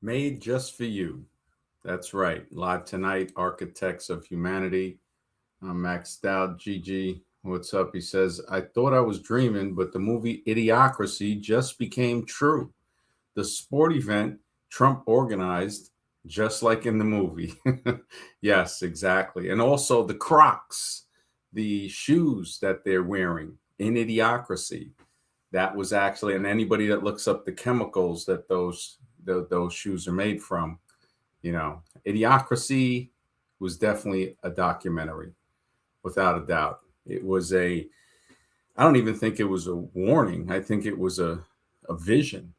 Made just for you. That's right. Live tonight, Architects of Humanity. I'm Max Dowd. Gigi, what's up? He says, I thought I was dreaming, but the movie Idiocracy just became true. The sport event Trump organized, just like in the movie. Yes, exactly. And also the Crocs, the shoes that they're wearing in Idiocracy. That was actually, and anybody that looks up the chemicals that those shoes are made from, you know, Idiocracy was definitely a documentary, without a doubt. It was I don't even think it was a warning. I think it was a vision,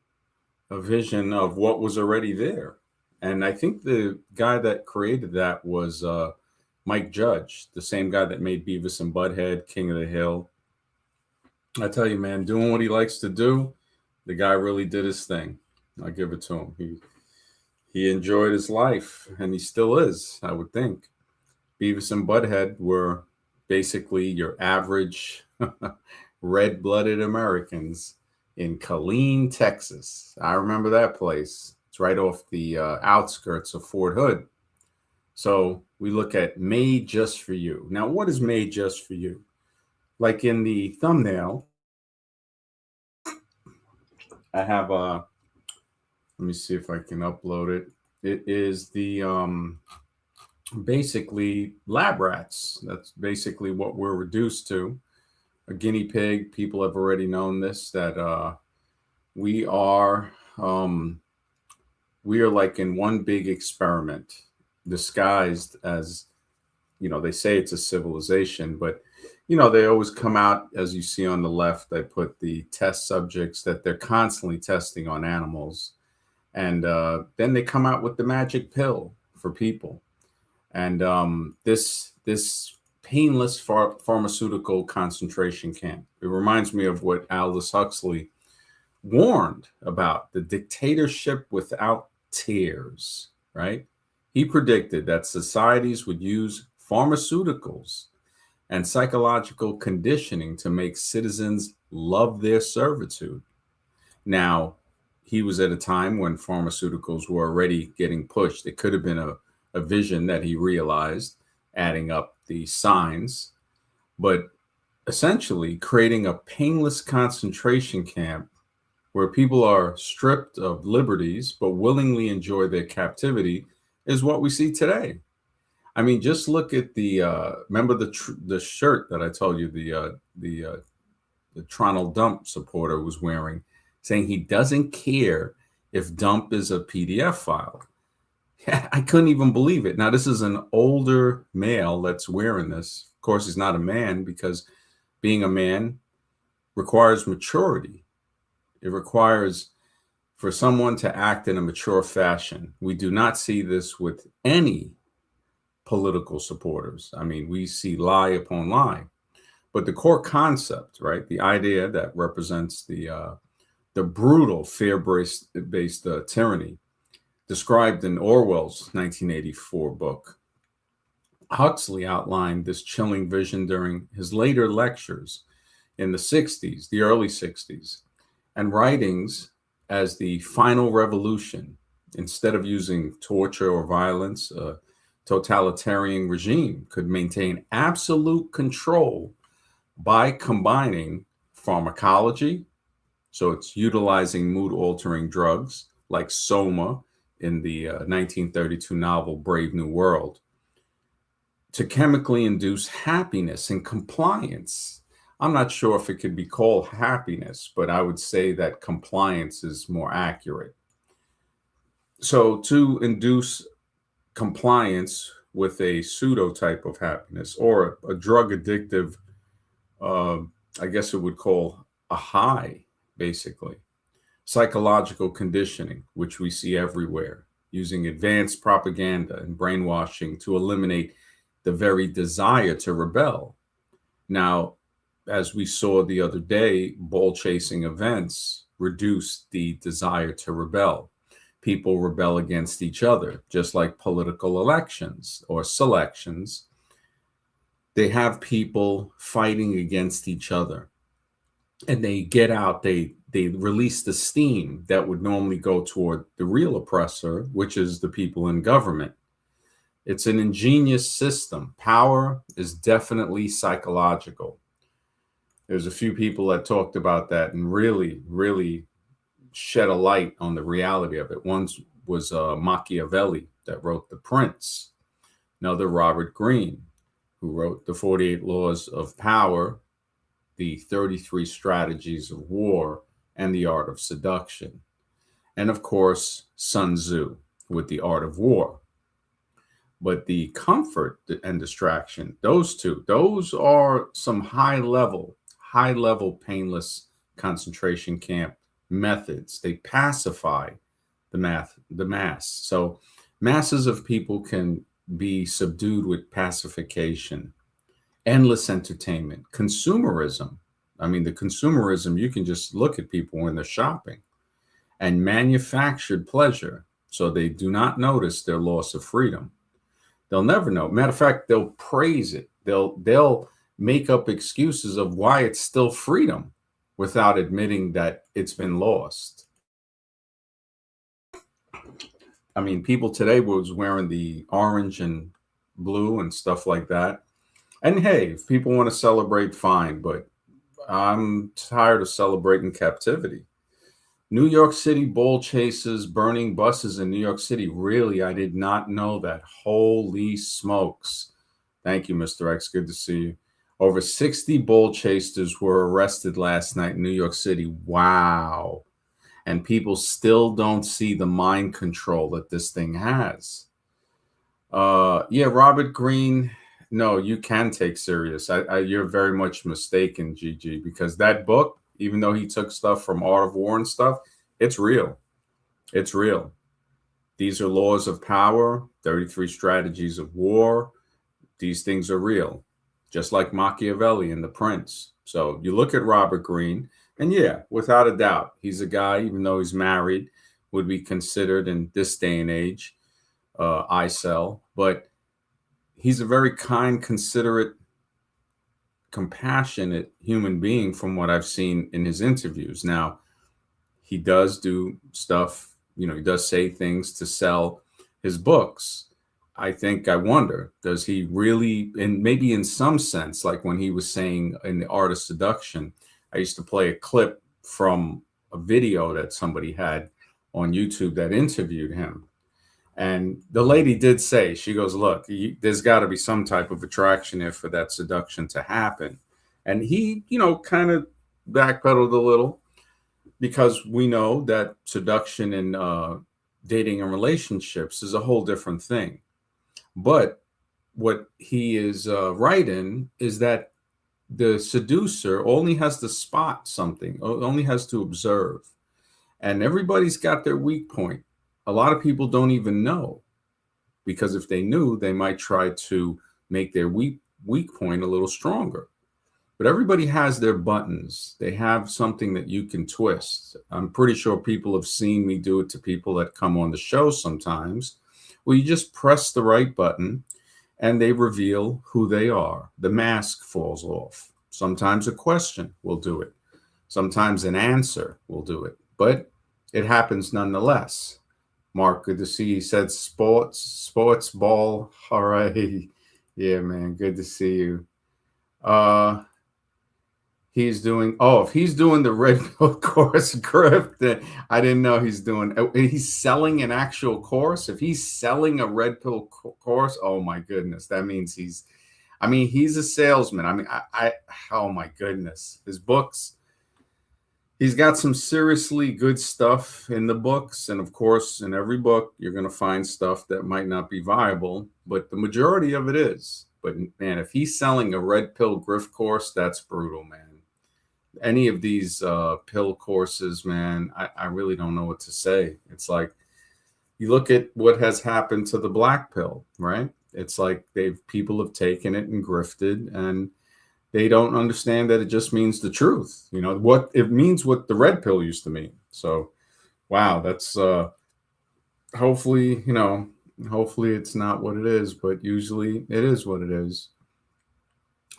a vision of what was already there. And I think the guy that created that was Mike Judge, the same guy that made Beavis and Butthead, King of the Hill. I tell you, man, doing what he likes to do, the guy really did his thing. I give it to him. He enjoyed his life, and he still is, I would think. Beavis and Butthead were basically your average red-blooded Americans in Killeen, Texas. I remember that place. It's right off the outskirts of Fort Hood. So we look at Made Just for You. Now, what is Made Just for You? Like in the thumbnail, I have let me see if I can upload it. It is the basically lab rats. That's basically what we're reduced to. A guinea pig. People have already known this, that we are um, we are like in one big experiment, disguised as, they say it's a civilization, but they always come out, as you see on the left. They put the test subjects that they're constantly testing on animals, and then they come out with the magic pill for people. And this painless pharmaceutical concentration camp. It reminds me of what Aldous Huxley warned about: the dictatorship without tears. Right? He predicted that societies would use pharmaceuticals and psychological conditioning to make citizens love their servitude. Now, he was at a time when pharmaceuticals were already getting pushed. It could have been a vision that he realized, adding up the signs, but essentially creating a painless concentration camp where people are stripped of liberties but willingly enjoy their captivity is what we see today. I mean, just look at the remember the shirt that I told you the Toronto Dump supporter was wearing, saying he doesn't care if dump is a PDF file. I couldn't even believe it. Now, this is an older male that's wearing this. Of course, he's not a man, because being a man requires maturity. It requires for someone to act in a mature fashion. We do not see this with any political supporters. I mean, we see lie upon lie. But the core concept, right? The idea that represents the brutal fear-based tyranny described in Orwell's 1984 book. Huxley outlined this chilling vision during his later lectures in the 60s, the early 60s, and writings as the final revolution. Instead of using torture or violence, a totalitarian regime could maintain absolute control by combining pharmacology, so it's utilizing mood-altering drugs like soma in the 1932 novel Brave New World, to chemically induce happiness and compliance. I'm not sure if it could be called happiness, but I would say that compliance is more accurate. So to induce compliance with a pseudo type of happiness, or a drug addictive, uh, I guess it would call a high, basically. Psychological conditioning, which we see everywhere, using advanced propaganda and brainwashing to eliminate the very desire to rebel. Now, as we saw the other day, ball chasing events reduce the desire to rebel. People rebel against each other, just like political elections or selections. They have people fighting against each other. and they get out, they release the steam that would normally go toward the real oppressor, which is the people in government. It's an ingenious system. Power is definitely psychological. There's a few people that talked about that and really, really shed a light on the reality of it. One was Machiavelli, that wrote The Prince. Another, Robert Greene, who wrote The 48 Laws of Power, The 33 Strategies of War, and The Art of Seduction. And of course, Sun Tzu with The Art of War. But the comfort and distraction, those two, those are some high level painless concentration camp methods. They pacify the mass. So masses of people can be subdued with pacification, endless entertainment, consumerism. I mean, the consumerism, you can just look at people when they're shopping, and manufactured pleasure. So they do not notice their loss of freedom. They'll never know. Matter of fact, they'll praise it. They'll make up excuses of why it's still freedom without admitting that it's been lost. I mean, people today was wearing the orange and blue and stuff like that. And hey, if people want to celebrate, fine, but I'm tired of celebrating captivity. New York City bull chases, burning buses in New York City. Really, I did not know that. Holy smokes. Thank you, Mr. X. Good to see you. Over 60 bull chasers were arrested last night in New York City. Wow. And people still don't see the mind control that this thing has. Yeah, Robert Greene. No, you can take serious. You're very much mistaken, Gigi, because that book, even though he took stuff from Art of War and stuff, it's real. It's real. These are laws of power, 33 strategies of war. These things are real, just like Machiavelli and The Prince. So you look at Robert Greene, and yeah, without a doubt, he's a guy, even though he's married, would be considered in this day and age, ICEL, but he's a very kind, considerate, compassionate human being from what I've seen in his interviews. Now, he does do stuff, he does say things to sell his books. I wonder, does he really, and maybe in some sense, like when he was saying in The Art of Seduction, I used to play a clip from a video that somebody had on YouTube that interviewed him. And the lady did say, she goes, look, there's got to be some type of attraction there for that seduction to happen. And he, kind of backpedaled a little, because we know that seduction and dating and relationships is a whole different thing. But what he is right in is that the seducer only has to spot something, only has to observe. And everybody's got their weak point. A lot of people don't even know, because if they knew, they might try to make their weak point a little stronger. But everybody has their buttons. They have something that you can twist. I'm pretty sure people have seen me do it to people that come on the show sometimes, where you just press the right button and they reveal who they are. The mask falls off. Sometimes a question will do it. Sometimes an answer will do it. But it happens nonetheless. Mark, good to see you. He said sports ball. All right. Yeah, man. Good to see you. If he's doing the red pill course, Griff, then I didn't know he's selling an actual course. If he's selling a red pill course, oh my goodness, that means he's a salesman. Oh my goodness, his books, he's got some seriously good stuff in the books. And of course, in every book, you're going to find stuff that might not be viable, but the majority of it is. But man, if he's selling a red pill Griff course, that's brutal, man. Any of these pill courses, man, I really don't know what to say. It's like, you look at what has happened to the black pill, right? It's like people have taken it and grifted, and they don't understand that it just means the truth. What it means, what the red pill used to mean. So, wow, that's hopefully it's not what it is, but usually it is what it is.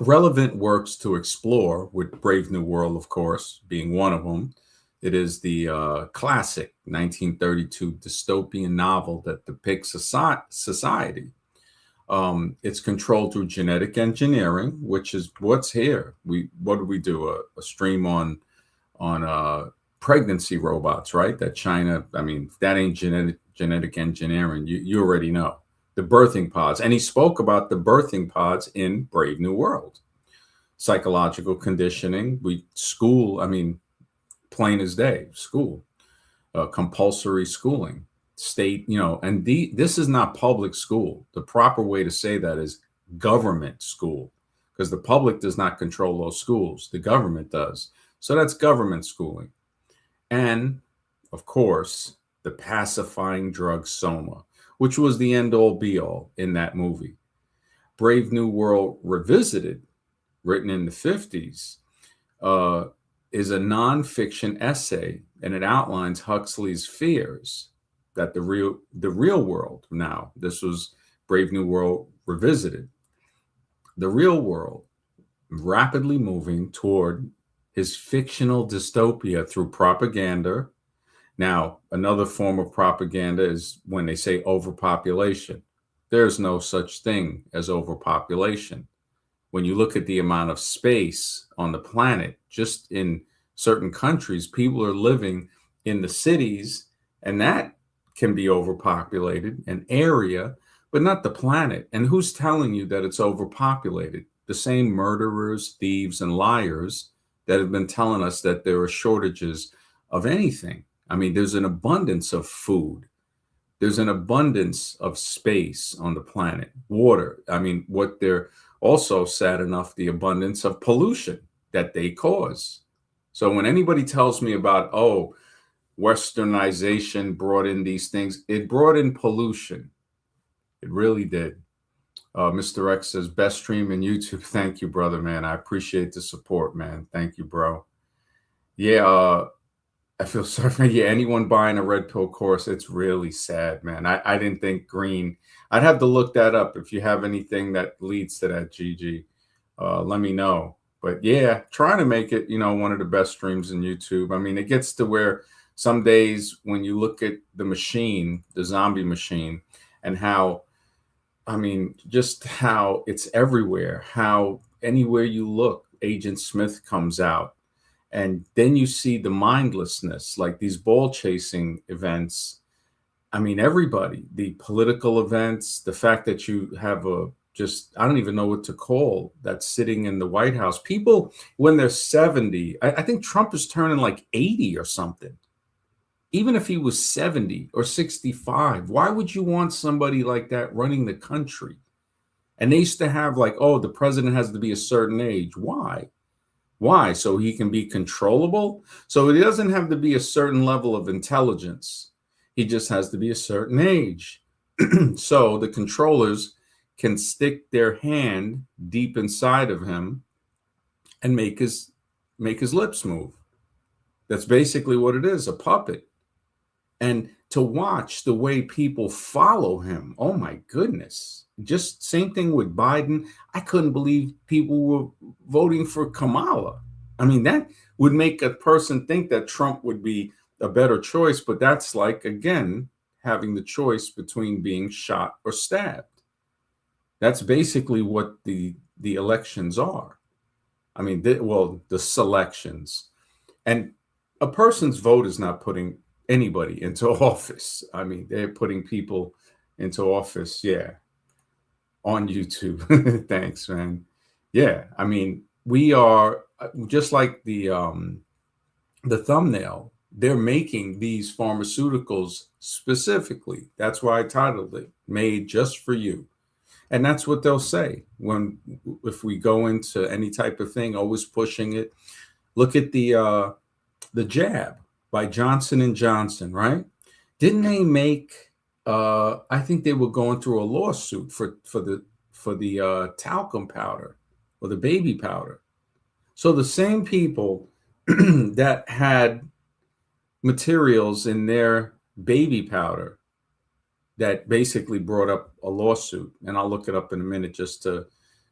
relevant works to explore, with Brave New World, of course, being one of them. It is the classic 1932 dystopian novel that depicts society. It's controlled through genetic engineering, which is what's here. What do we do? A stream on pregnancy robots, right? That China. I mean, that ain't genetic engineering. You already know the birthing pods, and he spoke about the birthing pods in Brave New World. Psychological conditioning. We school. I mean, plain as day. School. Compulsory schooling, state, and this is not public school. The proper way to say that is government school, because the public does not control those schools. The government does. So that's government schooling. And of course, the pacifying drug soma, which was the end all be all in that movie. Brave New World Revisited, written in the 50s, is a nonfiction essay, and it outlines Huxley's fears that the real world, now this was Brave New World Revisited, the real world rapidly moving toward his fictional dystopia through propaganda. Now, another form of propaganda is when they say overpopulation. There's no such thing as overpopulation. When you look at the amount of space on the planet, just in certain countries, people are living in the cities, and that can be overpopulated, an area, but not the planet. And who's telling you that it's overpopulated? The same murderers, thieves, and liars that have been telling us that there are shortages of anything. I mean, there's an abundance of food. There's an abundance of space on the planet, water. I mean, what they're also, sad enough, the abundance of pollution that they cause. So when anybody tells me about, oh, westernization brought in these things, it brought in pollution. It really did. Mr. X says, best stream in YouTube. Thank you, brother, man. I appreciate the support, man. Thank you, bro. Yeah, I feel sorry for anyone buying a red pill course. It's really sad, man. I didn't think green. I'd have to look that up. If you have anything that leads to that, GG, let me know. But yeah, trying to make it, one of the best streams in YouTube. I mean, it gets to where some days when you look at the machine, the zombie machine, and how, I mean, just how it's everywhere, how anywhere you look, Agent Smith comes out. And then you see the mindlessness, like these ball chasing events. I mean, everybody, the political events, the fact that you have I don't even know what to call that, sitting in the White House. People, when they're 70, I think Trump is turning like 80 or something. Even if he was 70 or 65, why would you want somebody like that running the country? And they used to have like, oh, the president has to be a certain age. Why? Why? So he can be controllable? So he doesn't have to be a certain level of intelligence. He just has to be a certain age. So the controllers can stick their hand deep inside of him and make his lips move. That's basically what it is, a puppet. And to watch the way people follow him, oh my goodness. Just same thing with Biden. I couldn't believe people were voting for Kamala. I mean, that would make a person think that Trump would be a better choice, but that's like, again, having the choice between being shot or stabbed. That's basically what the elections are. I mean, the selections. And a person's vote is not putting anybody into office. I mean, they're putting people into office, yeah, on YouTube. Thanks, man. Yeah, I mean, we are just like the thumbnail. They're making these pharmaceuticals specifically. That's why I titled it "Made Just for You," and that's what they'll say if we go into any type of thing, always pushing it. Look at the jab by Johnson and Johnson, right? Didn't they make? I think they were going through a lawsuit for the talcum powder or the baby powder. So the same people that had materials in their baby powder that basically brought up a lawsuit, and I'll look it up in a minute just to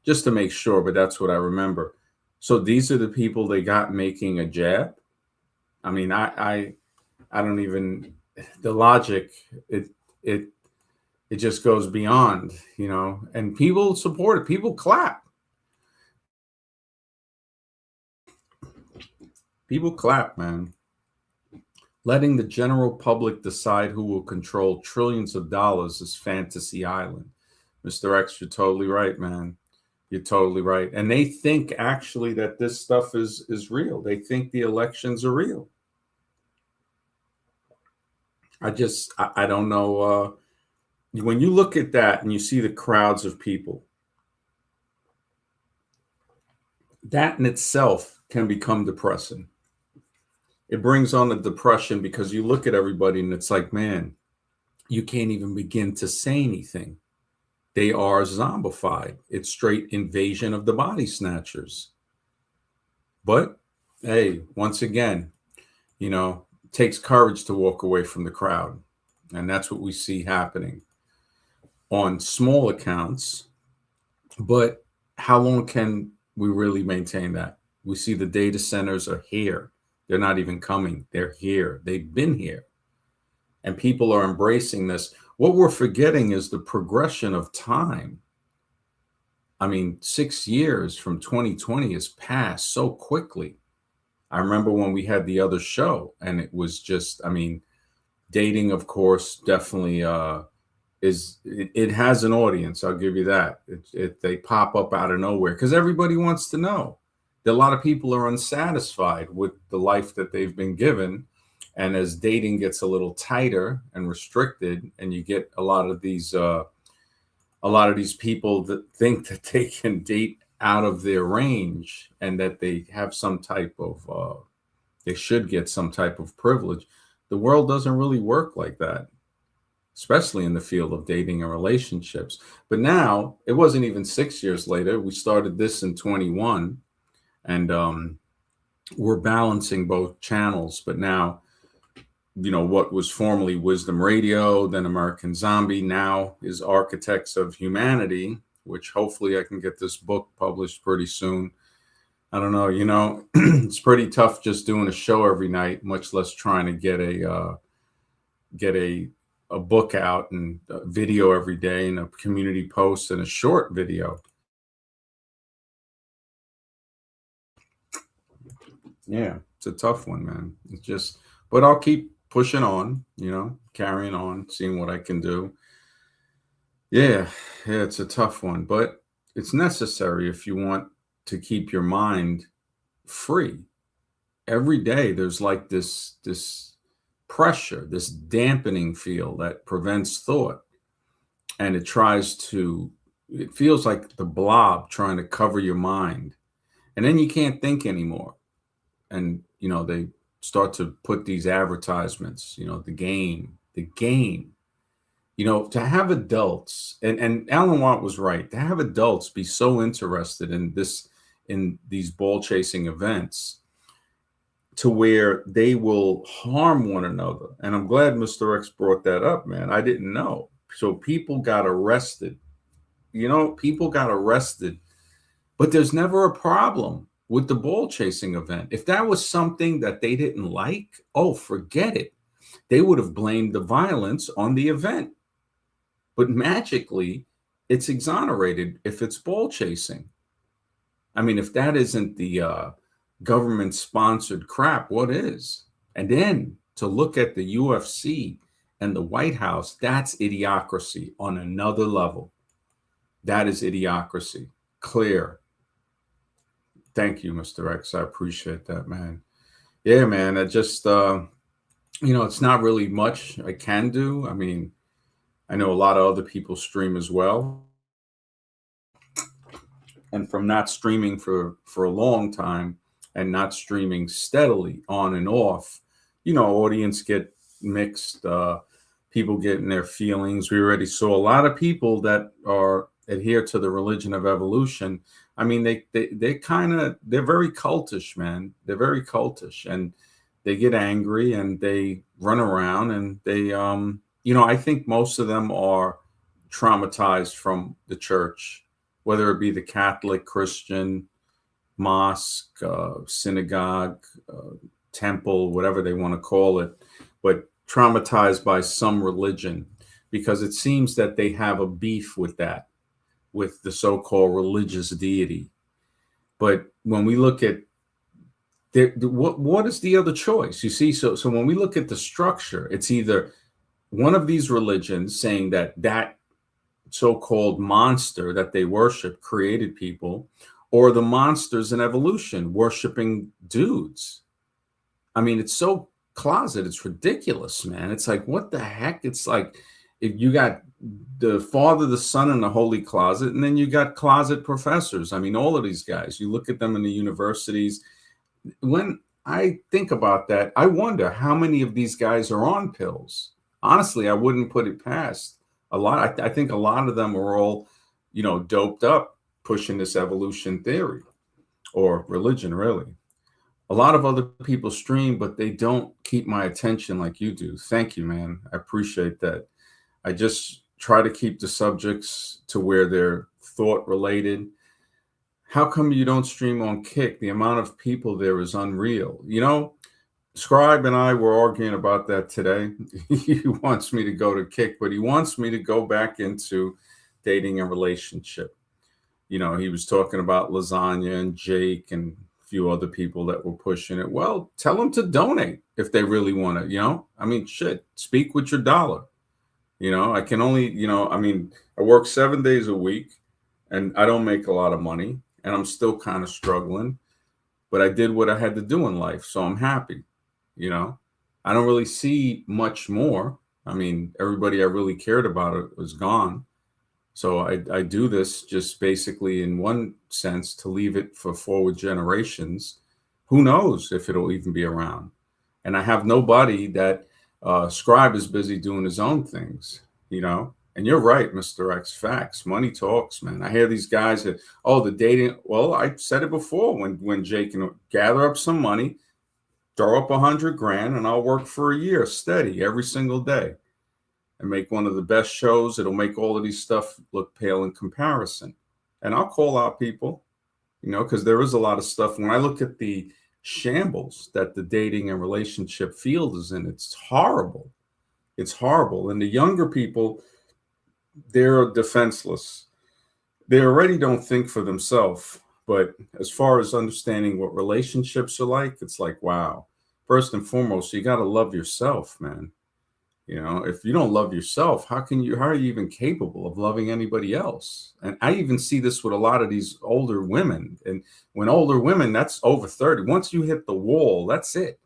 just to make sure, but that's what I remember. So these are the people they got making a jab. I mean, I don't even the logic. It it it just goes beyond, and people support it. People clap. People clap, man. Letting the general public decide who will control trillions of dollars is fantasy island. Mr. X, you're totally right, man. You're totally right. And they think actually that this stuff is real. They think the elections are real. I don't know. When you look at that and you see the crowds of people, that in itself can become depressing. It brings on the depression because you look at everybody and it's like, man, you can't even begin to say anything. They are zombified. It's straight invasion of the body snatchers. But hey, once again, it takes courage to walk away from the crowd. And that's what we see happening on small accounts. But how long can we really maintain that? We see the data centers are here. They're not even coming. They're here. They've been here. And people are embracing this. What we're forgetting is the progression of time. I mean, 6 years from 2020 has passed so quickly. I remember when we had the other show, and it was just, I mean, dating, of course, definitely it has an audience. I'll give you that. They pop up out of nowhere because everybody wants to know. A lot of people are unsatisfied with the life that they've been given, and as dating gets a little tighter and restricted, and you get a lot of these people that think that they can date out of their range and that they have some type of they should get some type of privilege. The world doesn't really work like that, especially in the field of dating and relationships. But now it wasn't even 6 years later. We started this in 21, and we're balancing both channels. But now, what was formerly Wisdom Radio, then American Zombie, now is Architects of Humanity, which hopefully I can get this book published pretty soon. I don't know, it's pretty tough just doing a show every night, much less trying to get a book out and a video every day and a community post and a short video. Yeah, it's a tough one, man. It's just, but I'll keep pushing on, carrying on, seeing what I can do. Yeah, it's a tough one, but it's necessary if you want to keep your mind free. Every day there's like this pressure, this dampening feel that prevents thought. And it feels like the blob trying to cover your mind. And then you can't think anymore. And, they start to put these advertisements, the game, to have adults, and Alan Watt was right, to have adults be so interested in these ball chasing events to where they will harm one another. And I'm glad Mr. X brought that up, man. I didn't know. So people got arrested. People got arrested, but there's never a problem with the ball chasing event. If that was something that they didn't like, oh, forget it. They would have blamed the violence on the event. But magically, it's exonerated if it's ball chasing. I mean, if that isn't the government-sponsored crap, what is? And then to look at the UFC and the White House, that's idiocracy on another level. That is idiocracy. Clear. Thank you, Mr. X. I appreciate that, man. Yeah, man. I just, it's not really much I can do. I mean, I know a lot of other people stream as well. And from not streaming for a long time and not streaming steadily on and off, audience get mixed, people get in their feelings. We already saw a lot of people that are adhere to the religion of evolution. I mean, they're very cultish, man. They're very cultish, and they get angry and they run around and they, I think most of them are traumatized from the church. whether it be the Catholic, Christian, mosque, synagogue, temple, whatever they want to call it, but traumatized by some religion, because it seems that they have a beef with that, with the so-called religious deity. But when we look at what is the other choice? You see, so when we look at the structure, it's either one of these religions saying that so-called monster that they worship created people, or the monsters in evolution worshiping dudes. I mean, it's so closet, it's ridiculous, man. It's like, what the heck? It's like, if you got the Father, the Son, and the Holy Closet, and then you got closet professors. I mean, all of these guys, you look at them in the universities. When I think about that, I wonder how many of these guys are on pills. Honestly, I wouldn't put it past a lot. I think a lot of them are all, doped up, pushing this evolution theory or religion, really. A lot of other people stream, but they don't keep my attention like you do. Thank you, man. I appreciate that. I just try to keep the subjects to where they're thought related. How come you don't stream on Kick? The amount of people there is unreal. Scribe and I were arguing about that today. He wants me to go to Kick, but he wants me to go back into dating and relationship. He was talking about Lasagna and Jake and a few other people that were pushing it. Well, tell them to donate if they really want to, I mean, shit, speak with your dollar. I can only, I work 7 days a week and I don't make a lot of money and I'm still kind of struggling, but I did what I had to do in life. So I'm happy. I don't really see much more. I mean, everybody I really cared about it was gone. So I do this just basically in one sense to leave it for forward generations. Who knows if it'll even be around? And I have nobody that Scribe is busy doing his own things, And you're right, Mr. X. Facts. Money talks, man. I hear these guys that, the dating. Well, I said it before when Jake can gather up some money, throw up $100,000, and I'll work for a year steady every single day and make one of the best shows. It'll make all of these stuff look pale in comparison. And I'll call out people, because there is a lot of stuff. When I look at the shambles that the dating and relationship field is in, it's horrible. It's horrible. And the younger people, they're defenseless. They already don't think for themselves. But as far as understanding what relationships are like, it's like, wow. First and foremost, you got to love yourself, man. If you don't love yourself, how are you even capable of loving anybody else? And I even see this with a lot of these older women. And when older women, that's over 30. Once you hit the wall, that's it.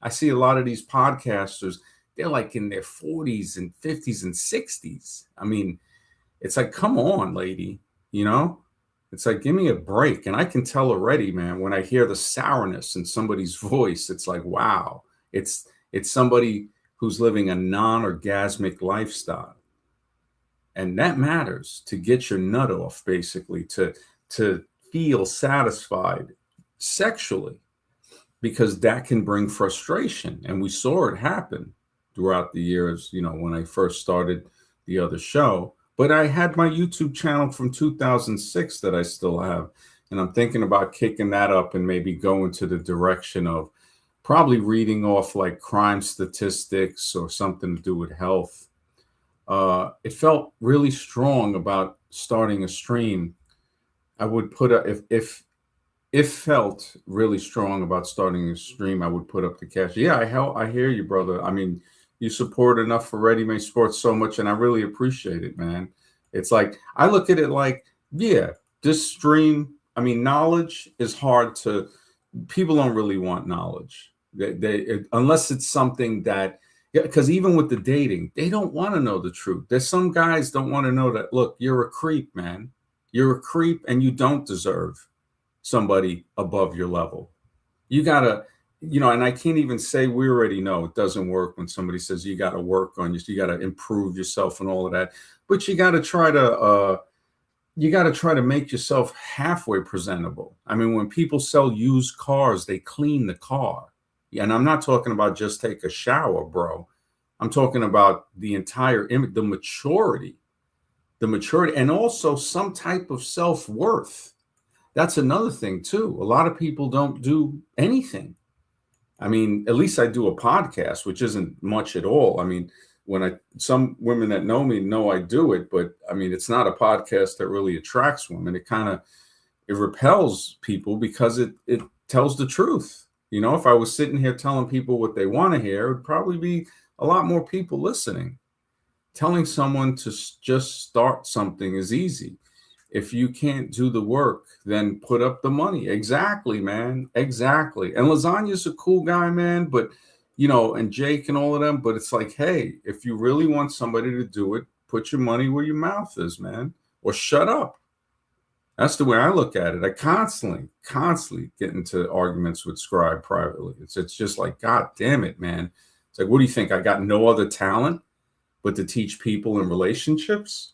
I see a lot of these podcasters, they're like in their 40s and 50s and 60s. I mean, it's like, come on, lady, It's like, give me a break. And I can tell already, man, when I hear the sourness in somebody's voice, it's like, wow, it's somebody who's living a non-orgasmic lifestyle. And that matters, to get your nut off, basically, to feel satisfied sexually, because that can bring frustration. And we saw it happen throughout the years, when I first started the other show. But I had my YouTube channel from 2006 that I still have. And I'm thinking about kicking that up and maybe going to the direction of probably reading off like crime statistics or something to do with health. It felt really strong about starting a stream. I would put if felt really strong about starting a stream, I would put up the cash. Yeah, I hear you, brother. I mean, you support enough for Ready Made Sports so much, and I really appreciate it, man. It's like, I look at it like, yeah, this stream, I mean, knowledge is hard to, people don't really want knowledge. Unless it's something that, because even with the dating, they don't want to know the truth. There's some guys don't want to know that, look, you're a creep, man. You're a creep and you don't deserve somebody above your level. You got to, and I can't even say, we already know it doesn't work when somebody says you got to work on you got to improve yourself and all of that. But you got to try to make yourself halfway presentable. I mean, when people sell used cars, they clean the car. And I'm not talking about just take a shower, bro. I'm talking about the entire image, the maturity the maturity, and also some type of self-worth. That's another thing too. A lot of people don't do anything. I mean, at least I do a podcast, which isn't much at all. I mean, some women that know me know I do it, but I mean, it's not a podcast that really attracts women. It repels people because it tells the truth. You know, if I was sitting here telling people what they want to hear, it would probably be a lot more people listening. Telling someone to just start something is easy. If you can't do the work, then put up the money. Exactly, man. Exactly. And Lasagna's a cool guy, man. But, you know, and Jake and all of them. But it's like, hey, if you really want somebody to do it, put your money where your mouth is, man. Or shut up. That's the way I look at it. I constantly get into arguments with Scribe privately. It's just like, God damn it, man. It's like, what do you think? I got no other talent but to teach people in relationships?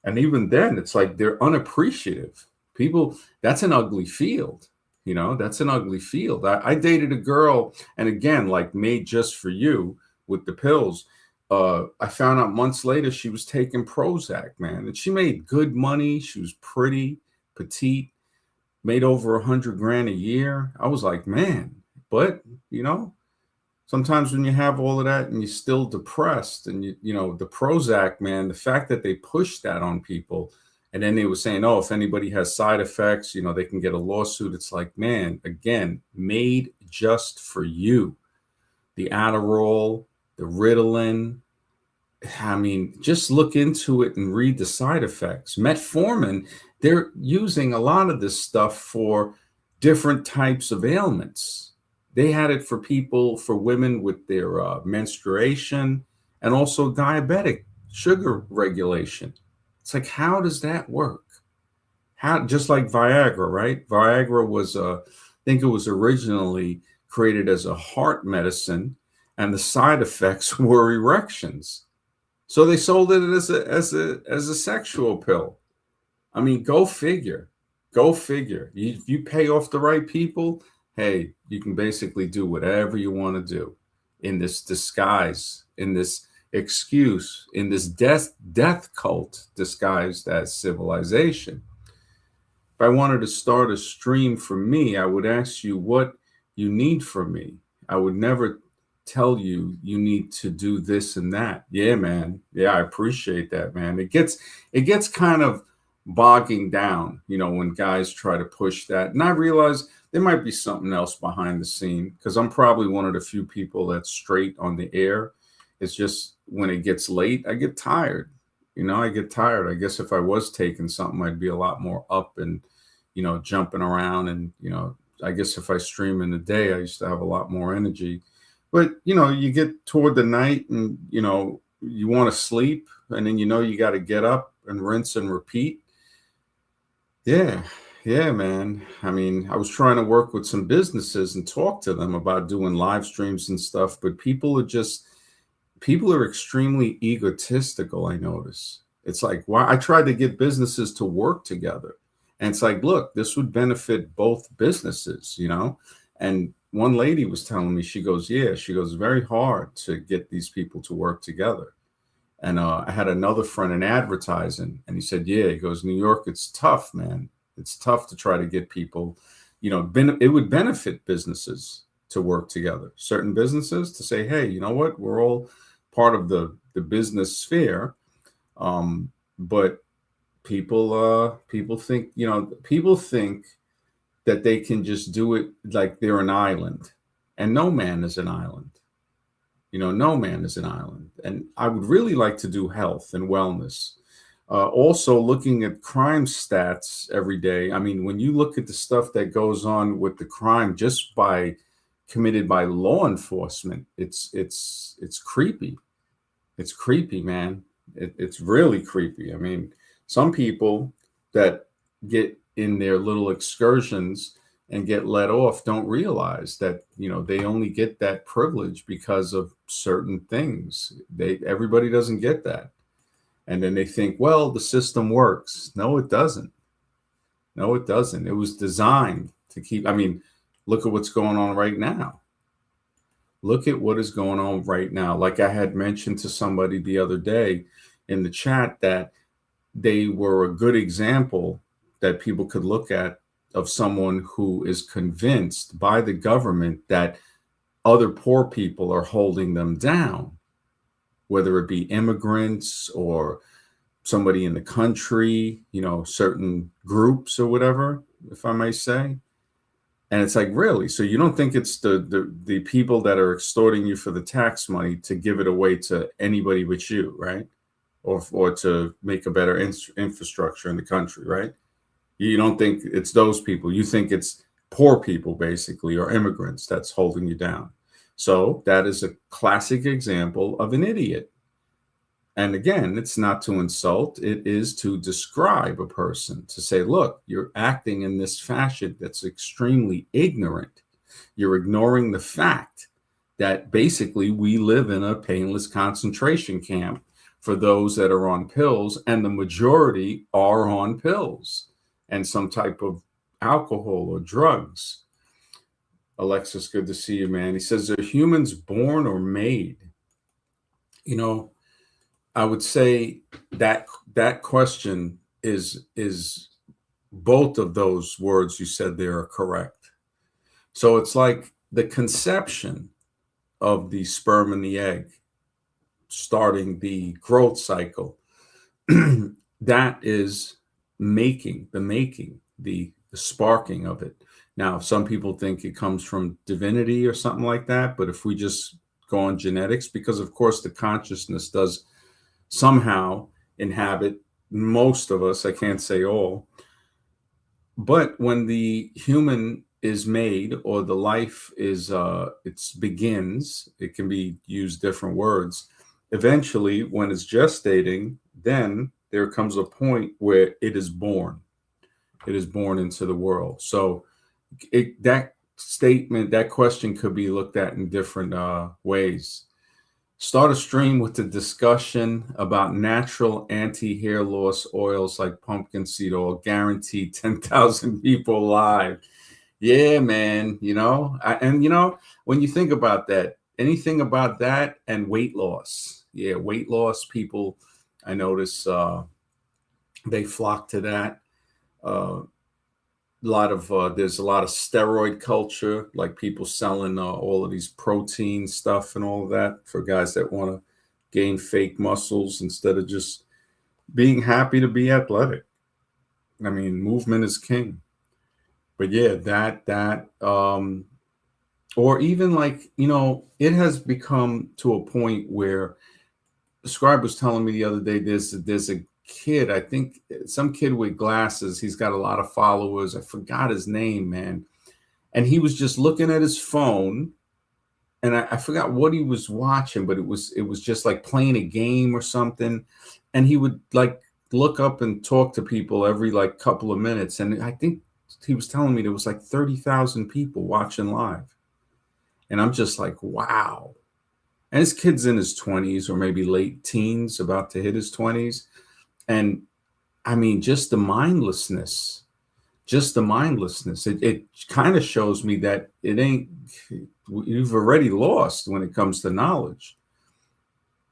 And even then, it's like they're unappreciative. People, that's an ugly field. You know, that's an ugly field. I dated a girl, and again, like Made Just For You with the pills. I found out months later she was taking Prozac, man. And she made good money. She was pretty, petite, made over $100,000 a year. I was like, man, but, you know, sometimes when you have all of that and you're still depressed and you know, the Prozac, man, the fact that they pushed that on people and then they were saying, oh, if anybody has side effects, you know, they can get a lawsuit. It's like, man, again, made just for you. The Adderall, the Ritalin. I mean, just look into it and read the side effects. Metformin, they're using a lot of this stuff for different types of ailments. They had it for women with their menstruation and also diabetic sugar regulation. It's like, how does that work? Just like Viagra, right? Viagra was, I think it was originally created as a heart medicine, and the side effects were erections. So they sold it as a sexual pill. I mean, go figure. Go figure. If you pay off the right people, hey, you can basically do whatever you want to do in this disguise, in this excuse, in this death cult disguised as civilization. If I wanted to start a stream for me, I would ask you what you need from me. I would never tell you need to do this and that. Yeah, man. Yeah, I appreciate that, man. It gets kind of bogging down, you know, when guys try to push that. And I realize there might be something else behind the scene, because I'm probably one of the few people that's straight on the air. It's just when it gets late, I get tired. You know, I get tired. I guess if I was taking something, I'd be a lot more up and, you know, jumping around. And, you know, I guess if I stream in the day, I used to have a lot more energy. But, you know, you get toward the night and, you know, you want to sleep, and then, you know, you got to get up and rinse and repeat. Yeah, man. I mean, I was trying to work with some businesses and talk to them about doing live streams and stuff, but people are extremely egotistical, I notice. It's like, why? I tried to get businesses to work together. And it's like, look, this would benefit both businesses, you know? And one lady was telling me, she goes, very hard to get these people to work together. And I had another friend in advertising, and he said, yeah, he goes, New York, it's tough, man. It's tough to try to get people, you know, it would benefit businesses to work together, certain businesses to say, hey, you know what, we're all part of the business sphere. But people think, you know, people think that they can just do it like they're an island, and no man is an island. You know, no man is an island. And I would really like to do health and wellness. Also looking at crime stats every day. I mean, when you look at the stuff that goes on with the crime just committed by law enforcement, it's creepy. It's creepy, man. It's really creepy. I mean, some people that get in their little excursions and get let off don't realize that, you know, they only get that privilege because of certain things. Everybody doesn't get that. And then they think, well, the system works. No, it doesn't. No, it doesn't. It was designed to keep, I mean, look at what's going on right now. Look at what is going on right now. Like I had mentioned to somebody the other day in the chat, that they were a good example that people could look at of someone who is convinced by the government that other poor people are holding them down, whether it be immigrants or somebody in the country, certain groups or whatever, if I may say. And it's like, really? So you don't think it's the people that are extorting you for the tax money to give it away to anybody but you, right? Or to make a better infrastructure in the country, right? You don't think it's those people. You think it's poor people, basically, or immigrants that's holding you down. So that is a classic example of an idiot. And again, it's not to insult, it is to describe a person, to say, look, you're acting in this fashion that's extremely ignorant. You're ignoring the fact that basically we live in a painless concentration camp for those that are on pills, and the majority are on pills and some type of alcohol or drugs. Alexis, good to see you, man. He says, are humans born or made? I would say that question is both of those words you said there are correct. So it's like the conception of the sperm and the egg, starting the growth cycle. That is the sparking of it. Now, some people think it comes from divinity or something like that, but if we just go on genetics, because of course the consciousness does somehow inhabit most of us, I can't say all, but when the human is made, or the life is it begins, it can be used different words. Eventually, when it's gestating, then there comes a point where it is born into the world. So that statement, that question could be looked at in different ways. Start a stream with the discussion about natural anti-hair loss oils like pumpkin seed oil, guaranteed 10,000 people live. Yeah, man. When you think about that, anything about that and weight loss. Yeah, weight loss, people, I notice they flock to that. There's a lot of steroid culture, like people selling all of these protein stuff and all of that for guys that want to gain fake muscles instead of just being happy to be athletic. I mean, movement is king. But yeah, or even like, it has become to a point where the scribe was telling me the other day, there's a kid, I think some kid with glasses, he's got a lot of followers. I forgot his name, man. And he was just looking at his phone, and I forgot what he was watching, but it was just like playing a game or something. And he would like look up and talk to people every like couple of minutes. And I think he was telling me there was like 30,000 people watching live. And I'm just like, wow. And this kid's in his 20s or maybe late teens, about to hit his 20s. And I mean, just the mindlessness. It kind of shows me that you've already lost when it comes to knowledge.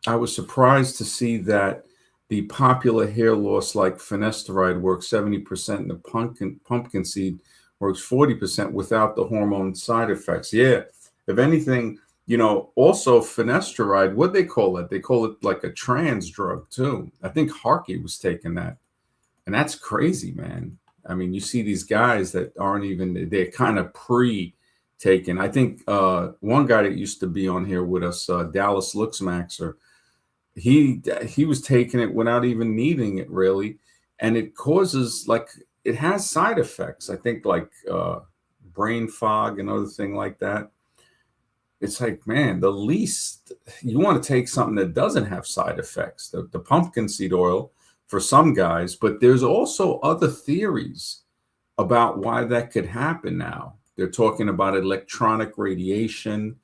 I was surprised to see that the popular hair loss like finasteride works 70%, and the pumpkin seed works 40% without the hormone side effects. Yeah, if anything, also finasteride, what they call it? They call it like a trans drug too. I think Harkey was taking that. And that's crazy, man. I mean, you see these guys that aren't even, they're kind of pre-taken. I think one guy that used to be on here with us, Dallas Luxmaxer, he was taking it without even needing it really. And it causes it has side effects. I think like brain fog and other thing like that. It's like, man, the least you want to take something that doesn't have side effects, the pumpkin seed oil for some guys, but there's also other theories about why that could happen now. They're talking about electronic radiation,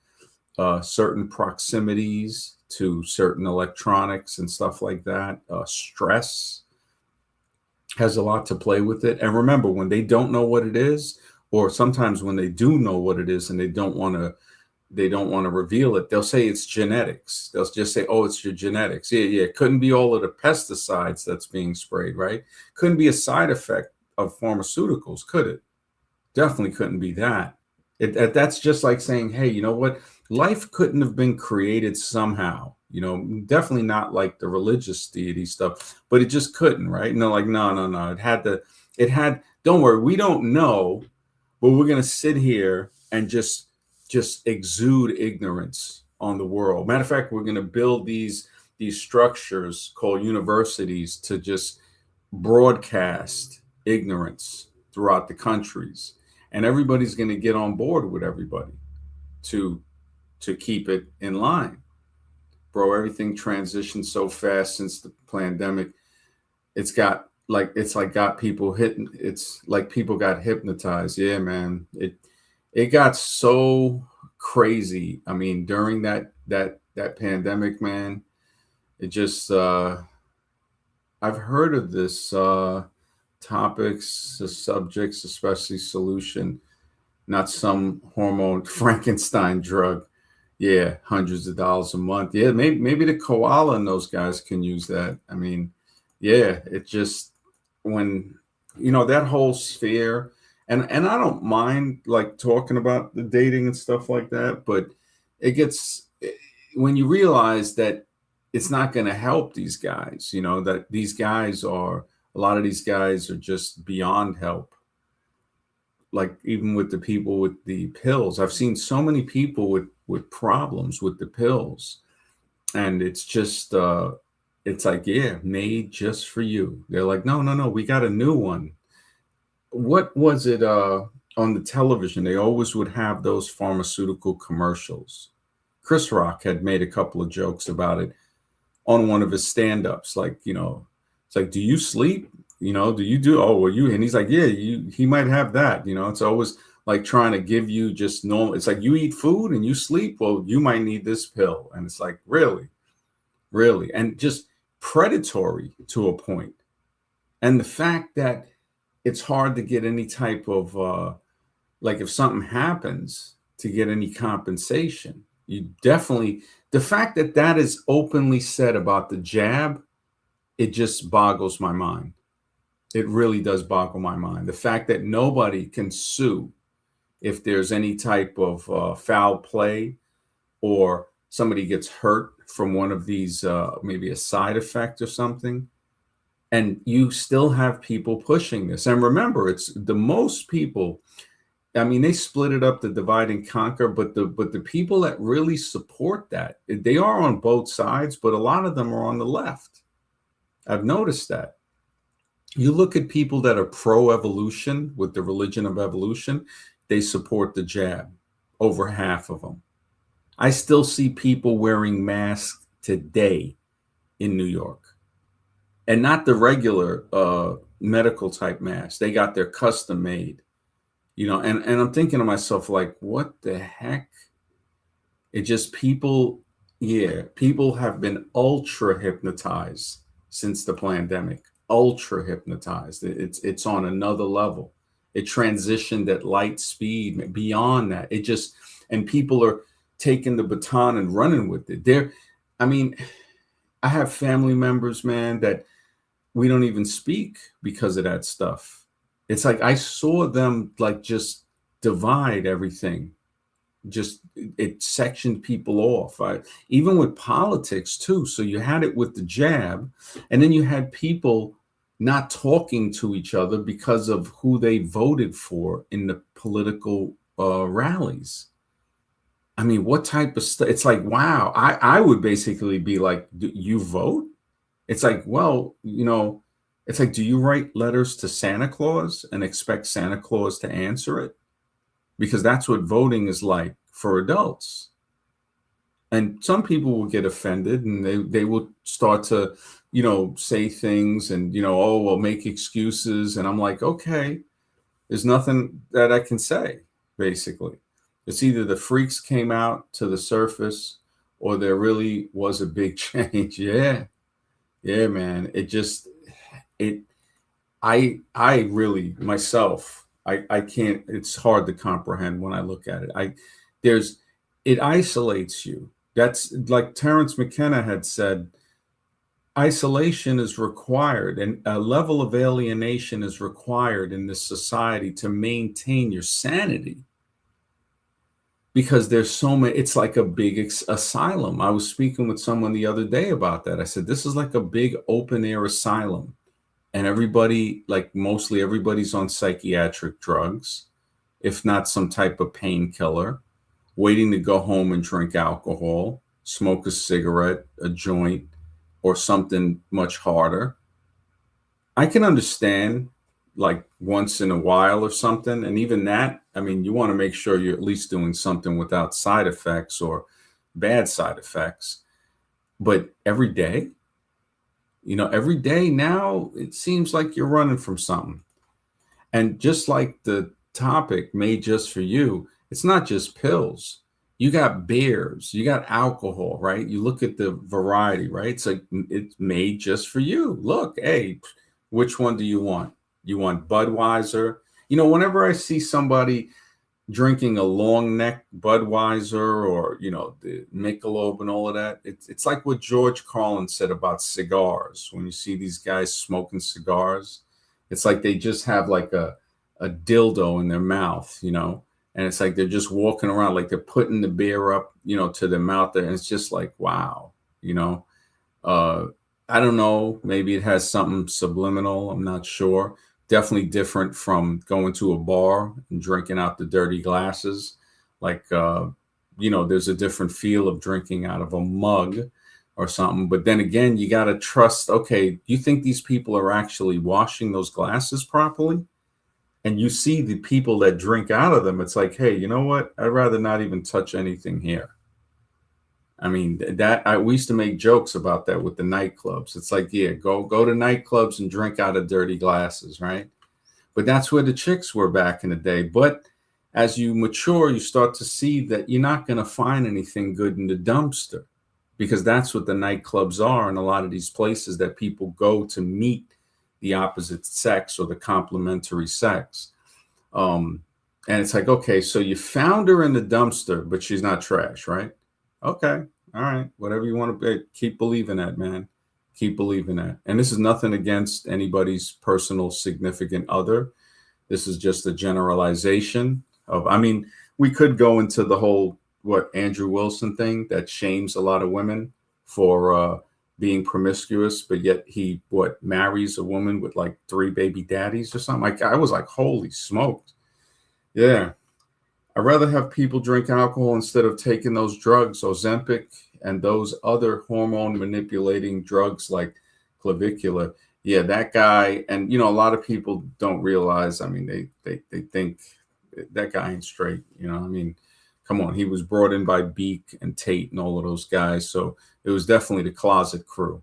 certain proximities to certain electronics and stuff like that. Stress has a lot to play with it. And remember, when they don't know what it is, or sometimes when they do know what it is and they don't want to they don't want to reveal it. They'll say it's genetics. They'll just say, oh, it's your genetics. Yeah. It couldn't be all of the pesticides that's being sprayed, right? Couldn't be a side effect of pharmaceuticals, could it? Definitely couldn't be that. That's just like saying, hey, you know what? Life couldn't have been created somehow. Definitely not like the religious deity stuff, but it just couldn't, right? No, like, no. Don't worry, we don't know, but we're going to sit here and just exude ignorance on the world. Matter of fact, we're going to build these structures called universities to just broadcast ignorance throughout the countries, and everybody's going to get on board with everybody to keep it in line. Bro, everything transitioned so fast since the pandemic. It's got people hitting. It's like people got hypnotized. Yeah, man. It got so crazy. I mean, during that pandemic, man, it just I've heard of this topics, the subjects, especially solution, not some hormone Frankenstein drug. Yeah, hundreds of dollars a month. Yeah, maybe the koala and those guys can use that. I mean, yeah, it just when that whole sphere, and I don't mind like talking about the dating and stuff like that, but it gets when you realize that it's not going to help these guys, that a lot of these guys are just beyond help. Like even with the people with the pills, I've seen so many people with problems with the pills, and it's just it's like, yeah, made just for you. They're like, no, we got a new one. What was it on the television? They always would have those pharmaceutical commercials. Chris Rock had made a couple of jokes about it on one of his stand-ups, like, it's like, do you sleep? Do you do? Oh, well, and he's like, yeah, he might have that. It's always like trying to give you just normal. It's like you eat food and you sleep. Well, you might need this pill. And it's like, really, really, and just predatory to a point. And the fact that it's hard to get any type of, like if something happens, to get any compensation. The fact that that is openly said about the jab, it just boggles my mind. It really does boggle my mind. The fact that nobody can sue if there's any type of foul play or somebody gets hurt from one of these, maybe a side effect or something. And you still have people pushing this. And remember, it's the most people. I mean, they split it up to divide and conquer, but the people that really support that, they are on both sides, but a lot of them are on the left. I've noticed that. You look at people that are pro-evolution with the religion of evolution, they support the jab, over half of them. I still see people wearing masks today in New York, and not the regular medical type masks. They got their custom made, and I'm thinking to myself, like, what the heck? It just people have been ultra hypnotized since the pandemic. Ultra hypnotized. It's on another level. It transitioned at light speed. Beyond that, and people are taking the baton and running with it. I have family members, man, that we don't even speak because of that stuff. It's like I saw them like just divide everything. It sectioned people off. Even with politics too. So you had it with the jab, and then you had people not talking to each other because of who they voted for in the political rallies. I mean, what type of stuff? It's like, wow. I would basically be like, do you vote? It's like, well, it's like, do you write letters to Santa Claus and expect Santa Claus to answer it? Because that's what voting is like for adults. And some people will get offended and they will start to, say things and, oh, well, make excuses. And I'm like, okay, there's nothing that I can say, basically. It's either the freaks came out to the surface or there really was a big change. Yeah. Yeah, man. I really myself, I can't, it's hard to comprehend when I look at it. it isolates you. That's like Terence McKenna had said, isolation is required, and a level of alienation is required in this society to maintain your sanity, because there's so many. It's like a big asylum. I was speaking with someone the other day about that. I said, this is like a big open air asylum, and everybody, like mostly everybody's on psychiatric drugs, if not some type of painkiller, waiting to go home and drink alcohol, smoke a cigarette, a joint, or something much harder. I can understand like once in a while or something. And even that, I mean, you want to make sure you're at least doing something without side effects or bad side effects. But every day, every day now, it seems like you're running from something. And just like the topic made just for you, it's not just pills. You got beers, you got alcohol, right? You look at the variety, right? It's like it's made just for you. Look, hey, which one do you want? You want Budweiser? Whenever I see somebody drinking a long neck Budweiser or, the Michelob and all of that, it's like what George Carlin said about cigars. When you see these guys smoking cigars, it's like they just have like a dildo in their mouth, and it's like they're just walking around like they're putting the beer up, to their mouth there. And it's just like, wow, I don't know. Maybe it has something subliminal. I'm not sure. Definitely different from going to a bar and drinking out the dirty glasses. Like, there's a different feel of drinking out of a mug or something. But then again, you got to trust, okay, you think these people are actually washing those glasses properly? And you see the people that drink out of them, it's like, hey, you know what? I'd rather not even touch anything here. I mean, we used to make jokes about that with the nightclubs. It's like, yeah, go to nightclubs and drink out of dirty glasses, right? But that's where the chicks were back in the day. But as you mature, you start to see that you're not going to find anything good in the dumpster, because that's what the nightclubs are, and a lot of these places that people go to meet the opposite sex or the complementary sex. And it's like, okay, so you found her in the dumpster, but she's not trash, right? Okay. All right. Whatever you want to be, keep believing that, man. Keep believing that. And this is nothing against anybody's personal significant other. This is just a generalization of, I mean, we could go into the whole, Andrew Wilson thing that shames a lot of women for, being promiscuous, but yet he marries a woman with like 3 baby daddies or something. Like, I was like, holy smokes. Yeah. I'd rather have people drink alcohol instead of taking those drugs, Ozempic and those other hormone manipulating drugs like clavicular. Yeah, that guy. And, a lot of people don't realize, I mean, they think that guy ain't straight. I mean, come on. He was brought in by Beak and Tate and all of those guys. So it was definitely the closet crew.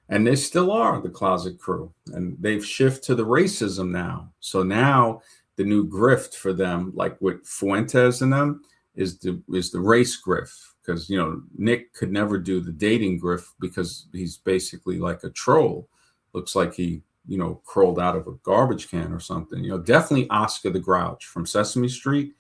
And they still are the closet crew. And they've shifted to the racism now. So now the new grift for them, like with Fuentes and them, is the race grift. Because, Nick could never do the dating grift because he's basically like a troll. Looks like he, crawled out of a garbage can or something. Definitely Oscar the Grouch from Sesame Street.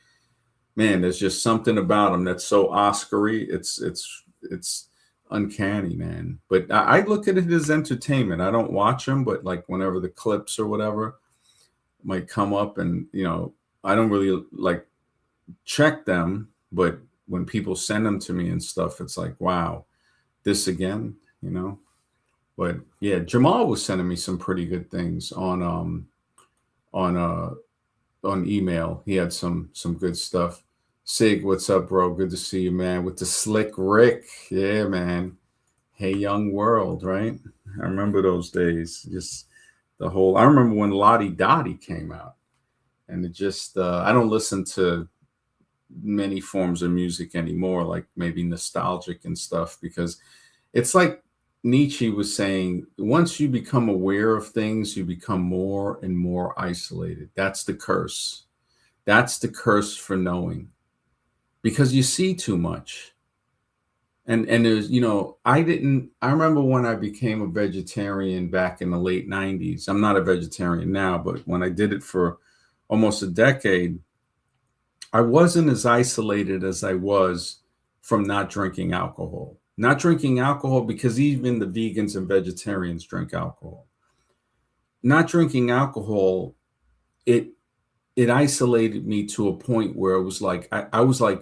Man, there's just something about him that's so Oscar-y. It's uncanny, man. But I look at it as entertainment. I don't watch them, but like whenever the clips or whatever might come up, and I don't really like check them, but when people send them to me and stuff, it's like, wow, this again, But yeah, Jamal was sending me some pretty good things on email. He had some good stuff. Sig, what's up, bro? Good to see you, man. With the slick Rick. Yeah, man. Hey Young World, right? I remember those days. Just the whole, I remember when Lottie Dottie came out. And it just, I don't listen to many forms of music anymore, like maybe nostalgic and stuff, because it's like Nietzsche was saying, once you become aware of things, you become more and more isolated. That's the curse. That's the curse for knowing, because you see too much. And there's, I remember when I became a vegetarian back in the late 90s. I'm not a vegetarian now, but when I did it for almost a decade, I wasn't as isolated as I was from not drinking alcohol. Not drinking alcohol because even the vegans and vegetarians drink alcohol. Not drinking alcohol, it it isolated me to a point where it was like I was like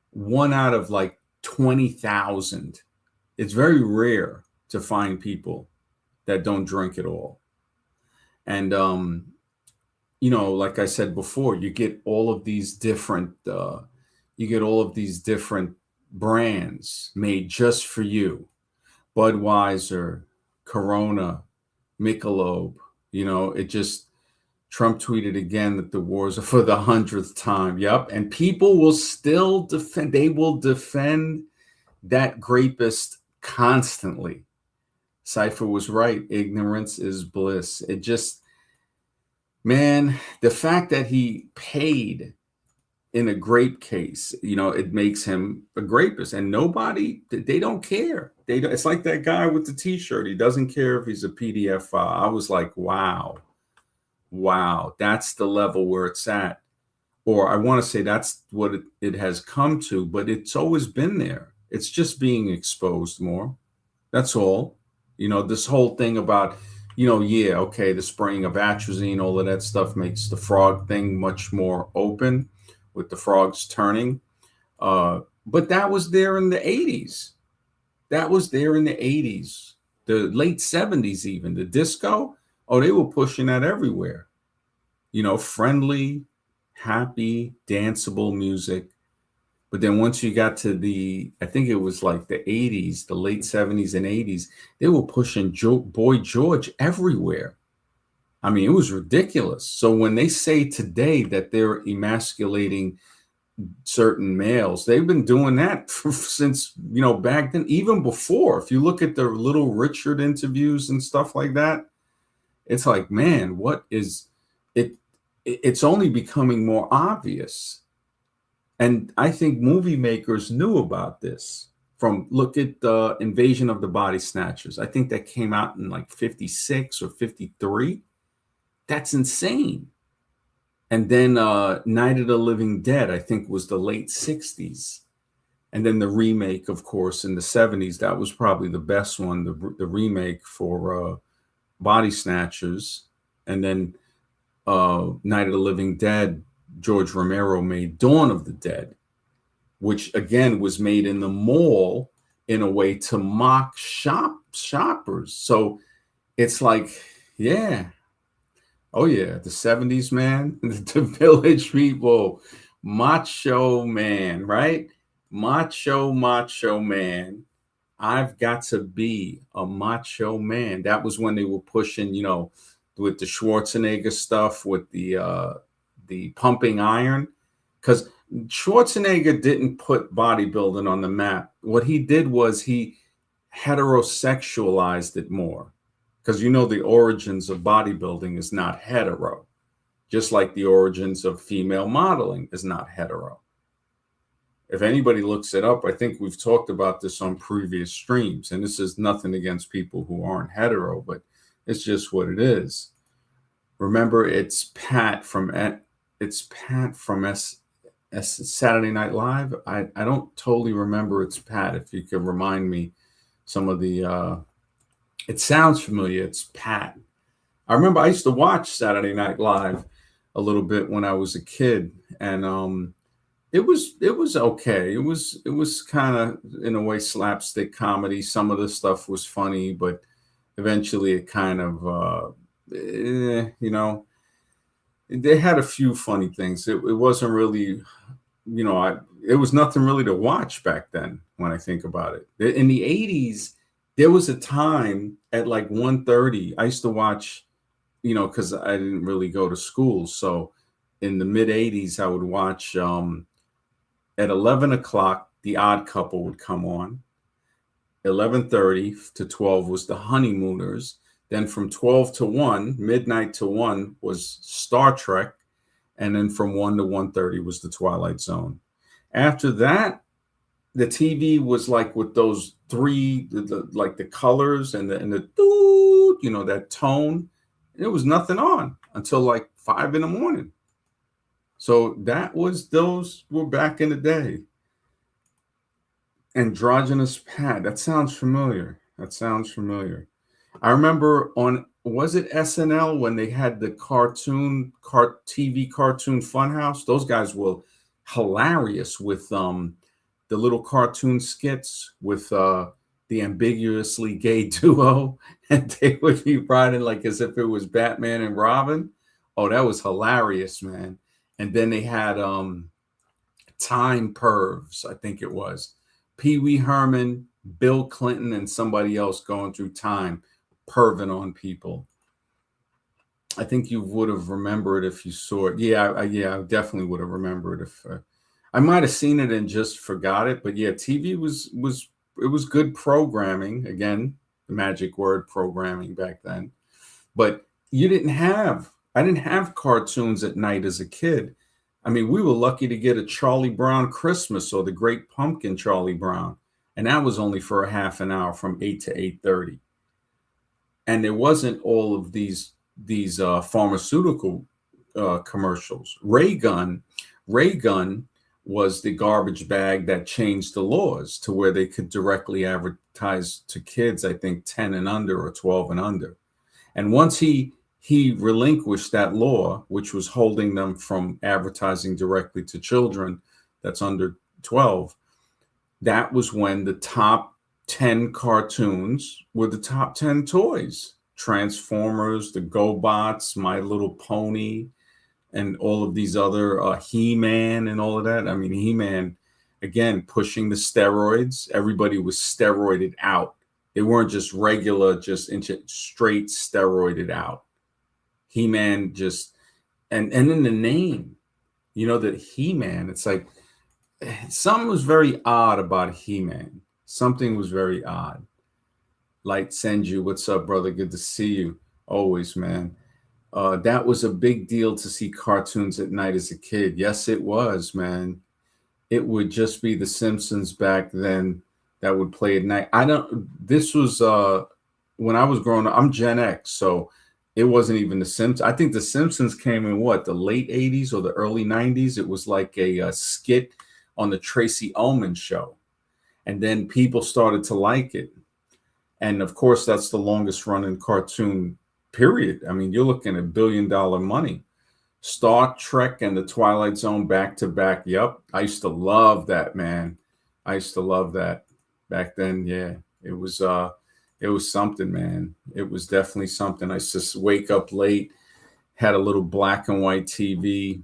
one out of like 20,000. It's very rare to find people that don't drink at all. And like I said before, you get all of these different brands made just for you. Budweiser, Corona, Michelob, it just Trump tweeted again that the wars are for the 100th time. Yep. And people will still they will defend that grapist constantly. Cypher was right. Ignorance is bliss. It just, man, the fact that he paid in a grape case, it makes him a grapist, and they don't care. It's like that guy with the t-shirt. He doesn't care if he's a PDF file. I was like, wow, that's the level where it's at. Or I want to say that's what it has come to, but it's always been there. It's just being exposed more. That's all. This whole thing about, the spraying of atrazine, all of that stuff makes the frog thing much more open with the frogs turning. But that was there in the 80s. That was there in the 80s, the late 70s even. The disco, they were pushing that everywhere. Friendly, happy, danceable music. But then once you got to I think it was like the 80s, the late 70s and 80s, they were pushing Boy George everywhere. I mean, it was ridiculous. So when they say today that they're emasculating certain males, they've been doing that since, back then, even before. If you look at the Little Richard interviews and stuff like that, it's like, man, what is it? It's only becoming more obvious. And I think movie makers knew about this. Look at the Invasion of the Body Snatchers. I think that came out in like 56 or 53. That's insane. And then Night of the Living Dead, I think, was the late 60s. And then the remake, of course, in the 70s, that was probably the best one, the remake for Body Snatchers. And then Night of the Living Dead, George Romero made Dawn of the Dead, which again was made in the mall in a way to mock shoppers. So it's like, yeah. Oh yeah, the 70s, man. The Village People, Macho Man, right? Macho Man. I've got to be a macho man. That was when they were pushing, with the Schwarzenegger stuff, with the pumping iron, because Schwarzenegger didn't put bodybuilding on the map. What he did was he heterosexualized it more, because the origins of bodybuilding is not hetero, just like the origins of female modeling is not hetero. If anybody looks it up, I think we've talked about this on previous streams, and this is nothing against people who aren't hetero, but it's just what it is. Remember, it's Pat from Saturday Night Live. I don't totally remember it's Pat. If you could remind me some of the, it sounds familiar. It's Pat. I remember I used to watch Saturday Night Live a little bit when I was a kid, and it was okay. It was kind of, in a way, slapstick comedy. Some of the stuff was funny, but eventually it kind of, they had a few funny things. It wasn't really, it was nothing really to watch back then when I think about it. In the 80s, there was a time at like 1:30, I used to watch, because I didn't really go to school. So in the mid 80s, I would watch, at 11 o'clock, The Odd Couple would come on. 11:30 to 12 was The Honeymooners. Then from 12 to 1, midnight to 1 was Star Trek. And then from 1 to 1:30 was The Twilight Zone. After that, the TV was like with those three, like the colors and the doot, that tone. There was nothing on until like 5 in the morning. So those were back in the day. Androgynous pad. That sounds familiar. That sounds familiar. I remember on, was it SNL when they had the TV cartoon Funhouse? Those guys were hilarious with the little cartoon skits with the ambiguously gay duo, and they would be riding like as if it was Batman and Robin. Oh, that was hilarious, man. And then they had Time Pervs, I think it was. Pee Wee Herman, Bill Clinton, and somebody else going through time, perving on people. I think you would have remembered if you saw it. Yeah, I definitely would have remembered if I might have seen it and just forgot it. But yeah, TV was good programming. Again, the magic word, programming, back then. But I didn't have cartoons at night as a kid. I mean, we were lucky to get a Charlie Brown Christmas or the Great Pumpkin Charlie Brown, and that was only for a half an hour from 8 to 8:30. And there wasn't all of these pharmaceutical commercials. Ray Gun was the garbage bag that changed the laws to where they could directly advertise to kids, I think 10 and under or 12 and under. And once he relinquished that law, which was holding them from advertising directly to children that's under 12, that was when the top 10 cartoons were the top 10 toys. Transformers, the GoBots, My Little Pony, and all of these other He-Man and all of that. I mean, He-Man, again, pushing the steroids. Everybody was steroided out. They weren't just regular, just straight steroided out. He-Man just, and in the name, you know, that He-Man, it's like, something was very odd about He-Man. Something was very odd. Light Senju, what's up, brother? Good to see you. Always, man. That was a big deal to see cartoons at night as a kid. Yes, it was, man. It would just be The Simpsons back then that would play at night. This was when I was growing up. I'm Gen X, so it wasn't even The Simpsons. I think The Simpsons came in the late 80s or the early 90s. It was like a skit on the Tracy Ullman show. And then people started to like it. And of course, that's the longest running cartoon, period. I mean, you're looking at $1 billion money. Star Trek and the Twilight Zone back to back. Yep. I used to love that, man. I used to love that back then. Yeah. It was something, man. It was definitely something. I used to wake up late, had a little black and white TV.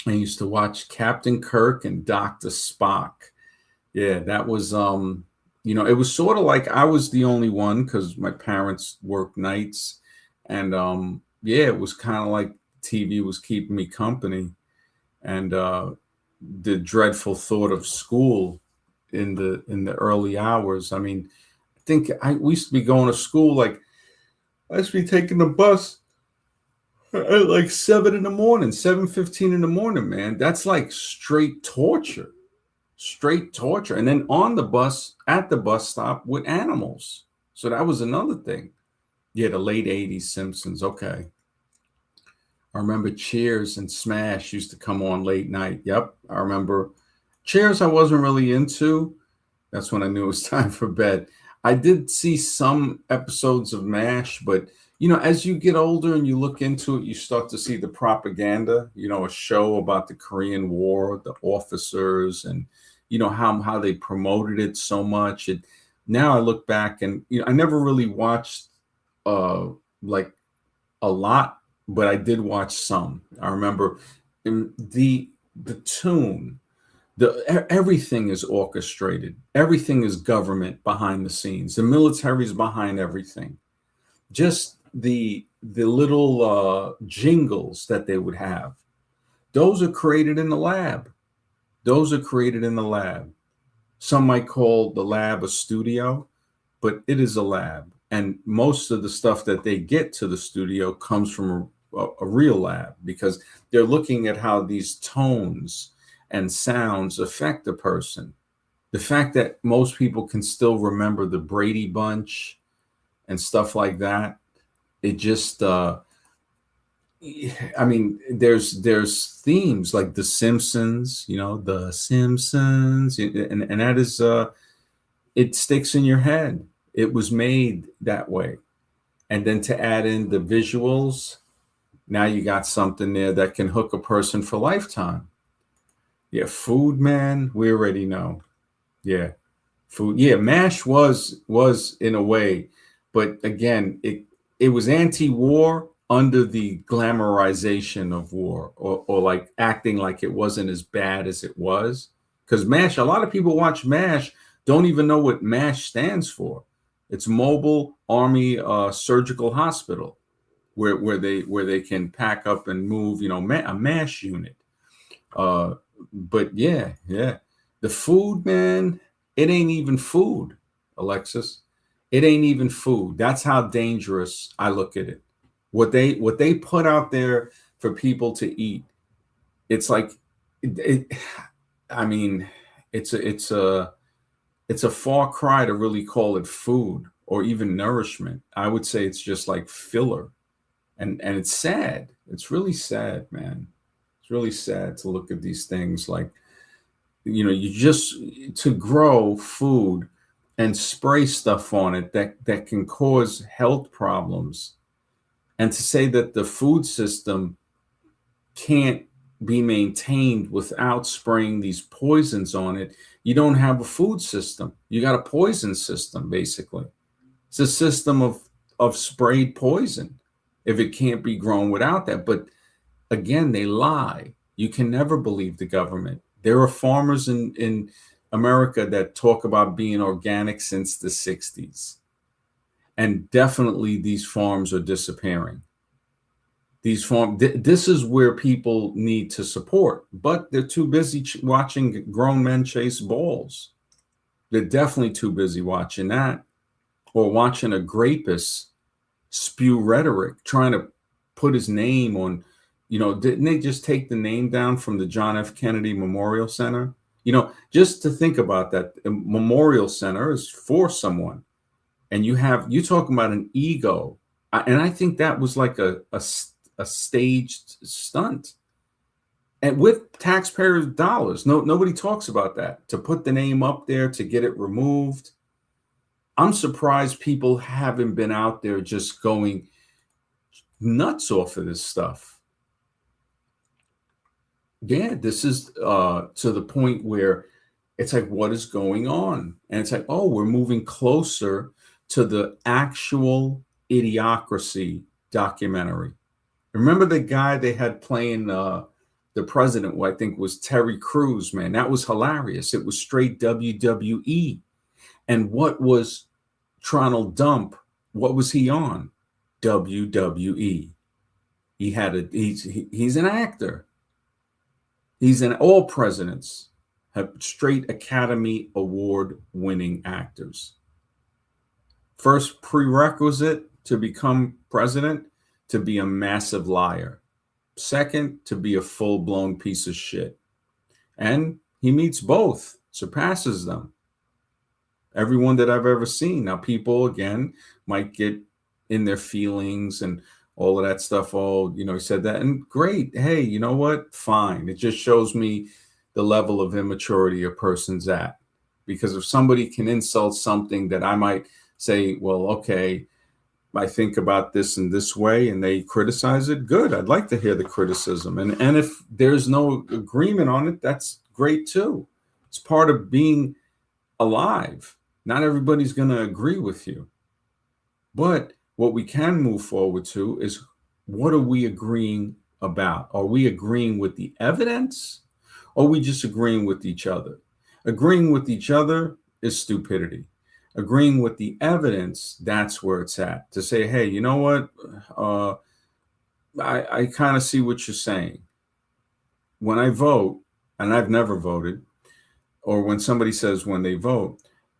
I used to watch Captain Kirk and Dr. Spock. Yeah, that was it was sort of like I was the only one because my parents worked nights, and it was kind of like TV was keeping me company, and the dreadful thought of school in the early hours. I mean, I think we used to be going to school, like I used to be taking the bus at like 7 in the morning, 7:15 in the morning, man. That's like straight torture. And then on the bus, at the bus stop with animals. So that was another thing. Yeah, the late 80s Simpsons. Okay. I remember Cheers and Smash used to come on late night. Yep. I remember Cheers I wasn't really into. That's when I knew it was time for bed. I did see some episodes of MASH, but as you get older and you look into it, you start to see the propaganda, a show about the Korean War, the officers, and how they promoted it so much. And now I look back and I never really watched like a lot, but I did watch some. I remember the tune, everything is orchestrated. Everything is government behind the scenes. The military is behind everything. Just the little jingles that they would have, those are created in the lab. Some might call the lab a studio, but it is a lab. And most of the stuff that they get to the studio comes from a real lab, because they're looking at how these tones and sounds affect a person. The fact that most people can still remember the Brady Bunch and stuff like that, it just I mean, there's themes like The Simpsons, you know, The Simpsons, and that is it sticks in your head. It was made that way. And then to add in the visuals, now you got something there that can hook a person for lifetime. Yeah, food, man, we already know. Yeah, food. Yeah, MASH was in a way, but again, it was anti-war under the glamorization of war, or like acting like it wasn't as bad as it was. Because MASH, a lot of people watch MASH, don't even know what MASH stands for. It's Mobile Army Surgical Hospital, where they can pack up and move, you know, a MASH unit. But yeah, the food, man, it ain't even food, Alexis. It ain't even food. That's how dangerous I look at it. What they put out there for people to eat, it's like, I mean, it's a far cry to really call it food or even nourishment. I would say it's just like filler, and it's sad. It's really sad, man. It's really sad to look at these things like, you know, you just to grow food and spray stuff on it that can cause health problems, and to say that the food system can't be maintained without spraying these poisons on it. You don't have a food system. You got a poison system, basically. It's a system of sprayed poison if it can't be grown without that. But again, they lie. You can never believe the government. There are farmers in America that talk about being organic since the 60s. And definitely these farms are disappearing. This is where people need to support, but they're too busy watching grown men chase balls. They're definitely too busy watching that, or watching a grapist spew rhetoric, trying to put his name on, you know, didn't they just take the name down from the John F. Kennedy Memorial Center? You know, just to think about that, a memorial center is for someone, and you talking about an ego. And I think that was like a staged stunt, and with taxpayers' dollars. Nobody talks about that. To put the name up there, to get it removed. I'm surprised people haven't been out there just going nuts off of this stuff. Yeah, this is to the point where it's like, what is going on? And it's like, oh, we're moving closer to the actual Idiocracy documentary. Remember the guy they had playing the president, who I think was Terry Crews, man? That was hilarious. It was straight WWE. And what was Tronald Dump? What was he on? WWE. He's an actor. He's in all presidents have straight Academy Award winning actors. First prerequisite to become president, to be a massive liar. Second, to be a full-blown piece of shit. And he meets both, surpasses them. Everyone that I've ever seen. Now, people, again, might get in their feelings and all of that stuff. Oh, you know, he said that. And great. Hey, you know what? Fine. It just shows me the level of immaturity a person's at. Because if somebody can insult something that I might say, well, okay, I think about this in this way, and they criticize it, good. I'd like to hear the criticism. And if there's no agreement on it, that's great too. It's part of being alive. Not everybody's going to agree with you. But what we can move forward to is, what are we agreeing about? Are we agreeing with the evidence, or are we just agreeing with each other? Agreeing with each other is stupidity. Agreeing with the evidence, that's where it's at. To say, hey, you know what? I kind of see what you're saying. When I vote, and I've never voted, or when somebody says when they vote,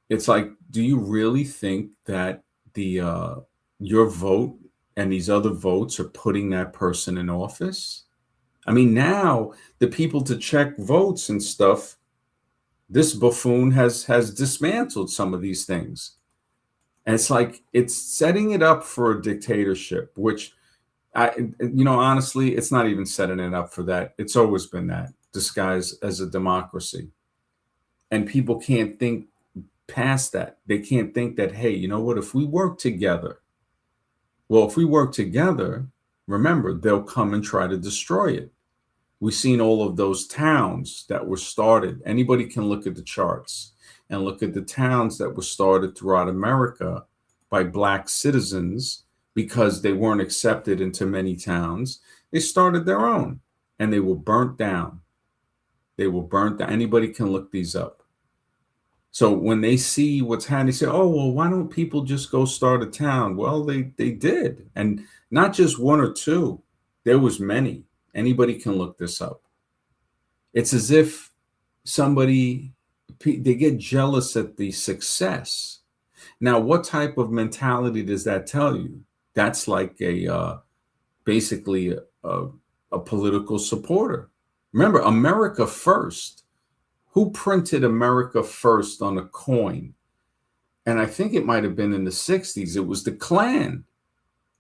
it's like, do you really think that your vote and these other votes are putting that person in office? I mean, now the people to check votes and stuff, this buffoon has dismantled some of these things. And it's like, it's setting it up for a dictatorship, which Honestly, it's not even setting it up for that. It's always been that disguised as a democracy. And people can't think past that. They can't think that, hey, you know what? If we work together, well, if we work together, remember, they'll come and try to destroy it. We've seen all of those towns that were started. Anybody can look at the charts and look at the towns that were started throughout America by Black citizens because they weren't accepted into many towns. They started their own and they were burnt down. They were burnt down. Anybody can look these up. So when they see what's happening, they say, oh, well, why don't people just go start a town? Well, they did. And not just one or two. There was many. Anybody can look this up. It's as if they get jealous at the success. Now, what type of mentality does that tell you? That's like basically a political supporter. Remember, America first. Who printed America first on a coin? And I think it might have been in the 60s. It was the Klan.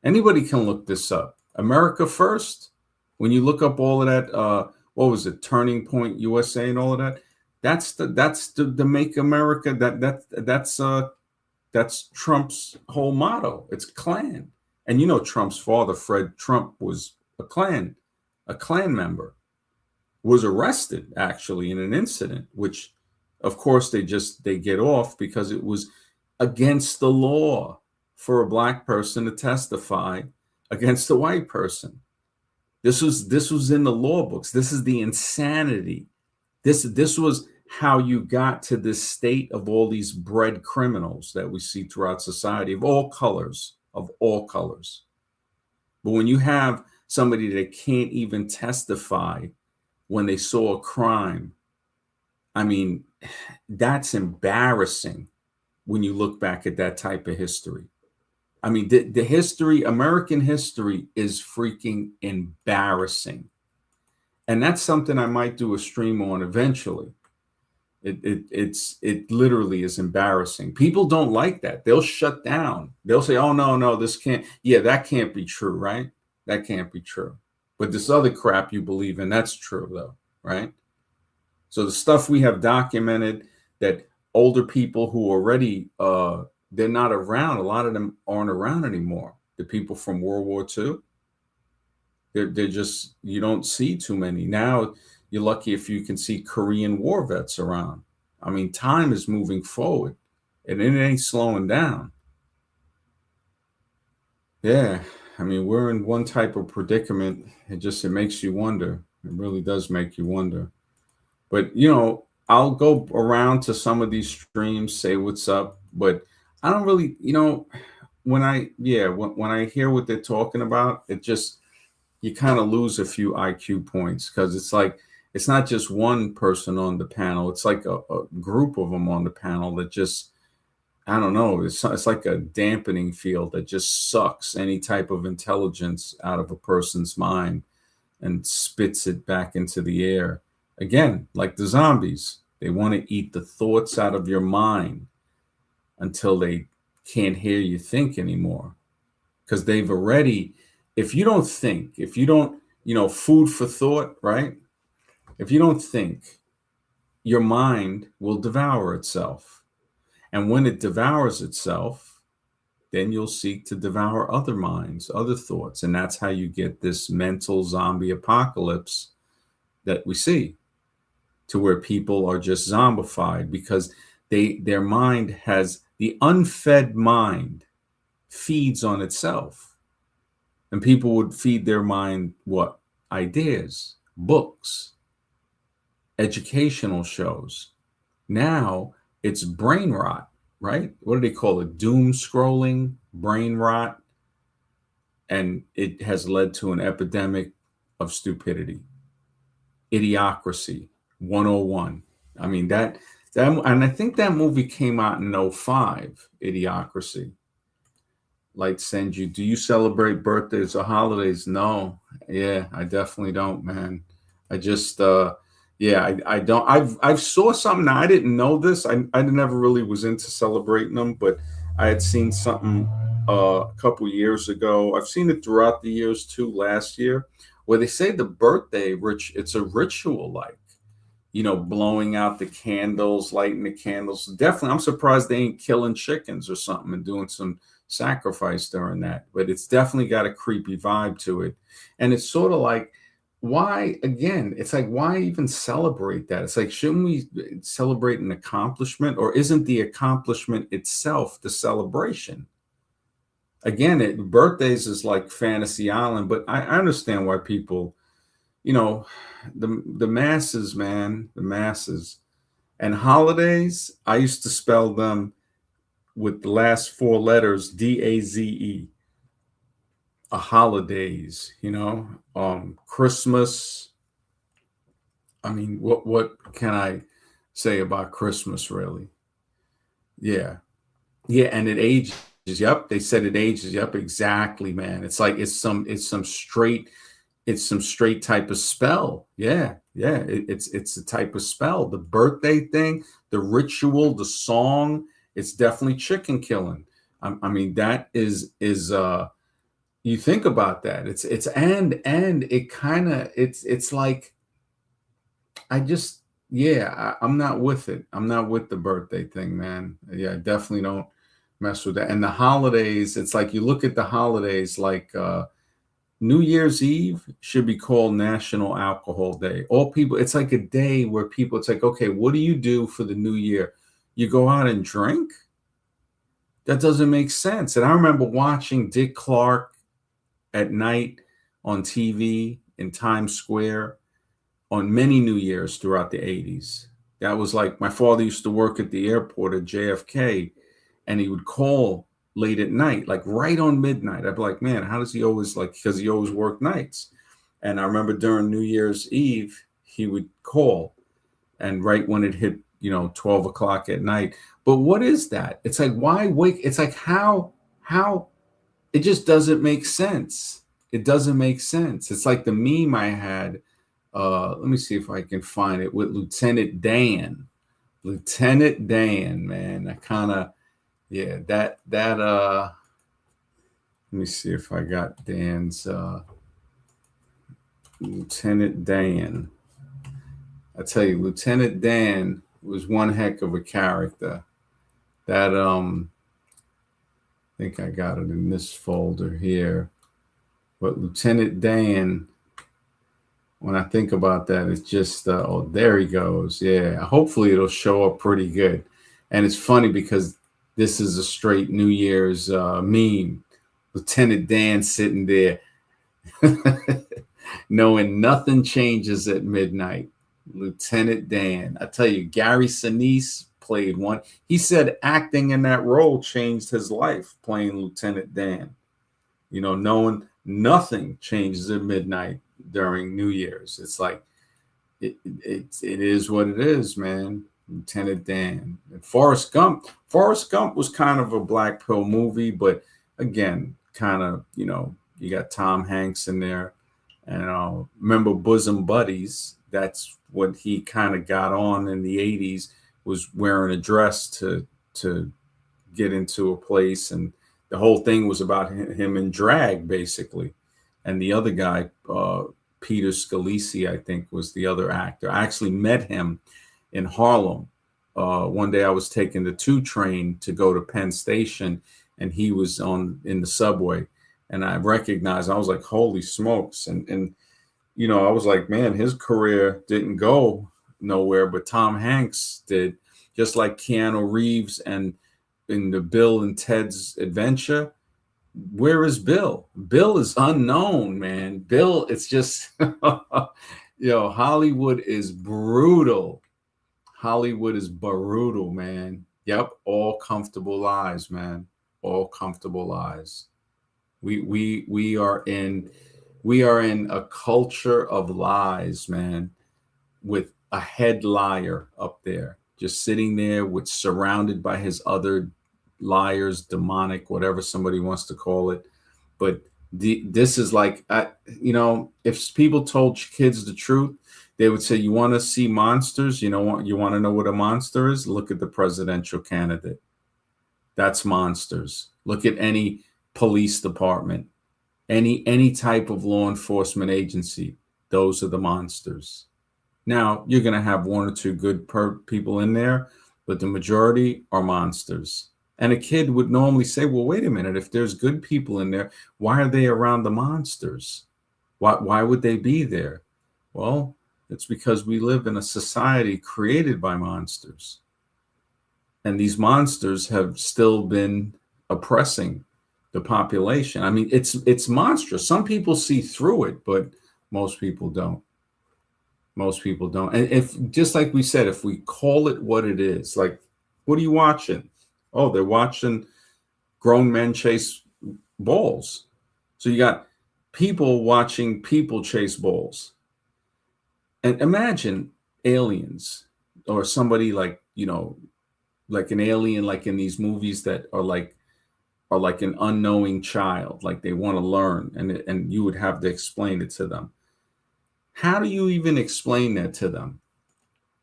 Anybody can look this up. America first. When you look up all of that, what was it? Turning Point USA and all of that. That's the Make America. That's Trump's whole motto. It's Klan. And you know Trump's father, Fred Trump, was a Klan member. Was arrested actually in an incident, which of course they get off because it was against the law for a Black person to testify against a white person. This was in the law books. This is the insanity. This was how you got to this state of all these bred criminals that we see throughout society of all colors. But when you have somebody that can't even testify when they saw a crime, I mean, that's embarrassing when you look back at that type of history. I mean, the history, American history, is freaking embarrassing. And that's something I might do a stream on eventually. It literally is embarrassing. People don't like that. They'll shut down. They'll say, oh, no, this can't. Yeah, that can't be true, right? That can't be true. But this other crap you believe in, that's true, though, right? So the stuff we have documented that older people who already, they're not around. A lot of them aren't around anymore. The people from World War II, they're just, you don't see too many. Now, you're lucky if you can see Korean War vets around. I mean, time is moving forward, and it ain't slowing down. Yeah. I mean, we're in one type of predicament. It makes you wonder. It really does make you wonder. But, I'll go around to some of these streams, say what's up, but I don't really, when I hear what they're talking about, you kind of lose a few IQ points because it's like, it's not just one person on the panel. It's like a group of them on the panel that just, I don't know. It's like a dampening field that just sucks any type of intelligence out of a person's mind and spits it back into the air. Again, like the zombies, they want to eat the thoughts out of your mind until they can't hear you think anymore. Because they've already, if you don't think, if you don't, food for thought, right? If you don't think, your mind will devour itself. And when it devours itself, then you'll seek to devour other minds, other thoughts. And that's how you get this mental zombie apocalypse that we see, to where people are just zombified because their mind has, the unfed mind feeds on itself. And people would feed their mind what? Ideas, books, educational shows. Now it's brain rot, right? What do they call it? Doom scrolling, brain rot. And it has led to an epidemic of stupidity. Idiocracy 101. I mean, that and I think that movie came out in 2005, Idiocracy. Light sends you, do you celebrate birthdays or holidays? No. Yeah, I definitely don't, man. I just I don't. I've saw something. I didn't know this. I never really was into celebrating them, but I had seen something a couple years ago. I've seen it throughout the years too. Last year, where they say the birthday, Rich, it's a ritual, like, blowing out the candles, lighting the candles. Definitely, I'm surprised they ain't killing chickens or something and doing some sacrifice during that. But it's definitely got a creepy vibe to it. And it's sort of like, why, again, it's like, why even celebrate that? It's like, shouldn't we celebrate an accomplishment, or isn't the accomplishment itself the celebration? Again, birthdays is like Fantasy Island, but I understand why people, you know, the masses, man, the masses. And holidays, I used to spell them with the last four letters DAZE. A holidays, Christmas. I mean, what can I say about Christmas, really? Yeah, yeah, and it ages. Yep, they said it ages. Yep, exactly, man. It's like it's some straight type of spell. Yeah, yeah. It's a type of spell. The birthday thing, the ritual, the song. It's definitely chicken killing. I mean, that is. You think about that. It's and it kind of it's like I just yeah. I'm not with it. I'm not with the birthday thing, man. Yeah, I definitely don't mess with that. And the holidays, it's like you look at the holidays like New Year's Eve should be called National Alcohol Day. All people, it's like a day where people, it's like, okay, what do you do for the new year? You go out and drink? That doesn't make sense. And I remember watching Dick Clark at night on TV in Times Square on many New Year's throughout the 80s. That was like, my father used to work at the airport at JFK, and he would call late at night, like right on midnight. I'd be like, man, how does he always, like, because he always worked nights. And I remember during New Year's Eve, he would call, and right when it hit, 12 o'clock at night. But what is that? It's like, why wake? It's like, how, it just doesn't make sense. It doesn't make sense. It's like the meme I had. Let me see if I can find it with Lieutenant Dan. Lieutenant Dan, man. I kind of, yeah, let me see if I got Dan's Lieutenant Dan. I tell you, Lieutenant Dan was one heck of a character. That I think I got it in this folder here. But Lieutenant Dan, when I think about that, it's just oh, there he goes. Yeah, hopefully it'll show up pretty good. And it's funny because this is a straight New Year's meme. Lieutenant Dan sitting there knowing nothing changes at midnight. Lieutenant Dan. I tell you, Gary Sinise played one. He said acting in that role changed his life, playing Lieutenant Dan. Knowing nothing changes at midnight during New Year's. It's like, it is what it is, man. Lieutenant Dan. And Forrest Gump. Forrest Gump was kind of a black pill movie, but again, kind of, you got Tom Hanks in there. And remember Bosom Buddies? That's what he kind of got on in the 80s, was wearing a dress to get into a place. And the whole thing was about him in drag, basically. And the other guy, Peter Scalisi, I think, was the other actor. I actually met him in Harlem. One day I was taking the 2 train to go to Penn Station, and he was in the subway. And I recognized, I was like, holy smokes. And I was like, man, his career didn't go nowhere, but Tom Hanks did, just like Keanu Reeves and in the Bill and Ted's Adventure. Where is Bill? Bill is unknown, man. Bill, it's just, Hollywood is brutal. Hollywood is brutal, man. Yep, all comfortable lies, man. All comfortable lies. We are in a culture of lies, man, with a head liar up there, just sitting there surrounded by his other liars, demonic, whatever somebody wants to call it. But this is like, if people told kids the truth, they would say, you want to see monsters? You want to know what a monster is? Look at the presidential candidate. That's monsters. Look at any police department, any type of law enforcement agency, those are the monsters. Now, you're going to have one or two good people in there, but the majority are monsters. And a kid would normally say, well, wait a minute, if there's good people in there, why are they around the monsters? Why would they be there? Well, it's because we live in a society created by monsters. And these monsters have still been oppressing the population. I mean, it's monstrous. Some people see through it, but most people don't. Most people don't. And if, just like we said, if we call it what it is, like, what are you watching? Oh, they're watching grown men chase balls. So you got people watching people chase balls. And imagine aliens or somebody like, like an alien, like in these movies that are like an unknowing child, like they want to learn, and you would have to explain it to them. How do you even explain that to them?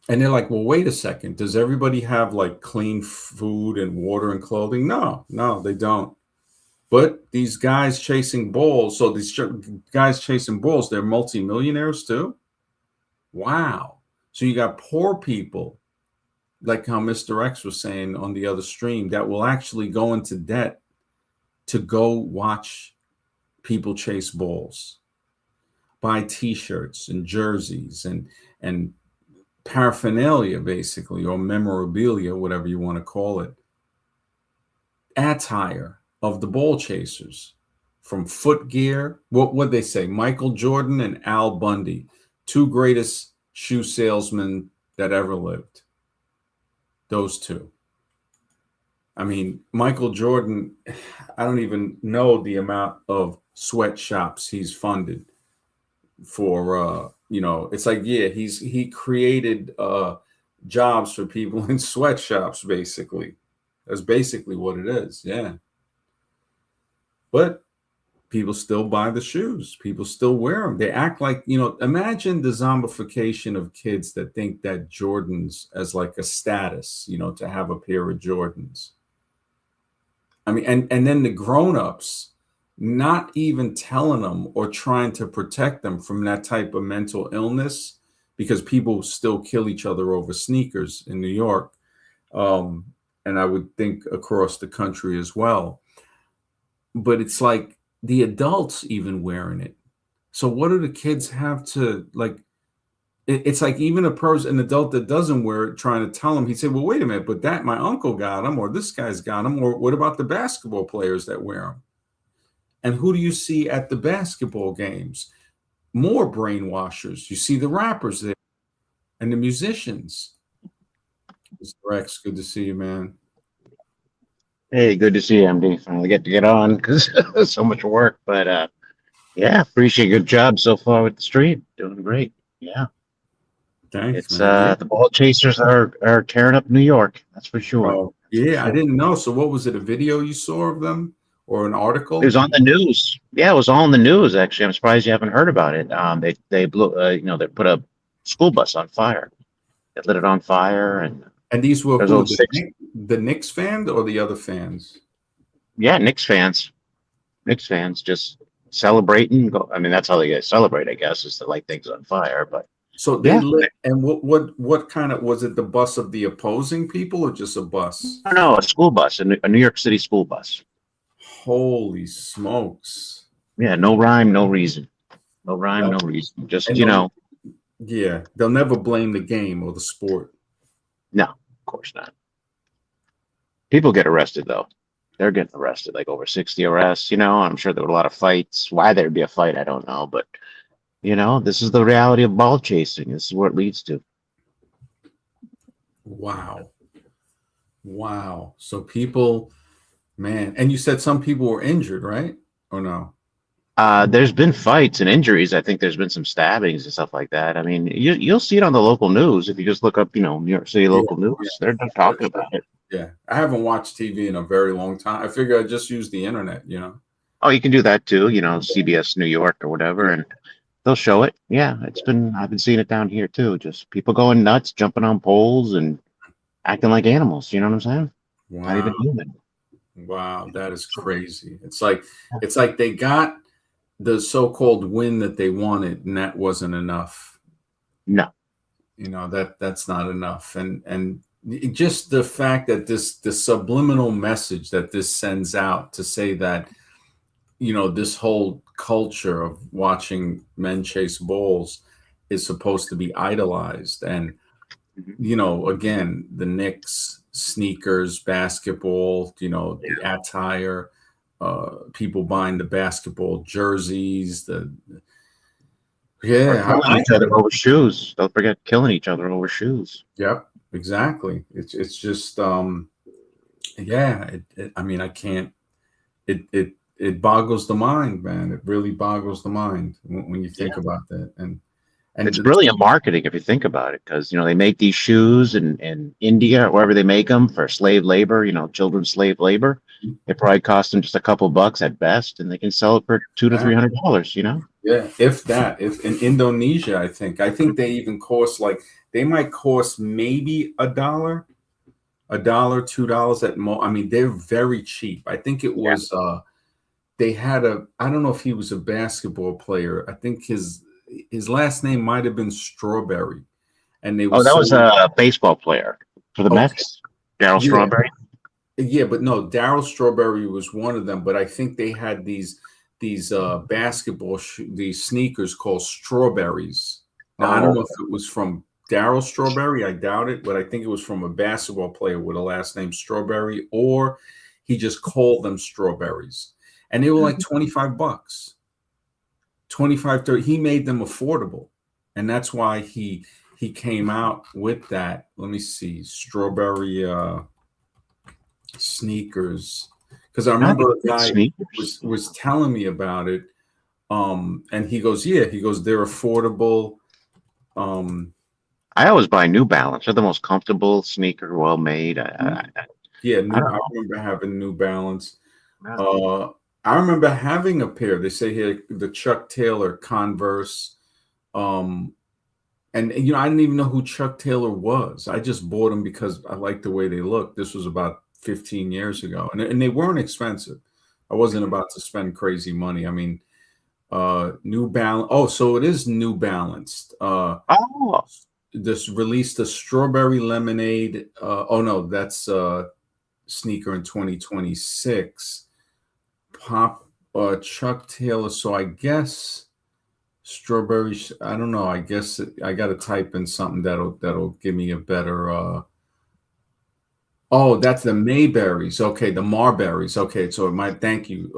And they're like, well, wait a second. Does everybody have like clean food and water and clothing? No, they don't. But these guys chasing balls, so these guys chasing balls, they're multimillionaires too? Wow. So you got poor people, like how Mr. X was saying on the other stream, that will actually go into debt to go watch people chase balls, buy t-shirts and jerseys and paraphernalia, basically, or memorabilia, whatever you want to call it, attire of the ball chasers, from footgear. What they say, Michael Jordan and Al Bundy, two greatest shoe salesmen that ever lived. Those two. I mean, Michael Jordan, I don't even know the amount of sweatshops he's funded for. It's like, yeah, he created jobs for people in sweatshops, basically. That's basically what it is. Yeah. But people still buy the shoes. People still wear them. They act like, imagine the zombification of kids that think that Jordans as like a status, to have a pair of Jordans. I mean, and then the grown-ups not even telling them or trying to protect them from that type of mental illness, because people still kill each other over sneakers in New York. And I would think across the country as well. But it's like the adults even wearing it. So what do the kids have to like? It's like even an adult that doesn't wear it, trying to tell them, he'd say, well, wait a minute, but that my uncle got them, or this guy's got them, or what about the basketball players that wear them? And who do you see at the basketball games? More brainwashers. You see the rappers there and the musicians. Mr. X, good to see you, man. Hey, good to see you, MD. Finally get on because so much work. But yeah, appreciate your job so far with the stream. Doing great. Yeah, Thanks, it's man. Yeah. the ball chasers are tearing up New York. That's for sure. Oh, That's for yeah, I sure. didn't know. So what was it? A video you saw of them or an It was article? on the news. Yeah, it was all in the news. Actually, I'm surprised you haven't heard about it. They blew they put a school bus on fire. They lit it on fire, and And these were there's who? over six. The Knicks fans or the other fans? Yeah, Knicks fans just celebrating. I mean, that's how they get celebrate, I guess, is to light things on fire. But So they yeah, lit, and what kind of, was it, the bus of the opposing people or just a bus? no, a school bus, a New York City school bus. Holy smokes. Yeah, no rhyme, no reason. No rhyme, Yep. no reason. Just, And yeah, they'll never blame the game or the sport. no, of course not. People get arrested, though. They're getting arrested, like over 60 arrests. I'm sure there were a lot of fights. Why there'd be a fight, I don't know. But, this is the reality of ball chasing. This is what it leads to. Wow. Wow. So people, man, and you said some people were injured, right? Or no? There's been fights and injuries. I think there's been some stabbings and stuff like that. I mean, you'll see it on the local news if you just look up, New York City Yeah. local news. They're talking about it. Yeah. I haven't watched TV in a very long time. I figure I just use the internet. Oh, you can do that too, CBS New York or whatever, and they'll show it. Yeah, I've been seeing it down here too. Just people going nuts, jumping on poles and acting like animals. You know what I'm saying? Not Wow. even human. Wow, that is crazy. It's like they got the so-called win that they wanted, and that wasn't enough. No. That's not enough. And just the fact that the subliminal message that this sends out to say that, this whole culture of watching men chase bulls is supposed to be idolized. And, Mhm. again, the Knicks, sneakers, basketball, the attire, people buying the basketball jerseys, Or yeah, killing each other over shoes. Don't forget killing each other over shoes. yep, exactly. It's just, yeah, I mean, I can't, it boggles the mind, man. It really boggles the mind when you think Yeah. about that. And It's brilliant marketing if you think about it, because they make these shoes in India or wherever they make them for slave labor, children's slave labor. It probably costs them just a couple bucks at best, and they can sell it for $200 to $300. yeah, if that, if in Indonesia, I think they even cost like, they might cost maybe a dollar, $2 at most. I mean, they're very cheap. I think it Yeah. was they had I don't know if he was a basketball player. I think his last name might have been Strawberry, and they were Oh, that was selling. a baseball player for the Okay, Mets, Darryl yeah, Strawberry. yeah, but no, Daryl Strawberry was one of them. But I think they had these these sneakers called Strawberries. Now I don't Oh, know if it was from Daryl Strawberry. I doubt it, but I think it was from a basketball player with a last name Strawberry, or he just called them Strawberries, and they were like mhm. 25 bucks, 25, 30. He made them affordable, and that's why he came out with that. Let me see, Strawberry sneakers, because I Not remember a good guy sneakers. was telling me about it. And he goes, yeah, he goes, they're affordable. Um, I always buy New Balance. They're the most comfortable sneaker, well made. yeah, I I don't remember having New Balance. know. Uh, I remember having a pair. They say here the Chuck Taylor Converse. Um, and I didn't even know who Chuck Taylor was. I just bought them because I liked the way they looked. This was about 15 years ago, and they weren't expensive. I wasn't Mhm. about to spend crazy money. I mean, New Balance. Oh, so it is New Balanced. Oh, This released a strawberry lemonade. Oh no, that's sneaker in 2026. Pop Chuck Taylor. So I guess strawberry. I don't know. I guess I got to type in something that'll give me a better. Oh, that's the Mayberries. Okay, the Marberries. Okay, so it might. Thank you.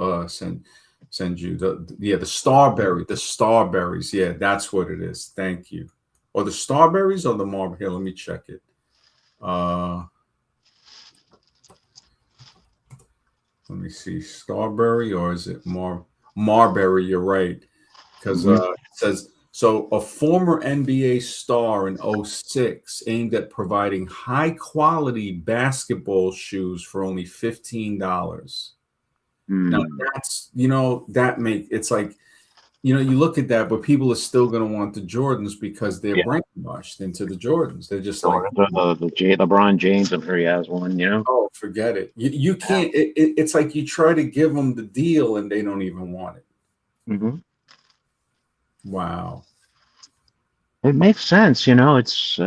Send you the Starberries. Yeah, that's what it is. Thank you. Or the Starberries or the Mar. Here, let me check it. Uh, Let me see. Starberry or is it Marberry? You're right. Because mhm. it says so. A former NBA star in '06 aimed at providing high quality basketball shoes for only $15. Now Hmm. that's that make it's like you look at that, but people are still going to want the Jordans because they're Yeah. brainwashed into the Jordans. They're just like, Or LeBron James, I'm sure he has one. oh, forget it. You Yeah. can't. It's like you try to give them the deal and they don't even want it. Hmm. Wow. It makes sense. It's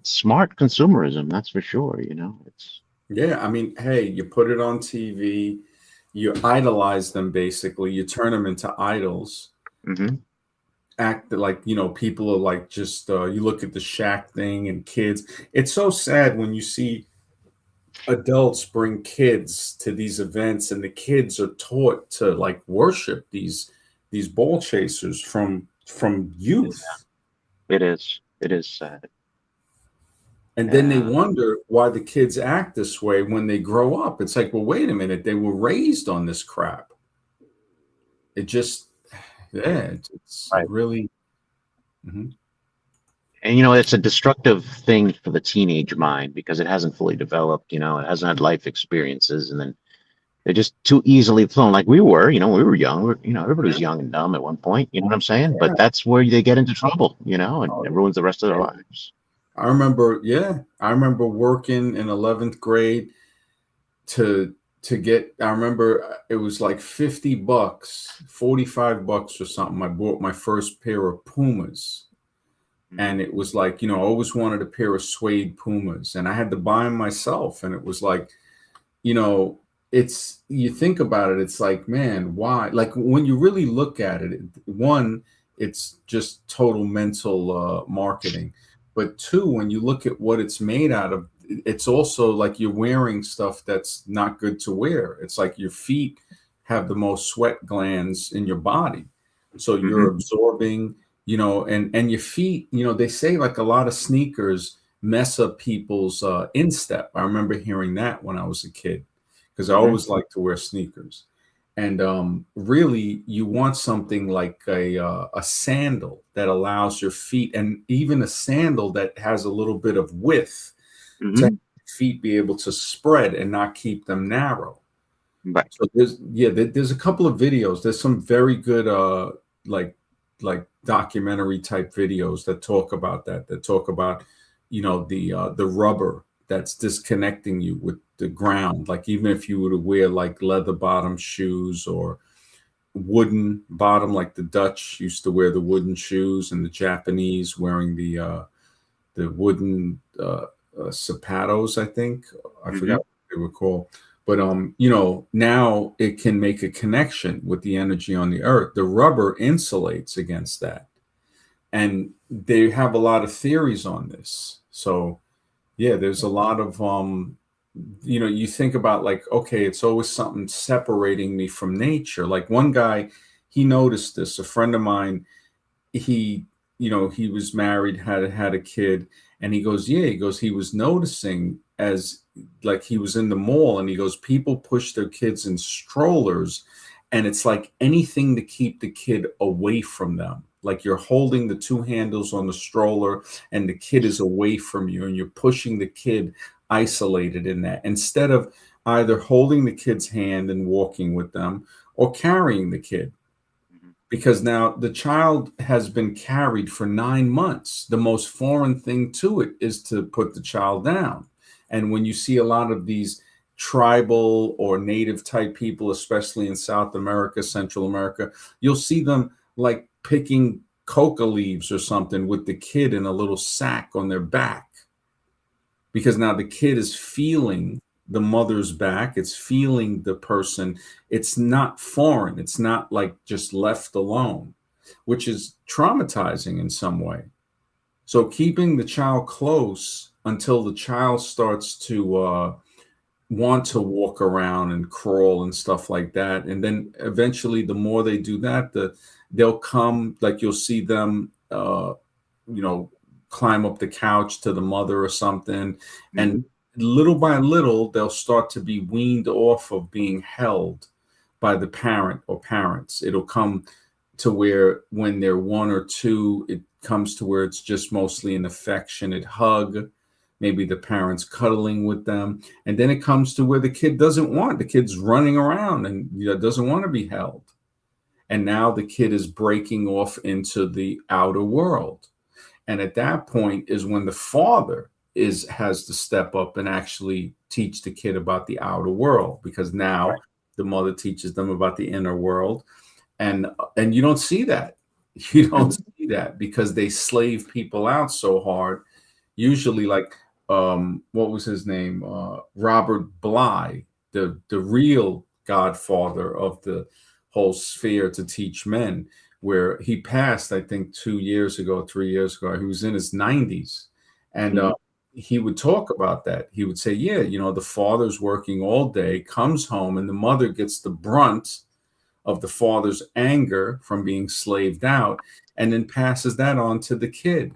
smart consumerism, that's for sure. It's Yeah, I mean, hey, you put it on TV, you idolize them basically, you turn them into idols. hmm Act like, people are like just you look at the Shaq thing and kids. It's so sad when you see adults bring kids to these events and the kids are taught to like worship these ball chasers from youth. it is. It is sad. And then they Yeah. wonder why the kids act this way when they grow up. It's like, well, wait a minute, they were raised on this crap. It just, yeah, it's Right. really. Mhm. And it's a destructive thing for the teenage mind because it hasn't fully developed. It hasn't had life experiences, and then they're just too easily thrown. Like we were, we were young. Everybody was young and dumb at one point. You know what I'm saying? But that's where they get into trouble, and it ruins the rest of their lives. I remember, yeah, I remember working in 11th grade to to get, I remember it was like $50, $45 or something. I bought my first pair of Pumas. And it was like, I always wanted a pair of suede Pumas, and I had to buy them myself. And it was like, you know, it's, you think about it, it's like, man, why? Like when you really look at it, one, it's just total mental marketing. But two, when you look at what it's made out of, it's also like you're wearing stuff that's not good to wear. It's like your feet have the most sweat glands in your body. So you're Hmm. absorbing, and your feet, they say like a lot of sneakers mess up people's instep. I remember hearing that when I was a kid because I Hmm. always liked to wear sneakers. And really, you want something like a sandal that allows your feet, and even a sandal that has a little bit of width to have Hmm. your feet be able to spread and not keep them narrow. Right. So there's a couple of videos. There's some very good like like documentary type videos that talk about that. That talk about the rubber that's disconnecting you with the ground. Like even if you were to wear like leather bottom shoes or wooden bottom, like the Dutch used to wear the wooden shoes, and the Japanese wearing the wooden zapatos, I think. I forgot Hmm. what they were called. But now it can make a connection with the energy on the earth. The rubber insulates against that. And they have a lot of theories on this. So yeah, there's a lot of you think about like, okay, it's always something separating me from nature. Like one guy, he noticed this, a friend of mine, he he was married, had a kid, and he goes, yeah, he goes, he was noticing as like he was in the mall, and he goes, people push their kids in strollers, and it's like anything to keep the kid away from them, like you're holding the two handles on the stroller and the kid is away from you, and you're pushing the kid isolated in that, instead of either holding the kid's hand and walking with them or carrying the kid, because now the child has been carried for 9 months. The most foreign thing to it is to put the child down. And when you see a lot of these tribal or native type people, especially in South America, Central America, you'll see them like picking coca leaves or something with the kid in a little sack on their back, because now the kid is feeling the mother's back, it's feeling the person, it's not foreign, it's not like just left alone, which is traumatizing in some way. So keeping the child close until the child starts to want to walk around and crawl and stuff like that, and then eventually the more they do that, they'll come, like you'll see them you know, climb up the couch to the mother or something. And Hmm. little by little, they'll start to be weaned off of being held by the parent or parents. It'll come to where when they're one or two, it comes to where it's just mostly an affectionate hug, maybe the parents cuddling with them. And then it comes to where the kid doesn't want, the kid's running around and doesn't want to be held. And now the kid is breaking off into the outer world, and at that point is when the father has to step up and actually teach the kid about the outer world, because now Right. the mother teaches them about the inner world. And you don't see that. You don't Hmm. see that because they slave people out so hard. Usually, like what was his name? Robert Bly, the real godfather of the whole sphere to teach men, where he passed, I think 2 years ago, 3 years ago. He was in his 90s. And Hmm. he would talk about that. He would say, yeah, the father's working all day, comes home, and the mother gets the brunt of the father's anger from being slaved out, and then passes that on to the kid.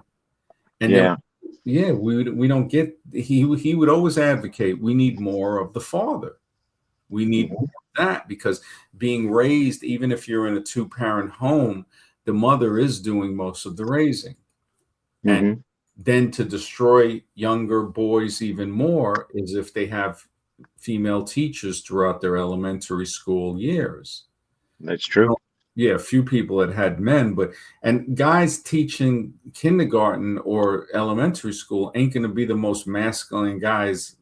And then Yeah. yeah, we don't get, he would always advocate we need more of the father. We need Hmm. that, because being raised, even if you're in a two-parent home, the mother is doing most of the raising. And Hmm. then to destroy younger boys even more is if they have female teachers throughout their elementary school years. That's true. Yeah, a few people had men, but and guys teaching kindergarten or elementary school ain't going to be the most masculine guys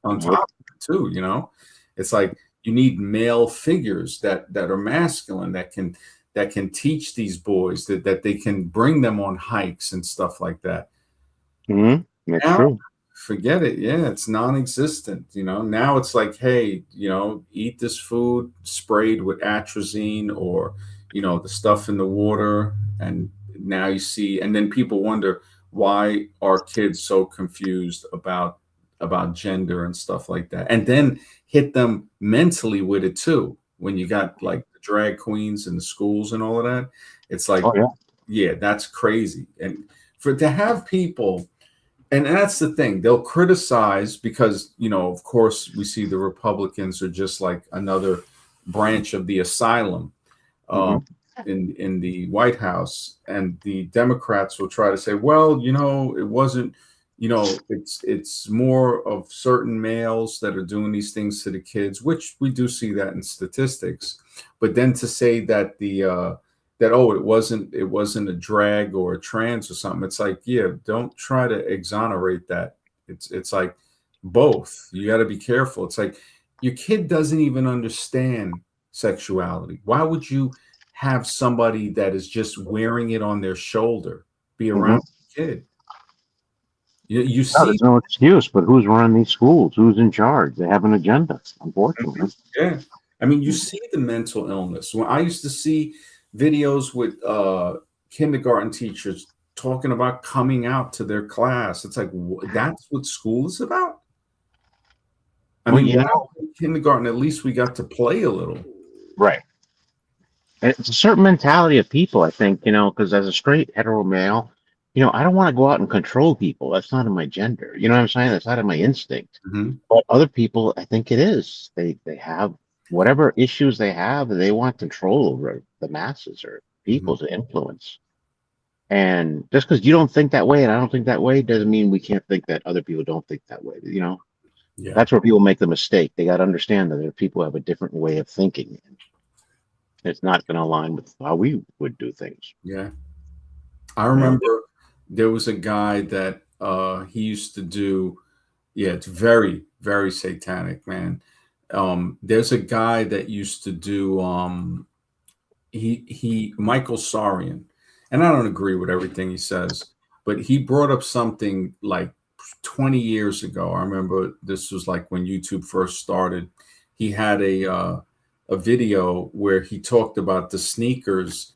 on top Nope. of it too. It's like you need male figures that are masculine that can teach these boys that they can bring them on hikes and stuff like that. That's Now, true. forget it. Yeah, it's non-existent. Now it's like, hey, eat this food sprayed with atrazine or the stuff in the water, and now you see, and then people wonder why are kids so confused about gender and stuff like that, and then hit them mentally with it too. When you got like the drag queens in the schools and all of that, it's like, Oh yeah. yeah, that's crazy. And for to have people, and that's the thing, they'll criticize because of course we see the Republicans are just like another branch of the asylum, um, Hmm. in the White House, and the Democrats will try to say, well, it wasn't, it's more of certain males that are doing these things to the kids, which we do see that in statistics. But then to say that that, oh, it wasn't a drag or a trans or something, it's like, yeah, don't try to exonerate that. It's like both. You got to be careful. It's like your kid doesn't even understand sexuality. Why would you have somebody that is just wearing it on their shoulder be Hmm. around the kid? You No, see, there's no excuse. But who's running these schools? Who's in charge? They have an agenda, unfortunately. yeah. I mean, you see the mental illness. When I used to see videos with kindergarten teachers talking about coming out to their class, it's like that's what school is about. I Well, mean, wow, in kindergarten, at least we got to play a little. right. And it's a certain mentality of people, I think, because as a straight hetero male, I don't want to go out and control people. That's not in my gender. You know what I'm saying? That's not in my instinct. Mhm. But other people, I think it is. They have whatever issues they have, they want control over the masses or Mhm. people to influence. And just because you don't think that way and I don't think that way doesn't mean we can't think that other people don't think that way. Yeah, That's where people make the mistake. They got to understand that there are people who have a different way of thinking. It's not going to align with how we would do things. yeah. I Yeah. remember there was a guy that he used to do. Yeah, it's very, very satanic, man. There's a guy that used to do he Michael Sarian, and I don't agree with everything he says, but he brought up something like 20 years ago. I remember this was like when YouTube first started. He had a video where he talked about the sneakers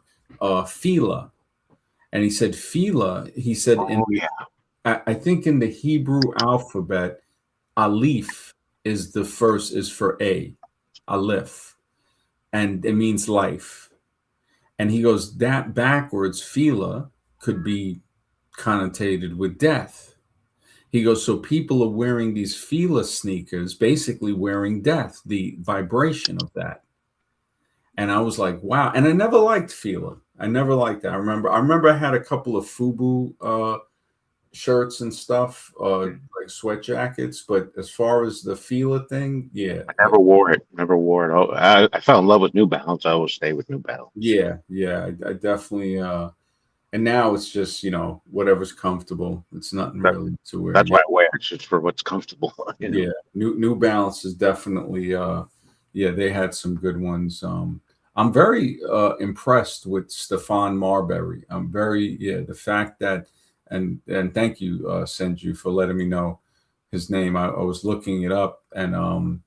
Fila, and he said Fila. He said in Oh yeah. I think in the Hebrew alphabet, Aleph is for A, Aleph, and it means life. And he goes, that backwards, Phila, could be connotated with death. He goes, so people are wearing these Fila sneakers, basically wearing death, the vibration of that. And I was like, wow. And I never liked Fila. I never liked that. I remember I had a couple of FUBU shirts and stuff, like sweat jackets. But as far as the Fila thing, yeah, I never wore it. Never wore it. Oh, I fell in love with New Balance. I always stay with New Balance. yeah, I definitely. And now it's just whatever's comfortable. It's nothing That, really to wear. that's Yeah, why I wear it. It's just for what's comfortable. yeah. New Balance is definitely. Yeah, they had some good ones. I'm very impressed with Stefan Marbury. I'm very, yeah, the fact that, and thank you, Senju, for letting me know his name. I was looking it up, and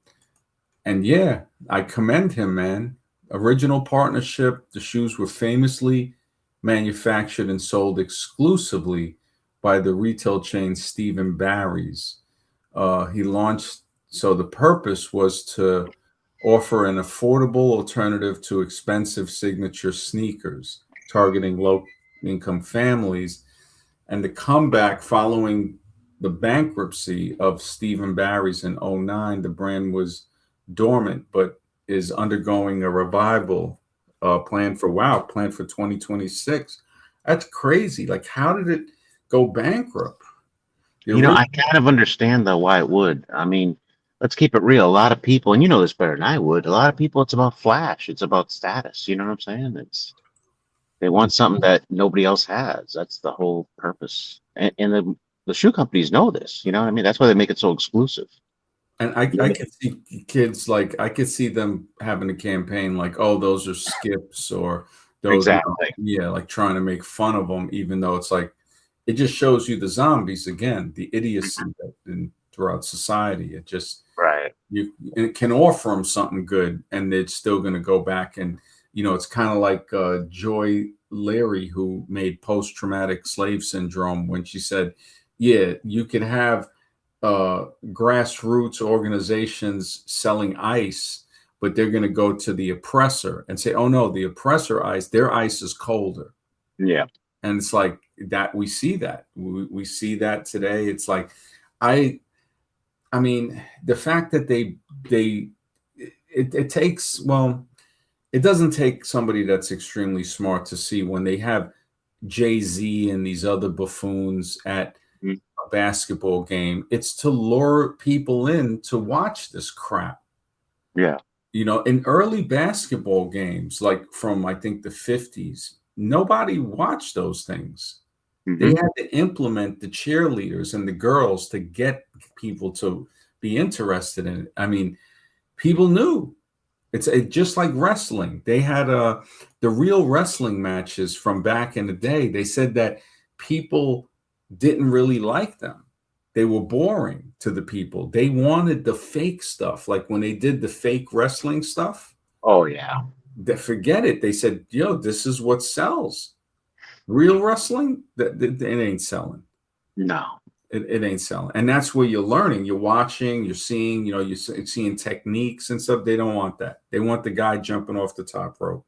yeah, I commend him, man. Original partnership. The shoes were famously manufactured and sold exclusively by the retail chain Stephen Barry's. He launched, so the purpose was to offer an affordable alternative to expensive signature sneakers, targeting low income families. And the comeback following the bankruptcy of Stephen Barry's in '09, the brand was dormant, but is undergoing a revival planned for 2026. That's crazy. Like, how did it go bankrupt? The original, I kind of understand though why it would. I mean, let's keep it real. A lot of people, and you know this better than I would. A lot of people, it's about flash. It's about status. You know what I'm saying? They want something that nobody else has. That's the whole purpose. And the shoe companies know this. You know what I mean? That's why they make it so exclusive. And I could see kids like I could see them having a campaign like, oh, those are skips or those, Exactly. yeah, like trying to make fun of them, even though it's like it just shows you the zombies again, the idiocy that throughout society. It just Right. you it can offer them something good, and they're still going to go back and it's kind of like Joy Larry, who made post traumatic slave syndrome, when she said, "Yeah, you can have." Grassroots organizations selling ice, but they're going to go to the oppressor and say, "Oh no, the oppressor ice, their ice is colder." Yeah. And it's like that. We see that. We see that today. It's like, I, I mean, the fact that they, it takes well, it doesn't take somebody that's extremely smart to see when they have Jay-Z and these other buffoons at Mhm. basketball game. It's to lure people in to watch this crap. Yeah. In early basketball games, like from I think the 50s, nobody watched those things. They Hmm. had to implement the cheerleaders and the girls to get people to be interested in it. I mean, people knew. It's just like wrestling. They had the real wrestling matches from back in the day. They said that people didn't really like them. They were boring to the people. They wanted the fake stuff. Like when they did the fake wrestling stuff, Oh yeah. they forget it. They said, "Yo, this is what sells." Real wrestling, that it ain't selling. No. It ain't selling. And that's where you're learning. You're watching, you're seeing, you're seeing techniques and stuff. They don't want that. They want the guy jumping off the top rope.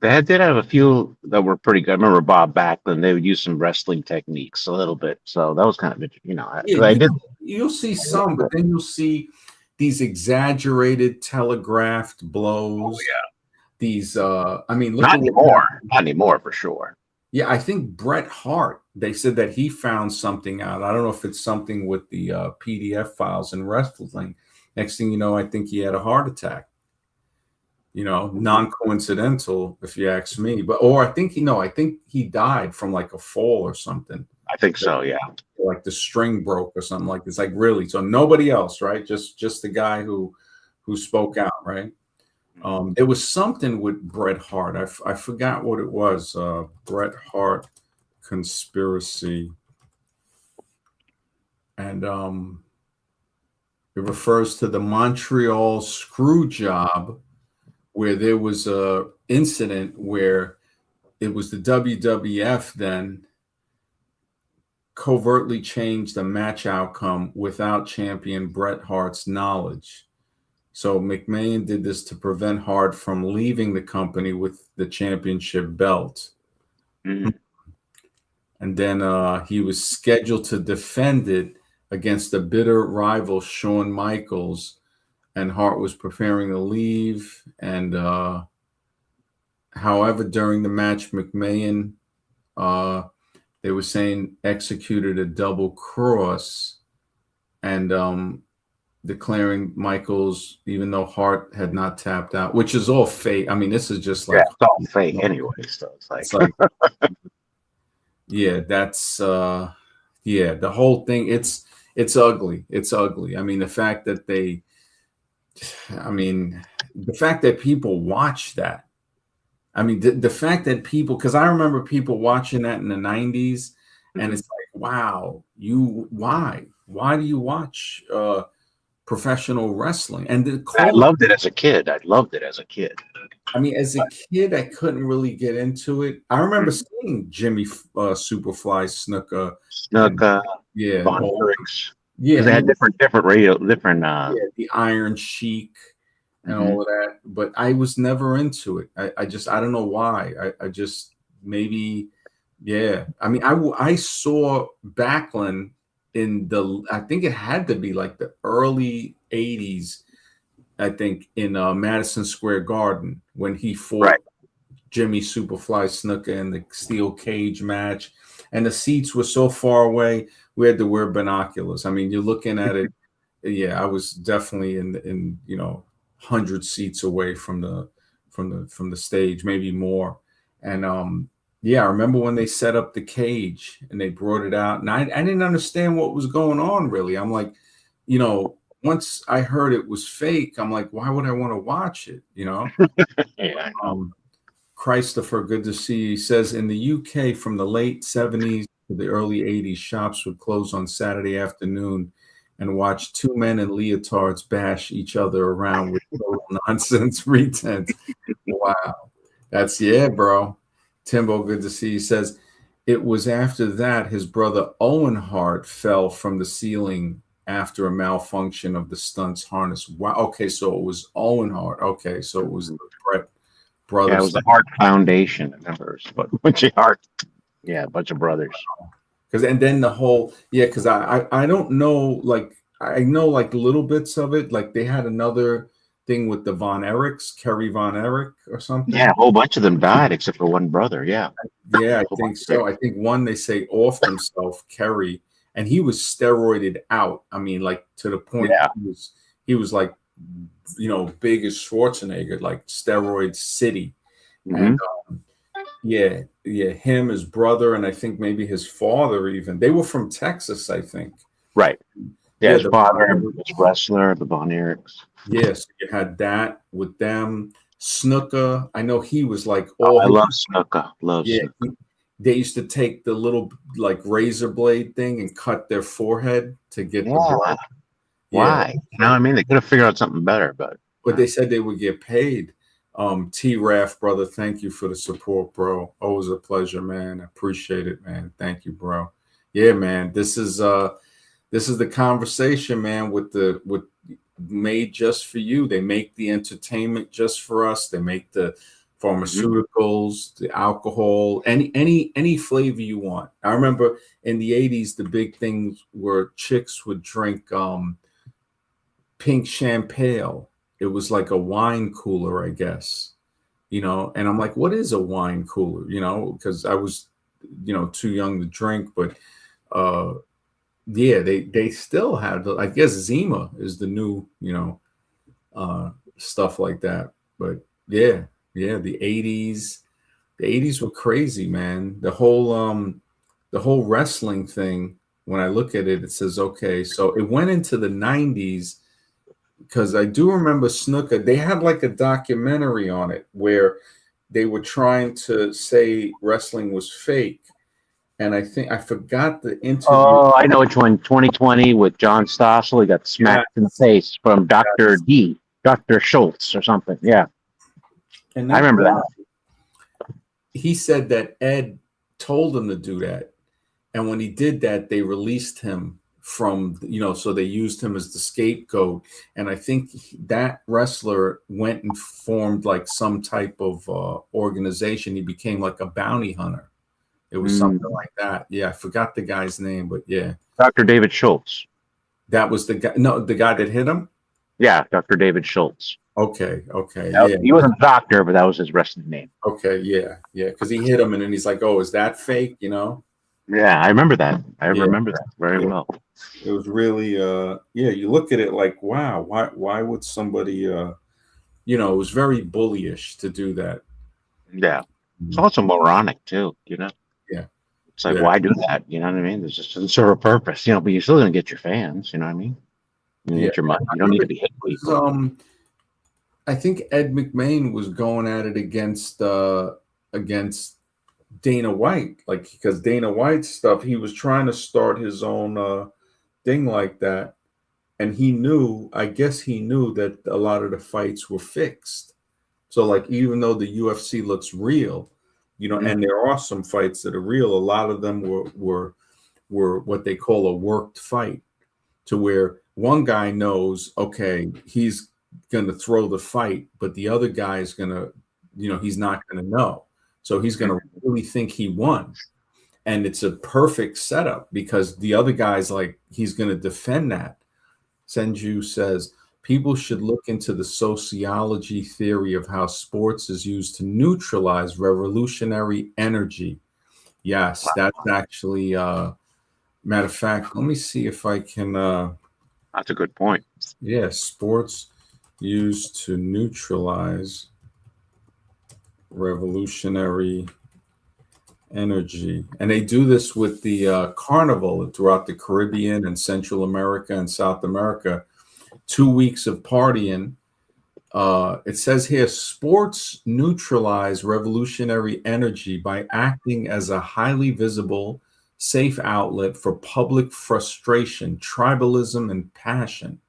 Did have a few that were pretty good. I remember Bob Backlund. They would use some wrestling techniques a little bit, so that was kind of Yeah, I did. you'll see some, but then you'll see these exaggerated telegraphed Oh blows. yeah. These I mean, look Not at what anymore. happened. Not anymore for sure. Yeah, I think Bret Hart, they said that he found something out. I don't know if it's something with the PDF files and wrestling. Next thing you know, I think he had a heart attack. Non-coincidental, if you ask me. But or I think he died from like a fall or something. I think so. Yeah. Like the string broke or something like this. Like really. So nobody else, right? Just the guy who spoke out, right? There was something with Bret Hart. I forgot what it was. Bret Hart conspiracy. And it refers to the Montreal screw job, where there was a incident where it was the WWF then covertly changed the match outcome without champion Bret Hart's knowledge. So McMahon did this to prevent Hart from leaving the company with the championship belt. Mhm. And then he was scheduled to defend it against the bitter rival Shawn Michaels, and Hart was preparing to leave. And however, during the match, McMahon, they were saying, executed a double cross, and declaring Michaels, even though Hart had not tapped out, which is all fake. I mean, this is just Yeah. like, It's all fake anyway. So it's like, it's like, yeah, that's yeah, the whole thing. It's ugly. It's ugly. I mean, I mean, the fact that people watch that. I mean, the fact that people, because I remember people watching that in the 90s, and Mhm. it's like, wow, why do you watch professional wrestling? And the I call, loved it as a kid. I loved it as a kid. I mean, as a kid, I couldn't really get into it. I remember Mhm. seeing Jimmy Superfly Snuka, and Snuka, yeah, Von all, Erichs, yeah, because they had and different radio, different. yeah, the Iron Sheik and Mhm. all of that. But I was never into it. I don't know why. I just maybe, yeah. I mean, I saw Backlund in I think it had to be like the early 80s, I think, in Madison Square Garden when he Right. fought Jimmy Superfly Snuka in the steel cage match. And the seats were so far away, we had to wear binoculars. I mean, you're looking at it. Yeah, I was definitely in 100 seats away from the stage, maybe more. And yeah, I remember when they set up the cage and they brought it out, and I didn't understand what was going on really. I'm like, you know, once I heard it was fake, I'm like, why would I want to watch it? You know? Yeah, I know. Christopher, good to see you. He says in the UK from the late 70s to the early 80s, shops would close on Saturday afternoon and watch two men in leotards bash each other around with total nonsense pretense. Wow. That's yeah, bro. Timbo, good to see you. Says it was after that his brother Owen Hart fell from the ceiling after a malfunction of the stunt's harness. Wow. Okay, so it was Owen Hart. Okay, so it was the Brett Yeah, it brothers. was the Hart Foundation. I remember, but a bunch of Hart. Yeah, a bunch of brothers. Because and then the whole because I don't know, like I know like little bits of it. Like they had another thing with the Von Erichs, Kerry Von Erich or Yeah, something. a whole bunch of them died except for one brother. Yeah, Yeah, I whole think bunch of so. I think one they say offed himself, Kerry, and he was steroided out. I mean, like to the point yeah. he was like big as Schwarzenegger, like steroid city. And Hmm. yeah, him, his brother, and I think maybe his father even. They were from Texas, I think. Right. Yeah, Yeah, his the father was wrestler, the Von Erichs. yes, you had that with them. Snooker, I know he was like Oh, all I his love Snuka. Love yeah. Snuka. They used to take the little like razor blade thing and cut their forehead to get the Yeah. blood. Yeah, Why? You know what I mean? They could have figured out something better, but but they said they would get paid. T Raff, brother, thank you for the support, bro. Always a pleasure, man. Appreciate it, man. Thank you, bro. Yeah, man. This is the conversation, man, with made just for you. They make the entertainment just for us. They make the mhm. pharmaceuticals, the alcohol, any flavor you want. I remember in the 80s, the big things were chicks would drink pink champagne. It was like a wine cooler, I guess. And I'm like, what is a wine cooler? Because I was, too young to drink, but uh yeah, they still have I guess Zima is the new, uh stuff like that. But yeah, the 80s were crazy, man. The whole wrestling thing, when I look at it, it says, okay, so it went into the 90s because I do remember Snooker. They had like a documentary on it where they were trying to say wrestling was fake. And I think I forgot the interview. Oh, I know which one. 2020 with John Stossel. He got Yeah, smacked in the face from Dr. D, Dr. Schultz or something. Yeah, and I that remember guy, that. he said that Ed told him to do that. And when he did that, they released him from, so they used him as the scapegoat. And I think that wrestler went and formed like some type of organization. He became like a bounty hunter. It was something Mm. like that. Yeah, I forgot the guy's name, but yeah, Dr. David Schultz. that was the guy. No, the guy that hit him. Yeah, Dr. David Schultz. Okay, Now, yeah, he wasn't a doctor, but that was his wrestling name. okay, yeah, because he hit him, and then he's like, "Oh, is that fake?" Yeah, I remember that. I Yeah, remember that very yeah. well. It was really, yeah. You look at it like, wow, why would somebody, it was very bullyish to do that. Yeah. It's Mhm. also moronic too, you know? Yeah, It's like, yeah, why do that? You know what I mean? There's just some sort of purpose, but you're still gonna get your fans, you know what I mean? You yeah. get your money. I You don't need remember to be hitting it was, people. I think Ed McMahon was going at it against Dana White, like because Dana White's stuff, he was trying to start his own thing like that, and I guess he knew that a lot of the fights were fixed. So like even though the UFC looks real, Mhm. and there are some fights that are real, a lot of them were what they call a worked fight, to where one guy knows, okay, he's going to throw the fight, but the other guy is going to, he's not going to know. So he's going to really think he won. And it's a perfect setup because the other guy's like, he's going to defend that. Senju says, people should look into the sociology theory of how sports is used to neutralize revolutionary energy. Yes, that's actually, matter of fact, let me see if I can, That's a good point. yeah, sports used to neutralize revolutionary energy. And they do this with the carnival throughout the Caribbean and Central America and South America. 2 weeks of partying. It says here, sports neutralize revolutionary energy by acting as a highly visible, safe outlet for public frustration, tribalism, and passion.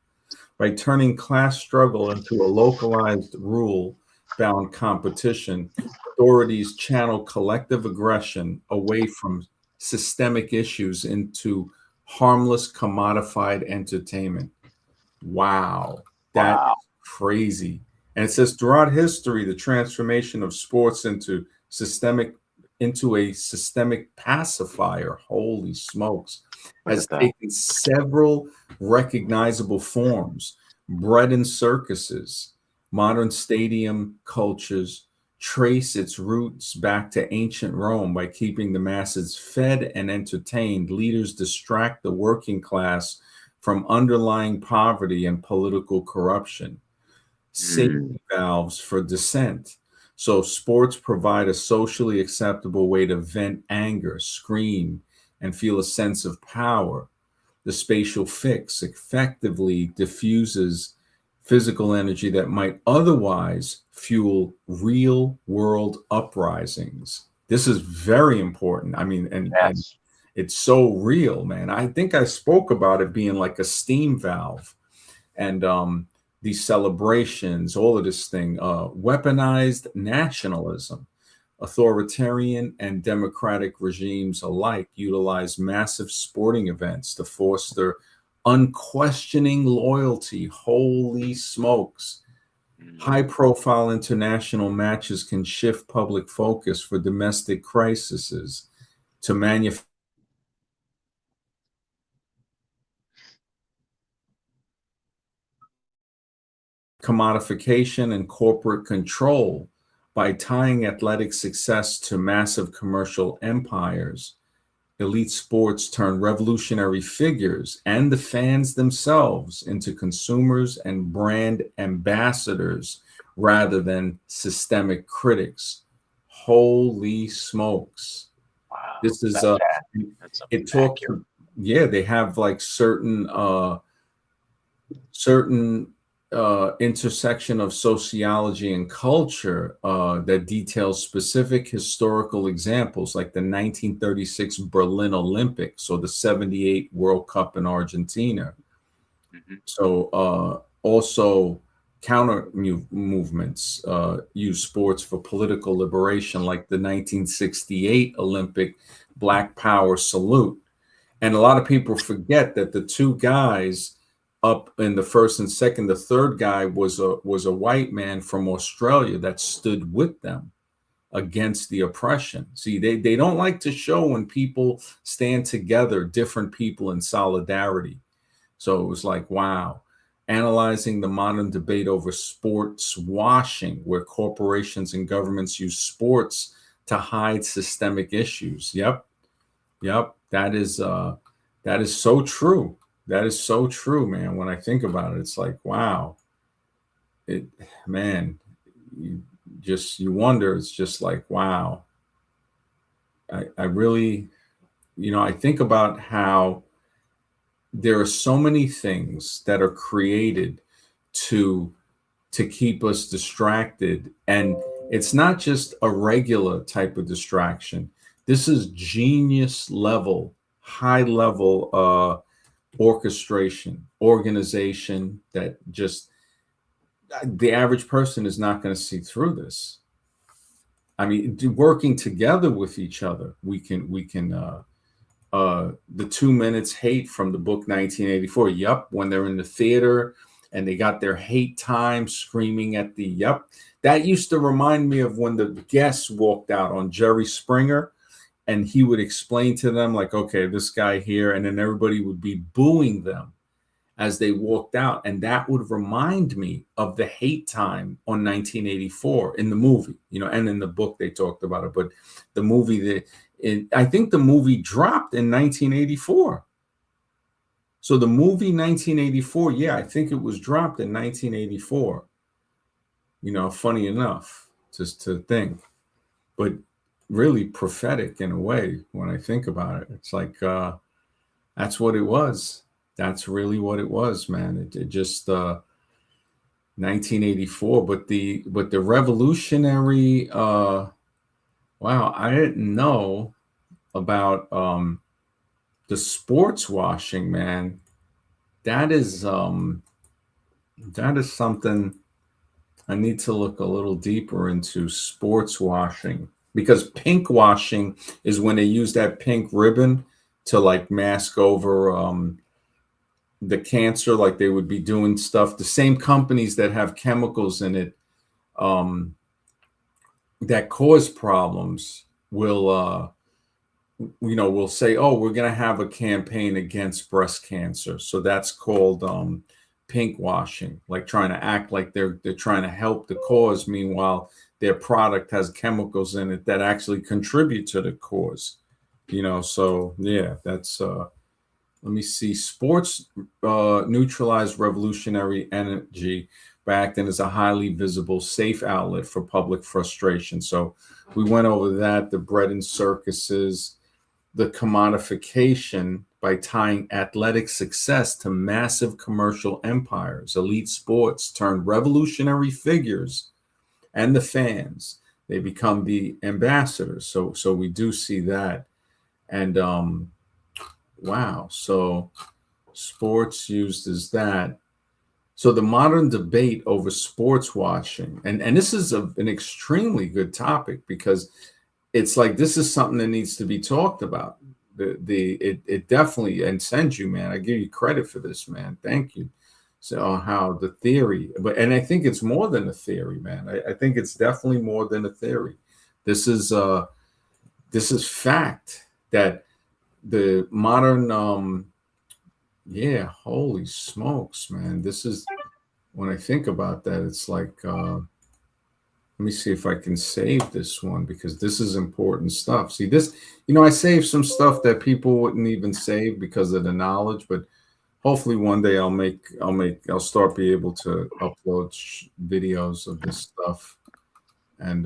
By turning class struggle into a localized rule bound competition, authorities channel collective aggression away from systemic issues into harmless, commodified entertainment. Wow, that Wow. is crazy. And it says throughout history, the transformation of sports into a systemic pacifier, holy smokes, Look has at that. taken several recognizable forms. Bred in circuses, modern stadium cultures trace its roots back to ancient Rome by keeping the masses fed and entertained. Leaders distract the working class from underlying poverty and political corruption. Safety Mm, valves for dissent. So, sports provide a socially acceptable way to vent anger, scream, and feel a sense of power. The spatial fix effectively diffuses physical energy that might otherwise fuel real world uprisings. This is very important. I mean, and yes. it's so real, man. I think I spoke about it being like a steam valve, and these celebrations, all of this thing, weaponized nationalism. Authoritarian and democratic regimes alike utilize massive sporting events to foster unquestioning loyalty. Holy smokes. High Mm, profile international matches can shift public focus for domestic crises to manufacture commodification and corporate control. By tying athletic success to massive commercial empires, elite sports turn revolutionary figures and the fans themselves into consumers and brand ambassadors rather than systemic critics. Holy smokes. wow. This is That's it talks, accurate. yeah, they have like certain intersection of sociology and culture that details specific historical examples, like the 1936 Berlin Olympics or the 78 World Cup in Argentina. Hmm. So also counter movements use sports for political liberation, like the 1968 Olympic Black Power salute. And a lot of people forget that the two guys up in the first and second, the third guy was a white man from Australia that stood with them against the oppression. See, they don't like to show when people stand together, different people in solidarity. So it was like, wow. Analyzing the modern debate over sports washing, where corporations and governments use sports to hide systemic issues. Yep. Yep, that is so true. That is so true, man. When I think about it, it's like, wow. It man, you you wonder, it's just like, wow. I really, I think about how there are so many things that are created to keep us distracted, and it's not just a regular type of distraction. This is genius level, high level orchestration, organization that just the average person is not going to see through this. I mean, working together with each other, we can the 2 minutes hate from the book 1984. Yup, when they're in the theater and they got their hate time screaming at the yup. That used to remind me of when the guests walked out on Jerry Springer, and he would explain to them, like, okay, this guy here, and then everybody would be booing them as they walked out. And that would remind me of the hate time on 1984 in the movie, and in the book they talked about it. But the movie, I think the movie dropped in 1984. So the movie 1984, yeah, I think it was dropped in 1984. Funny enough, just to think, but really prophetic in a way when I think about it. It's like that's what it was. That's really what it was, man. It just 1984, but the revolutionary wow, I didn't know about the sports washing, man. That is um that is something I need to look a little deeper into, sports washing, because pink washing is when they use that pink ribbon to like mask over the cancer, like they would be doing stuff. The same companies that have chemicals in it um, that cause problems will will say, oh, we're going to have a campaign against breast cancer, so that's called pink washing, like trying to act like they're trying to help the cause, meanwhile their product has chemicals in it that actually contribute to the cause. So yeah, that's let me see. Sports neutralize revolutionary energy by acting as a highly visible, safe outlet for public frustration. So we went over that, the bread and circuses, the commodification by tying athletic success to massive commercial empires. Elite sports turn revolutionary figures and the fans. They become the ambassadors. So we do see that. And wow. So sports used as that. So the modern debate over sports watching, and this is an extremely good topic, because it's like this is something that needs to be talked about. It definitely, and sends you, man. I give you credit for this, man. Thank you. So how the theory, and I think it's more than a theory, man. I think it's definitely more than a theory. This is fact that the modern yeah, holy smokes, man. This is, when I think about that, it's like let me see if I can save this one, because this is important stuff. See this, I saved some stuff that people wouldn't even save because of the knowledge, but hopefully one day I'll start be able to upload videos of this stuff, and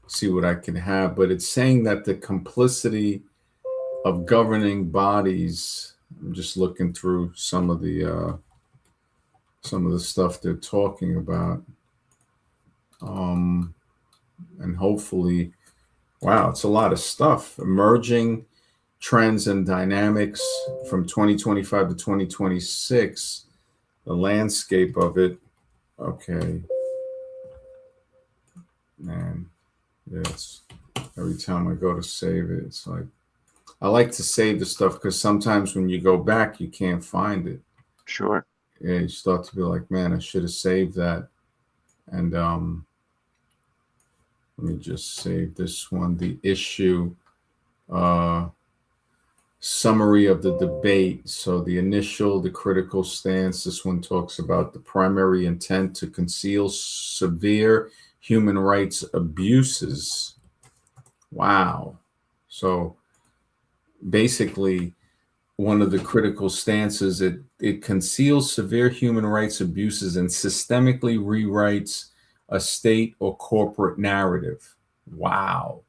see what I can have. But it's saying that the complicity of governing bodies. I'm just looking through some of the stuff they're talking about, and hopefully, wow, it's a lot of stuff. Emerging trends and dynamics from 2025 to 2026. The landscape of it. Okay, man. Yeah, it's every time I go to save it, it's like I like to save the stuff, because sometimes when you go back, you can't find it. Sure. Yeah, you start to be like, man, I should have saved that. And let me just save this one. The issue uh, summary of the debate. So the critical stance. This one talks about the primary intent to conceal severe human rights abuses. Wow. So basically, one of the critical stances, it conceals severe human rights abuses and systemically rewrites a state or corporate narrative. Wow.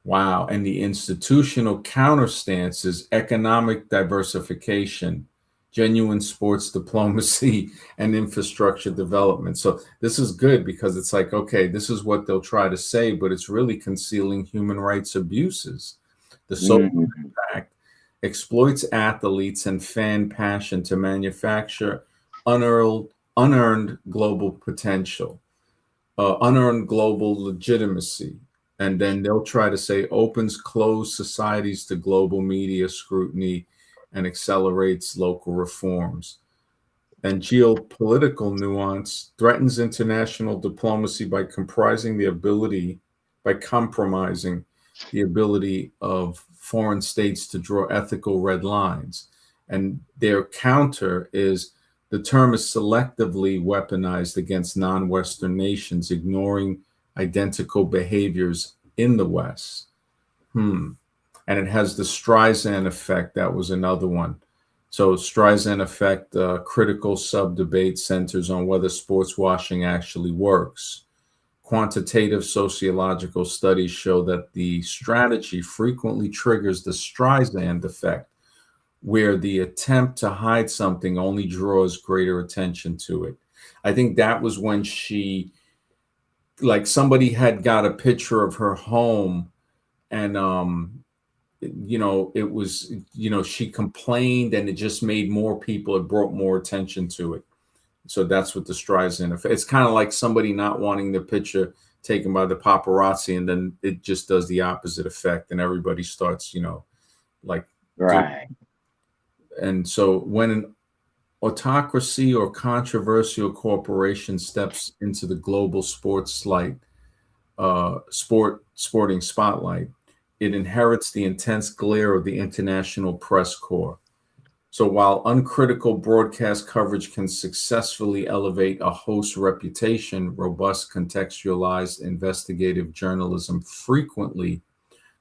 Wow. And the institutional counterstance is economic diversification, genuine sports diplomacy, and infrastructure development. So this is good, because it's like, okay, this is what they'll try to say, but it's really concealing human rights abuses. The social impact exploits athletes and fan passion to manufacture unearned global potential, unearned global legitimacy. And then they'll try to say opens closed societies to global media scrutiny and accelerates local reforms. And geopolitical nuance threatens international diplomacy by compromising the ability of foreign states to draw ethical red lines. And their counter is the term is selectively weaponized against non-Western nations, ignoring identical behaviors in the West. And it has the Streisand effect. That was another one. So Streisand effect, critical sub-debate centers on whether sports washing actually works. Quantitative sociological studies show that the strategy frequently triggers the Streisand effect, where the attempt to hide something only draws greater attention to it. I think that was when she, like, somebody had got a picture of her home, and it was, she complained, and it just made more people, it brought more attention to it. So that's what the Streisand effect. It's kind of like somebody not wanting the picture taken by the paparazzi, and then it just does the opposite effect, and everybody starts, like, do. Right. And so when an autocracy or controversial corporation steps into the global sporting spotlight, it inherits the intense glare of the international press corps. So while uncritical broadcast coverage can successfully elevate a host's reputation, robust contextualized investigative journalism frequently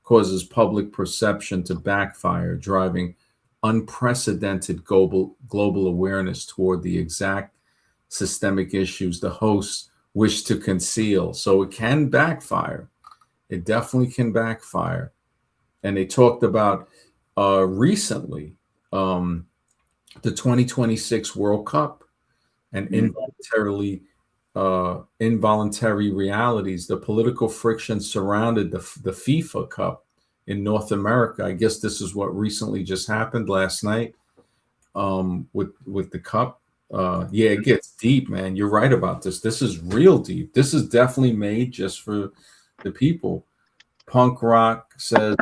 causes public perception to backfire, driving unprecedented global awareness toward the exact systemic issues the hosts wish to conceal. So it can backfire. It definitely can backfire. And they talked about recently the 2026 World Cup and involuntary realities, the political friction surrounded the FIFA Cup in North America. I guess this is what recently just happened last night with the cup. Yeah, it gets deep, man. You're right about this. This is real deep. This is definitely made just for the people. Punk Rock says,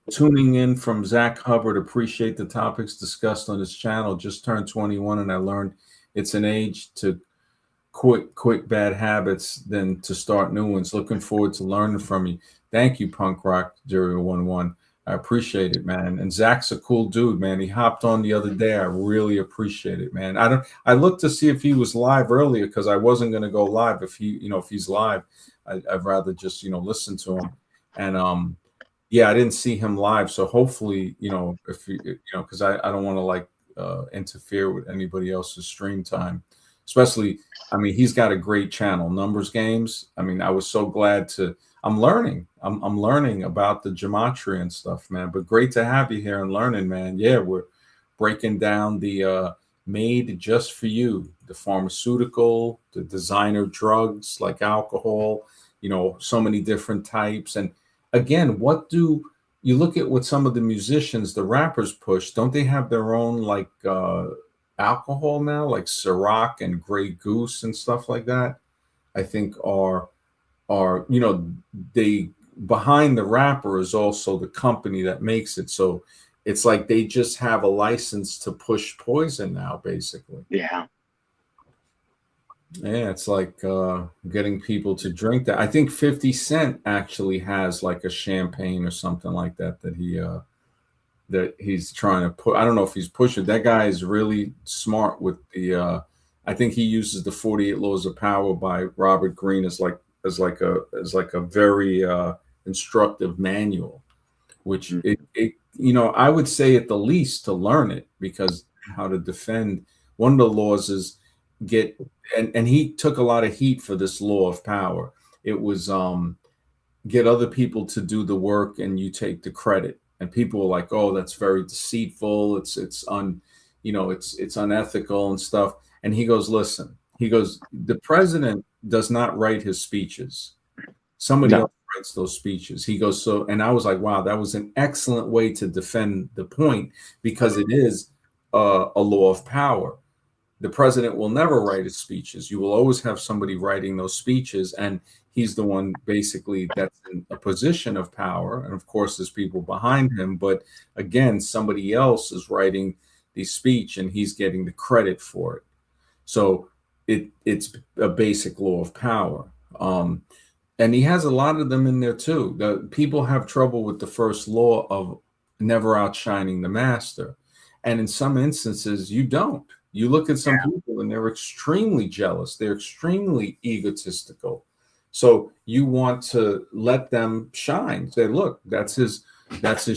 tuning in from Zach Hubbard, appreciate the topics discussed on his channel. Just turned 21 and I learned it's an age to quit bad habits than to start new ones. Looking forward to learning from you. Thank you, Punk Rock 011. I appreciate it, man. And Zach's a cool dude, man. He hopped on the other day. I really appreciate it, man. I looked to see if he was live earlier because I wasn't going to go live. If he's live, I'd rather just, listen to him. And yeah, I didn't see him live. So hopefully, if because I don't want to like interfere with anybody else's stream time, especially, I mean, he's got a great channel, Numbers Games. I mean, I was so glad I'm learning. I'm learning about the gematria and stuff, man. But great to have you here and learning, man. Yeah, we're breaking down the made just for you, the pharmaceutical, the designer drugs like alcohol, so many different types. And again, what do you look at what some of the musicians, the rappers push? Don't they have their own like alcohol now, like Ciroc and Grey Goose and stuff like that? I think are they behind the rapper is also the company that makes it. So it's like they just have a license to push poison now, basically. Yeah. Yeah, it's like getting people to drink that. I think 50 Cent actually has like a champagne or something like that that he's trying to put. I don't know if he's pushing. That guy is really smart with the I think he uses the 48 Laws of Power by Robert Greene as like a very instructive manual, which I would say at the least to learn it, because how to defend. One of the laws is and he took a lot of heat for this law of power. It was get other people to do the work and you take the credit. And people were like, "Oh, that's very deceitful. It's unethical and stuff." And he goes, "Listen." He goes, "The president does not write his speeches. Somebody else writes those speeches." He goes, "So," and I was like, "Wow, that was an excellent way to defend the point, because it is a law of power. The president will never write his speeches. You will always have somebody writing those speeches, and he's the one basically that's in a position of power. And of course, there's people behind him, but again, somebody else is writing the speech, and he's getting the credit for it. So it's a basic law of power." And he has a lot of them in there too. The people have trouble with the first law of never outshining the master, and in some instances, you don't. You look at some people and they're extremely jealous. They're extremely egotistical. So you want to let them shine. Say, look, that's his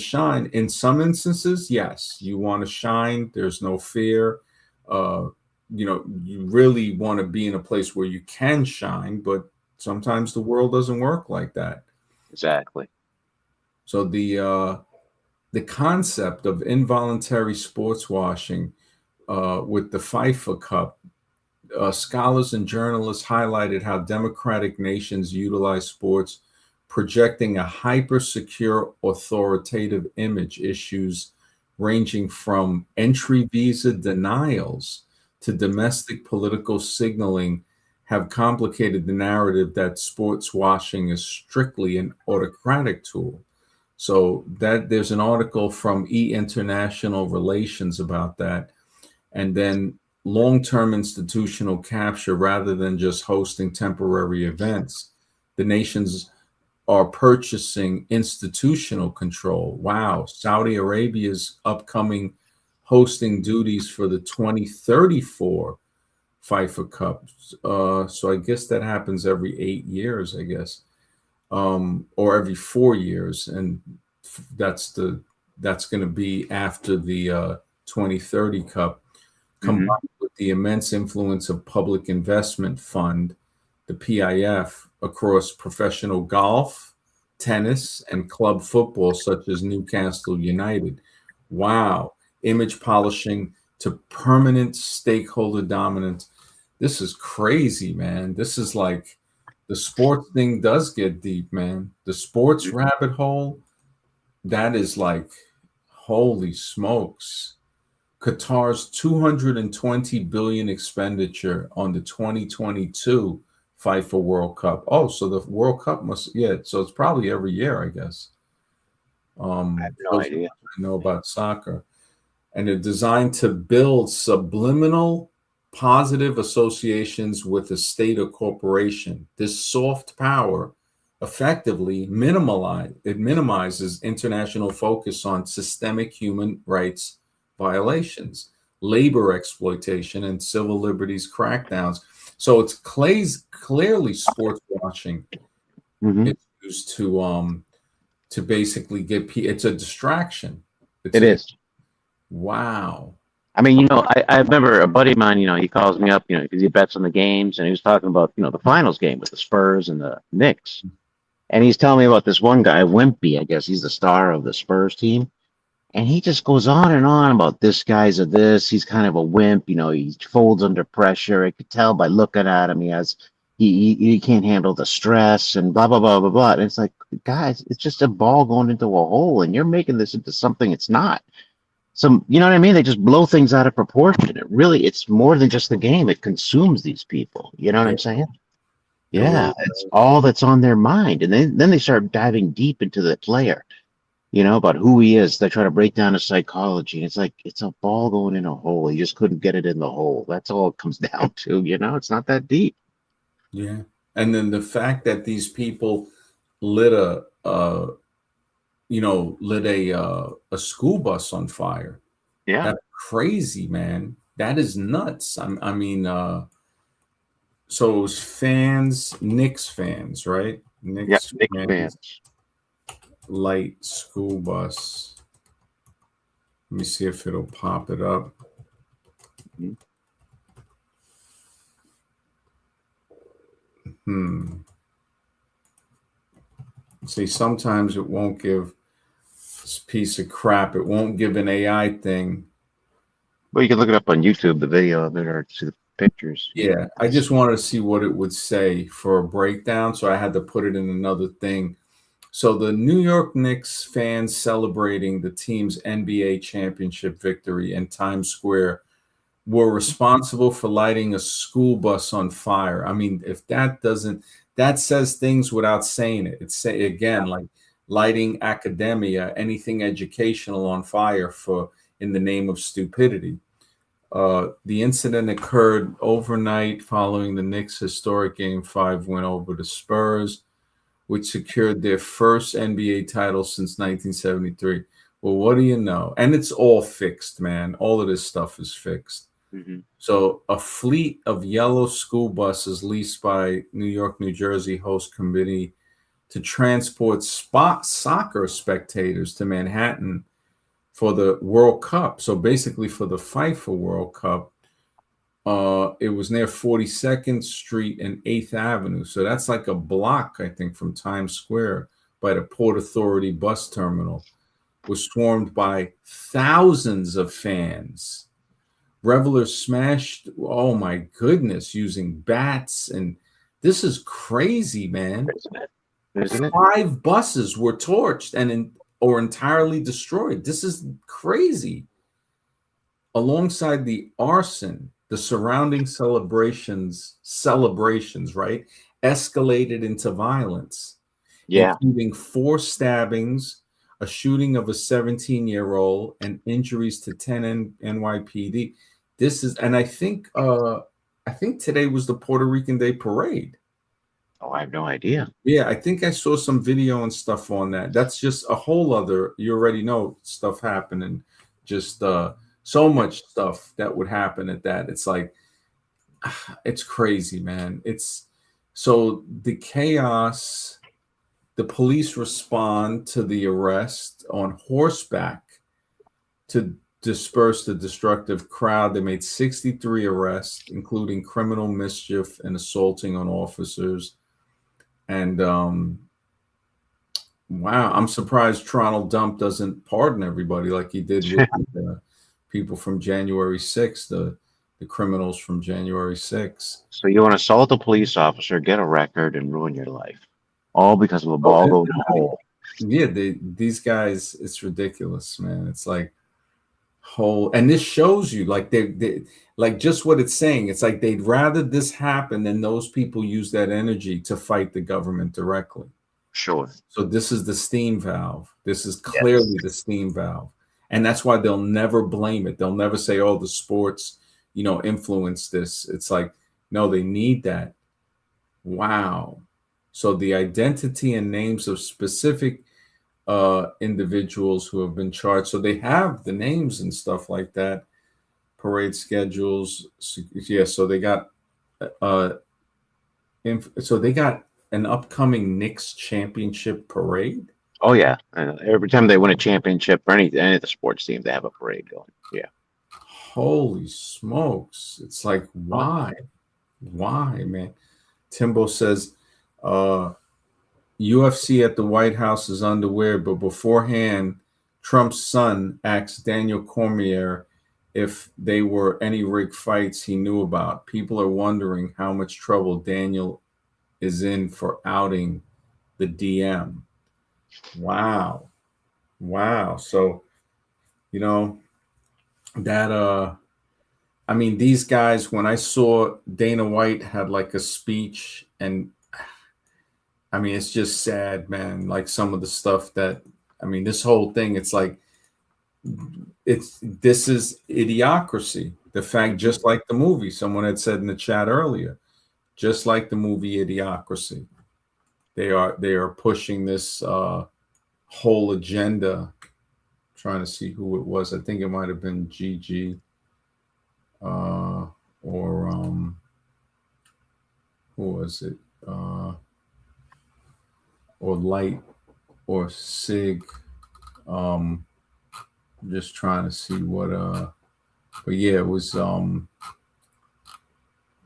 shine. In some instances, yes, you want to shine. There's no fear. You really want to be in a place where you can shine, but sometimes the world doesn't work like that. Exactly. So the concept of involuntary sports washing with the FIFA Cup, scholars and journalists highlighted how democratic nations utilize sports, projecting a hyper secure, authoritative image. Issues ranging from entry visa denials to domestic political signaling have complicated the narrative that sports washing is strictly an autocratic tool. So that there's an article from International Relations about that. And then long-term institutional capture rather than just hosting temporary events. The nations are purchasing institutional control. Wow. Saudi Arabia's upcoming hosting duties for the 2034 FIFA Cup. So I guess that happens every 8 years, I guess, or every 4 years, and that's the that's going to be after the 2030 Cup, Hmm. combined with the immense influence of Public Investment Fund, the PIF, across professional golf, tennis, and club football, such as Newcastle United. Wow. Image polishing to permanent stakeholder dominance. This is crazy, man. This is like the sports thing does get deep, man. The sports rabbit hole, that is like, holy smokes. Qatar's 220 billion expenditure on the 2022 FIFA World Cup. Oh, so the World Cup must, yeah, so it's probably every year, I guess. I have no Shows how idea. much I know about soccer. And they're designed to build subliminal positive associations with a state or corporation. This soft power effectively minimizes international focus on systemic human rights violations, labor exploitation, and civil liberties crackdowns. So it's clearly sports washing. Hmm. It's used to basically it's a distraction. It's It a is. wow. I mean, I remember a buddy of mine, he calls me up, because he bets on the games, and he was talking about, the finals game with the Spurs and the Knicks. And he's telling me about this one guy, Wimpy, I guess he's the star of the Spurs team. And he just goes on and on about this guy's a this. He's kind of a wimp, he folds under pressure. I could tell by looking at him. He can't handle the stress and blah blah blah blah blah. And it's like, guys, it's just a ball going into a hole, and you're making this into something it's not. So you know what I mean? They just blow things out of proportion. It's more than just the game. It consumes these people. You know what Yeah, I'm saying? it really Yeah, it's all that's on their mind. And then they start diving deep into the player, about who he is. They try to break down his psychology. And it's like, it's a ball going in a hole. He just couldn't get it in the hole. That's all it comes down to, it's not that deep. yeah. And then the fact that these people lit a school bus on fire. Yeah. That's crazy, man. That is nuts. I mean, so it was fans, Knicks fans, right? Yeah. Knicks Knicks fans fans. light school bus. Let me see if it'll pop it up. Mhm. Hmm. See, sometimes it won't give this piece of crap. It won't give an AI thing. Well, you can look it up on YouTube, the video of it, or see the pictures. Yeah, I just wanted to see what it would say for a breakdown, so I had to put it in another thing. So the New York Knicks fans celebrating the team's NBA championship victory in Times Square were responsible for lighting a school bus on fire. I mean, if that doesn't, that says things without saying it. It's say again, like lighting academia, anything educational on fire for in the name of stupidity. The incident occurred overnight following the Knicks' historic Game 5 win over the Spurs, which secured their first NBA title since 1973. Well, what do you know? And it's all fixed, man. All of this stuff is fixed. Mm-hmm. So, a fleet of yellow school buses leased by New York, New Jersey host committee to transport spot soccer spectators to Manhattan for the World Cup. So, basically, for the FIFA World Cup, It was near 42nd Street and 8th Avenue. So that's like a block, I think, from Times Square by the Port Authority bus terminal. Was swarmed by thousands of fans. Revelers smashed, oh my goodness, using bats. And this is crazy, man. Isn't it? Isn't it? 5 buses were torched or entirely destroyed. This is crazy. Alongside the arson, the surrounding celebrations, right, escalated into violence, Yeah. including 4 stabbings, a shooting of a 17-year-old, and injuries to 10 NYPD. This is, and I think today was the Puerto Rican Day Parade. Oh, I have no idea. Yeah, I think I saw some video and stuff on that. That's just a whole other, you already know stuff happening. Just so much stuff that would happen at that. It's like, it's crazy, man. It's so the chaos, the police respond to the arrest on horseback to disperse the destructive crowd. They made 63 arrests, including criminal mischief and assaulting on officers. And wow, I'm surprised Toronto Dump doesn't pardon everybody like he did with the people from January 6th, the criminals from January 6th. So you want to assault a police officer, get a record, and ruin your life, all because of a ball Oh, going in a hole. yeah, these guys, it's ridiculous, man. It's like whole, and this shows you like they like just what it's saying. It's like they'd rather this happen than those people use that energy to fight the government directly. Sure. So this is the steam valve. This is Yes. clearly the steam valve. And that's why they'll never blame it. They'll never say, oh, the sports, influence this. It's like, no, they need that. Wow. So the identity and names of specific individuals who have been charged. So they have the names and stuff like that. Parade schedules. Yeah. So they got, so they got an upcoming Knicks championship parade. Oh yeah. And every time they win a championship or any of the sports teams, they have a parade going. Yeah. Holy smokes. It's like, Oh, why? Why, man? Timbo says, UFC at the White House is underway, but beforehand, Trump's son asked Daniel Cormier if they were any rig fights he knew about. People are wondering how much trouble Daniel is in for outing the DM. Wow. Wow. So, you know, that I mean, these guys, when I saw Dana White had like a speech, and I mean, it's just sad, man. Like some of the stuff that, I mean, this whole thing, it's like, this is idiocracy. The fact, just like the movie, someone had said in the chat earlier, just like the movie Idiocracy, they are pushing this whole agenda. Trying to see who it was. I think it might have been Gigi or who was it? Or Light or Sig. Just trying to see what but yeah, it was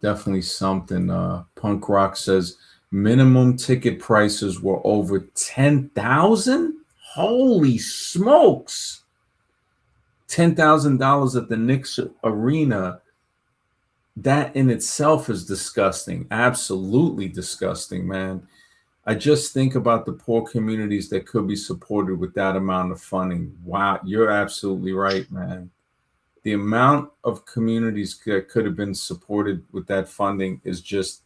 definitely something. Punk Rock says minimum ticket prices were over 10,000. Holy smokes. $10,000 at the Knicks arena. That in itself is disgusting. Absolutely disgusting, man. I just think about the poor communities that could be supported with that amount of funding. Wow, you're absolutely right, man. The amount of communities that could have been supported with that funding is just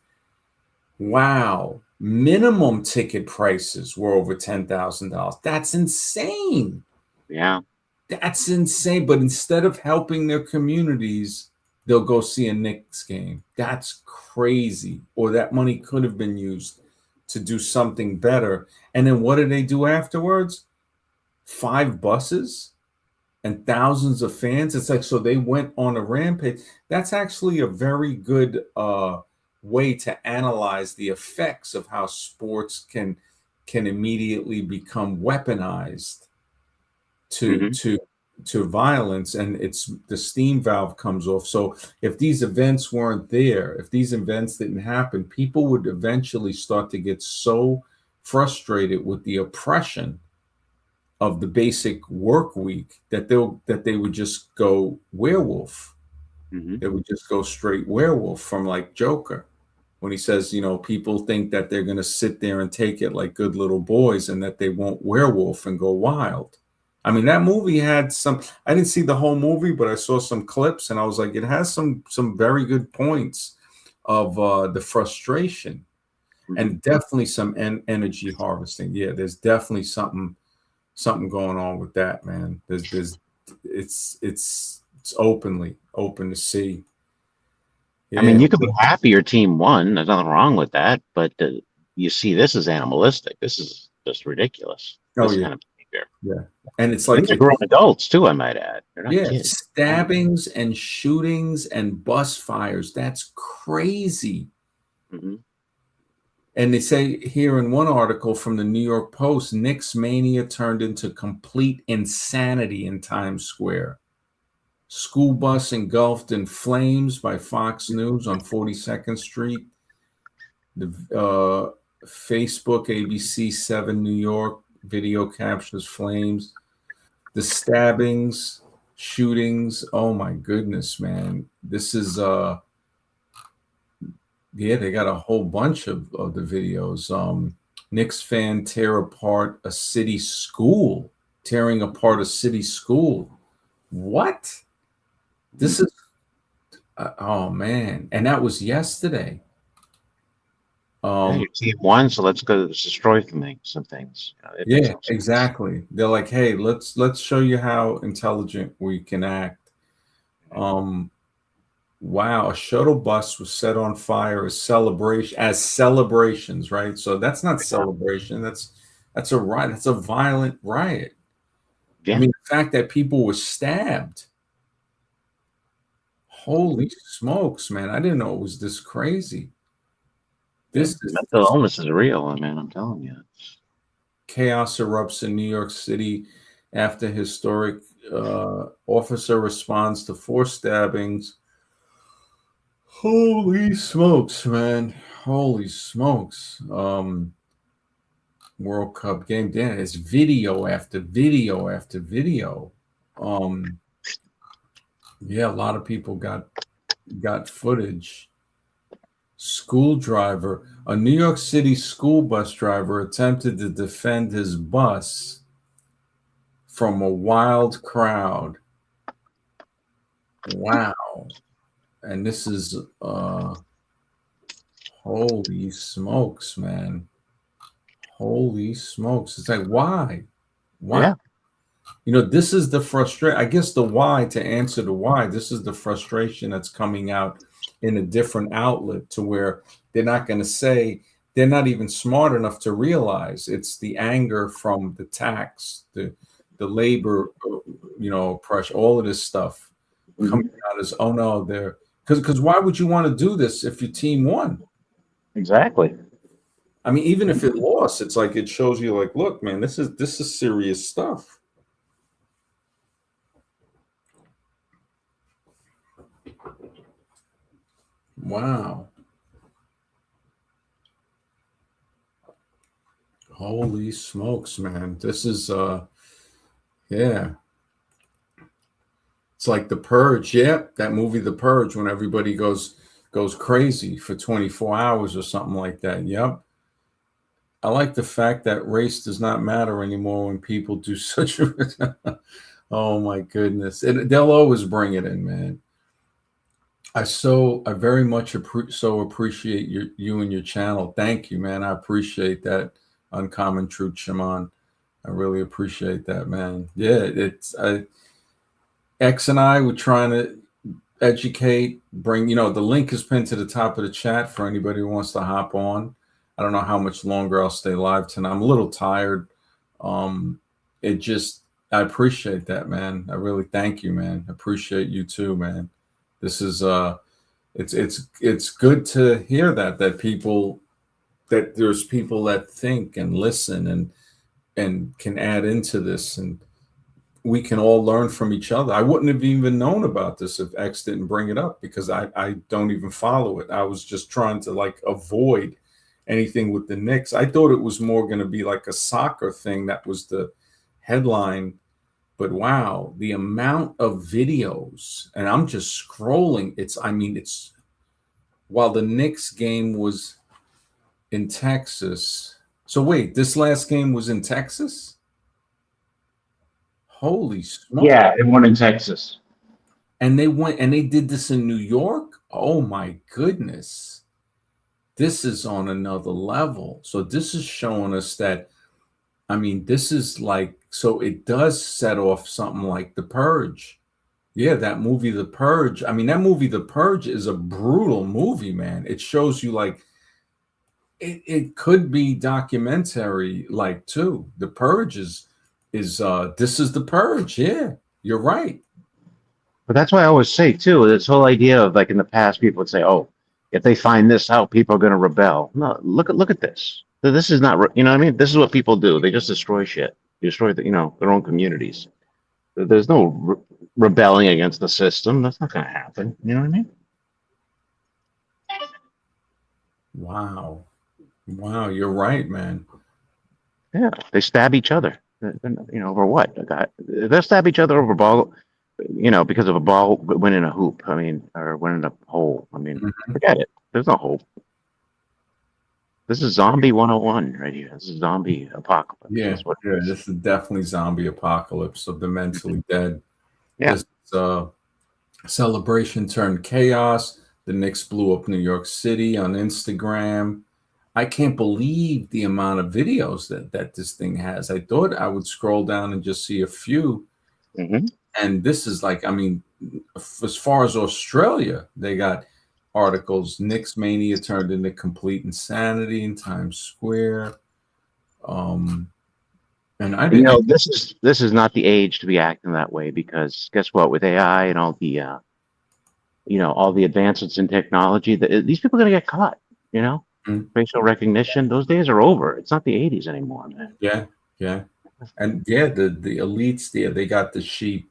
wow. Minimum ticket prices were over $10,000. That's insane. yeah. That's insane. But instead of helping their communities, they'll go see a Knicks game. That's crazy. Or that money could have been used to do something better. And then what do they do afterwards? 5 buses and thousands of fans. It's like, so they went on a rampage. That's actually a very good way to analyze the effects of how sports can immediately become weaponized to Hmm. to to violence, and it's the steam valve comes off. So if these events weren't there, if these events didn't happen, people would eventually start to get so frustrated with the oppression of the basic work week that they would just go werewolf. Hmm. They would just go straight werewolf, from like Joker, when he says, people think that they're going to sit there and take it like good little boys and that they won't werewolf and go wild. I mean, that movie had some, I didn't see the whole movie, but I saw some clips and I was like, it has some very good points of the frustration, Hmm. and definitely some energy harvesting. Yeah, there's definitely something going on with that, man. There's it's open to see. I mean, Yeah. you could be happy your team won. There's nothing wrong with that. But you see, this is animalistic. This is just ridiculous. Oh This yeah. kind of behavior. Yeah. And it's And like these are grown adults too, I might add. They're not yeah, kids. Oh, stabbings and shootings and bus fires. That's crazy. mhm. And they say here in one article from the New York Post, Knicks mania turned into complete insanity in Times Square. School bus engulfed in flames by Fox News on 42nd Street. The Facebook ABC 7 New York video captures flames. The stabbings, shootings. Oh my goodness, man. This is yeah, they got a whole bunch of the videos. Knicks fan tear apart a city school, tearing apart a city school. What? This is oh man. And that was yesterday. Yeah, Um your team won, so let's go destroy some things. It makes yeah, no sense. exactly. They're like, "Hey, let's show you how intelligent we can act." Um Wow, a shuttle bus was set on fire as celebrations, right? So that's not celebration. That's a riot. That's a violent riot. I Yeah, mean, the fact that people were stabbed. Holy smokes, man. I didn't know it was this crazy. yeah. This is Mental illness is real. I mean, I'm telling you. chaos erupts in New York City after historic officer responds to four stabbings. Holy smokes, man. Holy smokes. World Cup game. Damn, it's video after video after video. Um, yeah, a lot of people got footage. School driver, a New York City school bus driver attempted to defend his bus from a wild crowd. Wow. And this is holy smokes, man. Holy smokes. It's like why? Why? Yeah. This is the frustration. I guess the why, to answer the why, this is the frustration that's coming out in a different outlet, to where they're not going to say, they're not even smart enough to realize it's the anger from the tax, the labor, oppression, all of this stuff coming Mhm. out as, oh no, they're because why would you want to do this if your team won? Exactly. I mean, even if it lost, it's like it shows you, like, look, man, this is serious stuff. Wow. Holy smokes, man. This is yeah. It's like The Purge. Yeah, that movie The Purge, when everybody goes crazy for 24 hours or something like that. Yep. I like the fact that race does not matter anymore when people do such a oh my goodness. They'll always bring it in, man. I very much appreciate you and your channel. Thank you, man. I appreciate that. Uncommon Truth, Shaman. I really appreciate that, man. Yeah, X and I were trying to educate, bring, the link is pinned to the top of the chat for anybody who wants to hop on. I don't know how much longer I'll stay live tonight. I'm a little tired. Um, it just, I appreciate that, man. I really thank you, man. I appreciate you too, man. This is, it's good to hear that there's people that think and listen and can add into this, and we can all learn from each other. I wouldn't have even known about this if X didn't bring it up, because I don't even follow it. I was just trying to like avoid anything with the Knicks. I thought it was more going to be like a soccer thing that was the headline. But wow, the amount of videos, and I'm just scrolling. It's while the Knicks game was in Texas. So wait, this last game was in Texas? Holy smoke. Yeah, they won in Texas. And they went and they did this in New York? Oh my goodness. This is on another level. So this is showing us that, this is like, so it does set off something like The Purge. Yeah, that movie, The Purge. That movie, The Purge, is a brutal movie, man. It shows you like it could be documentary like too. The Purge is this is The Purge. Yeah, you're right. But that's why I always say too, this whole idea of like in the past, people would say, "Oh, if they find this out, people are going to rebel." No, look at this. This is not, you know what I mean? This is what people do. They just destroy shit. They destroy their own communities. There's no rebelling against the system. That's not going to happen. You know what I mean? Wow. Wow, you're right, man. Yeah, they stab each other. Over what? They'll stab each other over ball, because of a ball winning a hoop. Or winning a hole. Mhm. Forget it. There's no hope. This is zombie 101 right here. This is zombie apocalypse. Yeah, That's what it yeah, is. this is definitely zombie apocalypse of the mentally dead. Yeah. This is celebration turned chaos. The Knicks blew up New York City on Instagram. I can't believe the amount of videos that this thing has. I thought I would scroll down and just see a few. Hmm. And this is like, as far as Australia, they got articles. Knicks mania turned into complete insanity in Times Square. Um, and I You didn't. know, this is not the age to be acting that way because guess what? With AI and all the advancements in technology, these people are gonna get caught. You know, Mm, facial recognition, those days are over. It's not the '80s anymore, man. yeah, yeah, and yeah, the elites there, they got the sheep.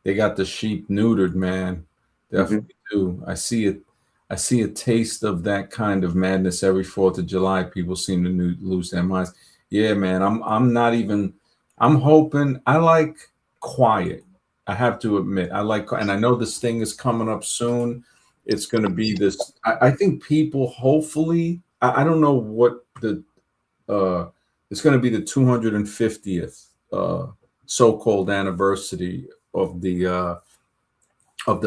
They got the sheep neutered, man. Hmm. Definitely do. I see it. I see a taste of that kind of madness every 4th of July. People seem to lose their minds. Yeah, man. I'm not even. I'm hoping. I like quiet. I have to admit, I like, and I know this thing is coming up soon. It's going to be this. I think people, hopefully, I don't know what the. It's going to be the 250th so-called anniversary of the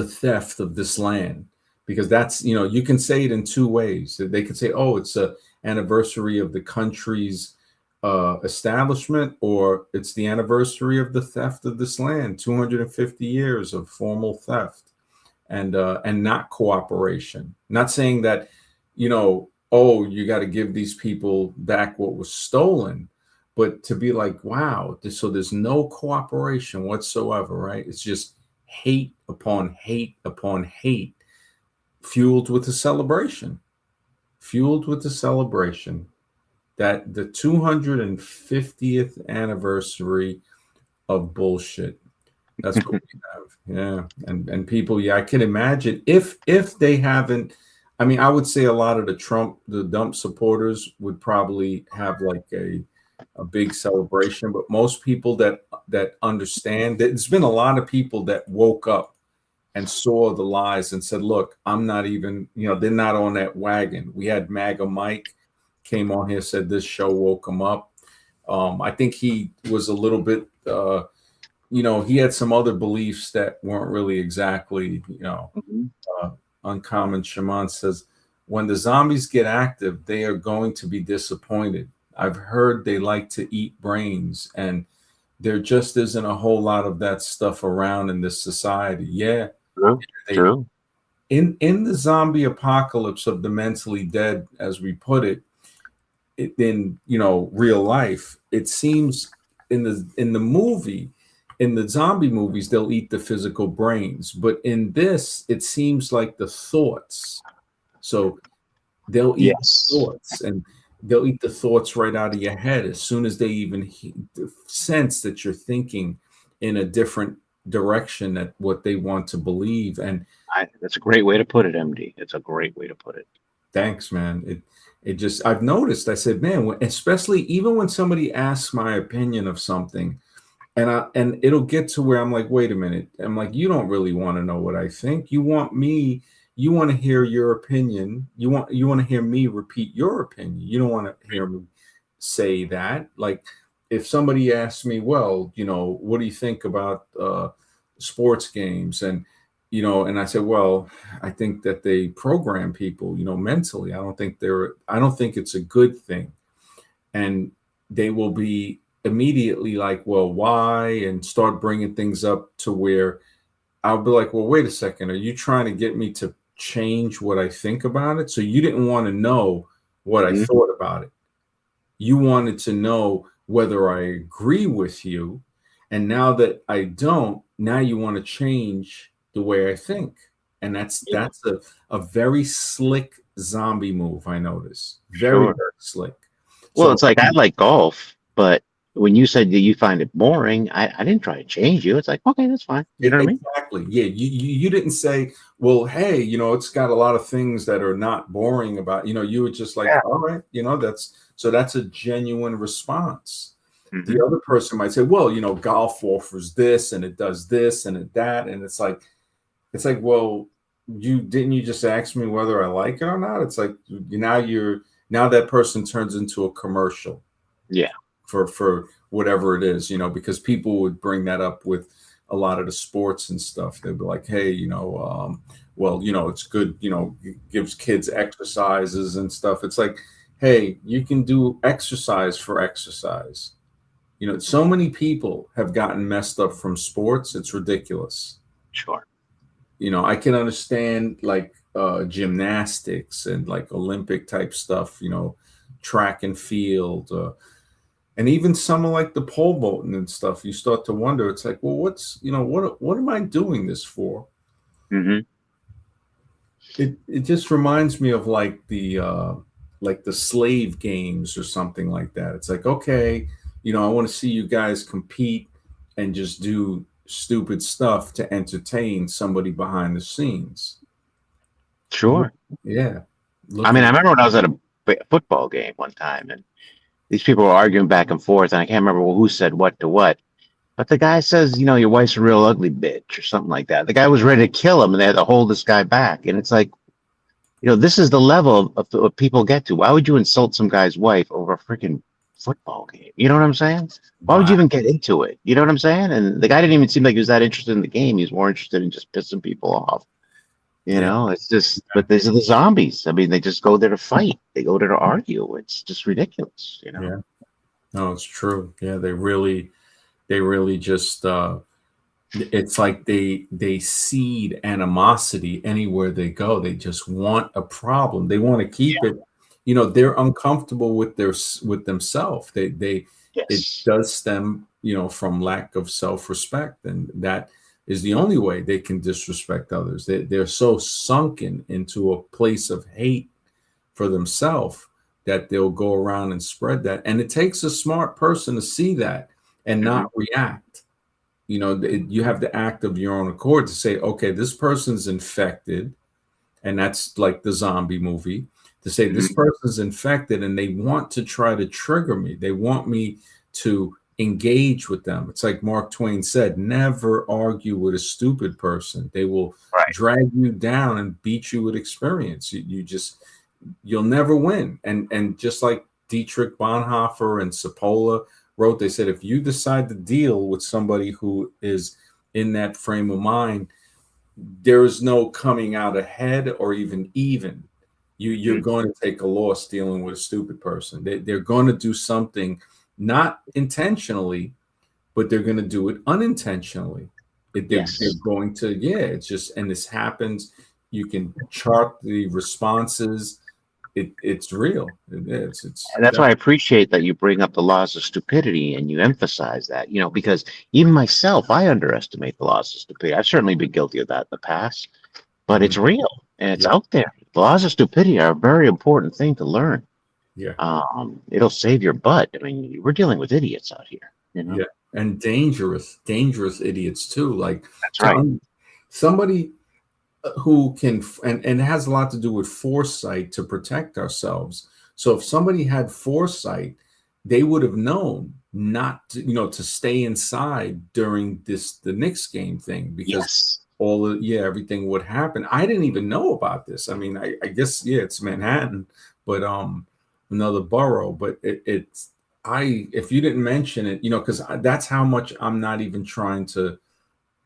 theft of this land, because that's, you can say it in two ways. They could say, oh, it's a anniversary of the country's establishment, or it's the anniversary of the theft of this land, 250 years of formal theft and not cooperation. Not saying that, oh, you got to give these people back what was stolen, but to be like, wow, so there's no cooperation whatsoever, right? It's just hate upon hate upon hate, fueled with the celebration, fueled with the celebration that the 250th anniversary of bullshit. That's what we have. Yeah. And people, yeah, I can imagine if they haven't. I would say a lot of the dump supporters would probably have like a big celebration, but most people that understand, there's been a lot of people that woke up and saw the lies and said, look, I'm not even, they're not on that wagon. We had MAGA Mike came on here, said this show woke him up. I think he was a little bit he had some other beliefs that weren't really exactly, Hmm. uh, uncommon. Shaman says, when the zombies get active, they are going to be disappointed. I've heard they like to eat brains, and there just isn't a whole lot of that stuff around in this society. Yeah, True. they True. in the zombie apocalypse of the mentally dead, as we put it, in real life, it seems in the movie, in the zombie movies, they'll eat the physical brains, but in this it seems like the thoughts. So they'll eat Yes. thoughts, and they'll eat the thoughts right out of your head as soon as they even sense that you're thinking in a different direction that what they want to believe. And That's a great way to put it, MD. It's a great way to put it. thanks, man. It just, I've noticed, I said, man, especially even when somebody asks my opinion of something, and it'll get to where I'm like, wait a minute. I'm like, you don't really want to know what I think. You want to hear your opinion. You want to hear me repeat your opinion. You don't want to hear me say that. Like, if somebody asks me, well, what do you think about sports games? And I said, well, I think that they program people, mentally. I don't think it's a good thing. And they will be immediately like, well, why? And start bringing things up to where I'll be like, well, wait a second. Are you trying to get me to change what I think about it? So you didn't want to know what I Mhm. thought about it. You wanted to know whether I agree with you. And now that I don't, now you want to change the way I think. And that's Yeah, that's a very slick zombie move, I notice. Very, sure. very slick. Well, So it's like I like golf, but when you said that you find it boring, I didn't try to change you. It's like, okay, that's fine. You know what I mean? exactly. Yeah. You didn't say, well, hey, it's got a lot of things that are not boring about, you were just like, Yeah. all right, that's a genuine response. The Hmm. other person might say, well, golf offers this and it does this and it that. And it's like, well, you just ask me whether I like it or not? It's like now that person turns into a commercial Yeah, for whatever it is, because people would bring that up with a lot of the sports and stuff. They'd be like, hey, well, it's good, it gives kids exercises and stuff. It's like, hey, you can do exercise for exercise. So many people have gotten messed up from sports. It's ridiculous. sure. I can understand like gymnastics and like Olympic type stuff, track and field, and even some of like the pole vaulting and stuff. You start to wonder. It's like, well, what am I doing this for? Hmm. It just reminds me of like the slave games or something like that. It's like, okay, I want to see you guys compete and just do stupid stuff to entertain somebody behind the scenes. Look, Sure. yeah, I look mean, at I it. remember when I was at a football game one time, and these people were arguing back and forth, and I can't remember who said what to what. But the guy says, your wife's a real ugly bitch or something like that. The guy was ready to kill him, and they had to hold this guy back. And it's like, this is the level of what people get to. Why would you insult some guy's wife over a freaking football game? You know what I'm saying? Why would you Wow. even get into it? You know what I'm saying? And the guy didn't even seem like he was that interested in the game. He was more interested in just pissing people off. Yeah. It's just, but these are the zombies. I mean, they just go there to fight. They go there to argue. It's just ridiculous. Yeah. No, it's true. Yeah, they really just it's like they seed animosity anywhere they go. They just want a problem. They want to keep it. They're uncomfortable with themselves. It Yes. does stem, from lack of self-respect, and that is the only way they can disrespect others. They're so sunken into a place of hate for themselves that they'll go around and spread that. And it takes a smart person to see that and Hmm. not react. You have to act of your own accord to say, okay, this person's infected, and that's like the zombie movie, to say this Hmm. person's infected and they want to try to trigger me. They want me to engage with them. It's like Mark Twain said, never argue with a stupid person. They will Right. drag you down and beat you with experience. You'll never win. And just like Dietrich Bonhoeffer and Cipolla wrote, they said, if you decide to deal with somebody who is in that frame of mind, there is no coming out ahead or even. You're Mhm. going to take a loss dealing with a stupid person. They're going to do something not intentionally, but they're going to do it unintentionally. They're Yes. going to, yeah, it's just, and this happens. You can chart the responses. It's real. It is. It's And that's why I appreciate that you bring up the laws of stupidity and you emphasize that, because even myself, I underestimate the laws of stupidity. I've certainly been guilty of that in the past, but mhm. it's real and it's Yeah, out there. The laws of stupidity are a very important thing to learn. yeah, It'll save your butt. I mean, we're dealing with idiots out here. yeah. and dangerous idiots too. Like That's to right. somebody who can, and it has a lot to do with foresight to protect ourselves. So if somebody had foresight, they would have known not to, to stay inside during the Knicks game thing, because Yes. everything would happen. I didn't even know about this. I mean, I guess, yeah, it's Manhattan, but another borough, but it's, if you didn't mention it, because that's how much I'm not even trying to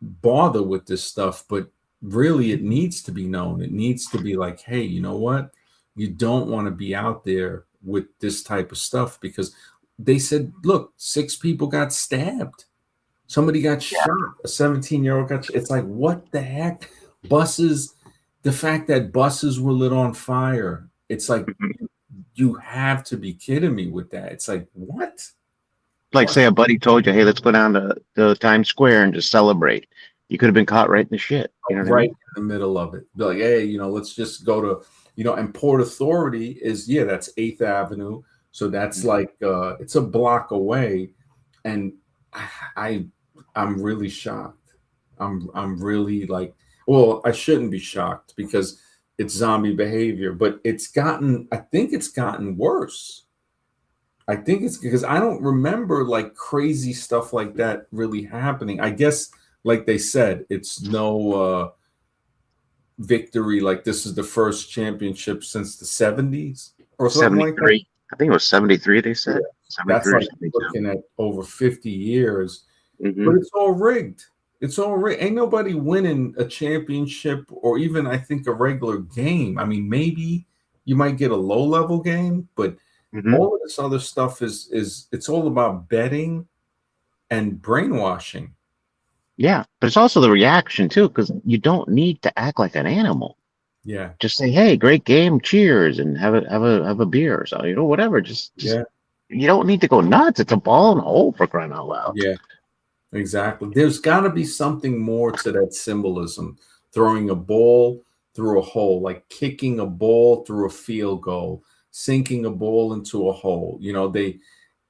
bother with this stuff, but really it needs to be known. It needs to be like, hey, you know what? You don't want to be out there with this type of stuff, because they said, look, 6 people got stabbed. Somebody got Yeah. shot. A 17-year-old got shot. It's like, what the heck? Buses, the fact that buses were lit on fire. It's like, Mhm. you have to be kidding me with that. It's like, what? Like, What? say a buddy told you, "Hey, let's go down to Times Square and just celebrate." You could have been caught right in the shit. You know what I Right mean? in the middle of it. Be like, hey, let's just go to, and Port Authority is, yeah, that's 8th Avenue. So that's Mhm. like it's a block away. And I I'm really shocked. I'm really like, well, I shouldn't be shocked because it's zombie behavior, but I think it's gotten worse. I think it's because I don't remember like crazy stuff like that really happening. I guess, like they said, it's no victory, like this is the first championship since the 70s or something like that. 73. I think it was 73, they Yeah. said. That's 73 or like 72. looking at over 50 years, Hmm. but it's all rigged. It's all rigged. Ain't nobody winning a championship or even, I think, a regular game. I mean, maybe you might get a low level game, but Hmm. all of this other stuff is it's all about betting and brainwashing. Yeah, but it's also the reaction too, because you don't need to act like an animal. Yeah. Just say, "Hey, great game, cheers," and have a beer or something. Whatever. Just Yeah. you don't need to go nuts. It's a ball in a hole for crying out loud. Yeah. Exactly. There's got to be something more to that symbolism. Throwing a ball through a hole, like kicking a ball through a field goal, sinking a ball into a hole.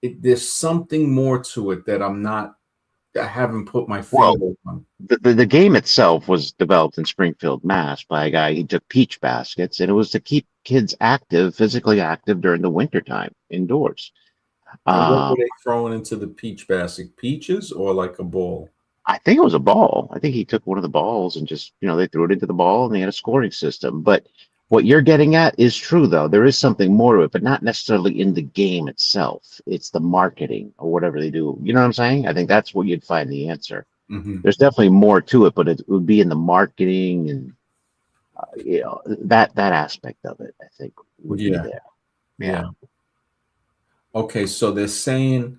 There's something more to it that I haven't put my Well, finger on. the game itself was developed in Springfield, Mass, by a guy. He took peach baskets, and it was to keep kids active, physically active during the winter time indoors. And what Uh, were they throwing into the peach basket? Peaches or like a ball? I think it was a ball. I think he took one of the balls and just, they threw it into the ball and they had a scoring system. But what you're getting at is true, though. There is something more to it, but not necessarily in the game itself. It's the marketing or whatever they do. You know what I'm saying? I think that's where you'd find the answer. Hmm. There's definitely more to it, but it would be in the marketing and that aspect of it. I think would be Yeah. there. Yeah. Yeah. Okay. So they're saying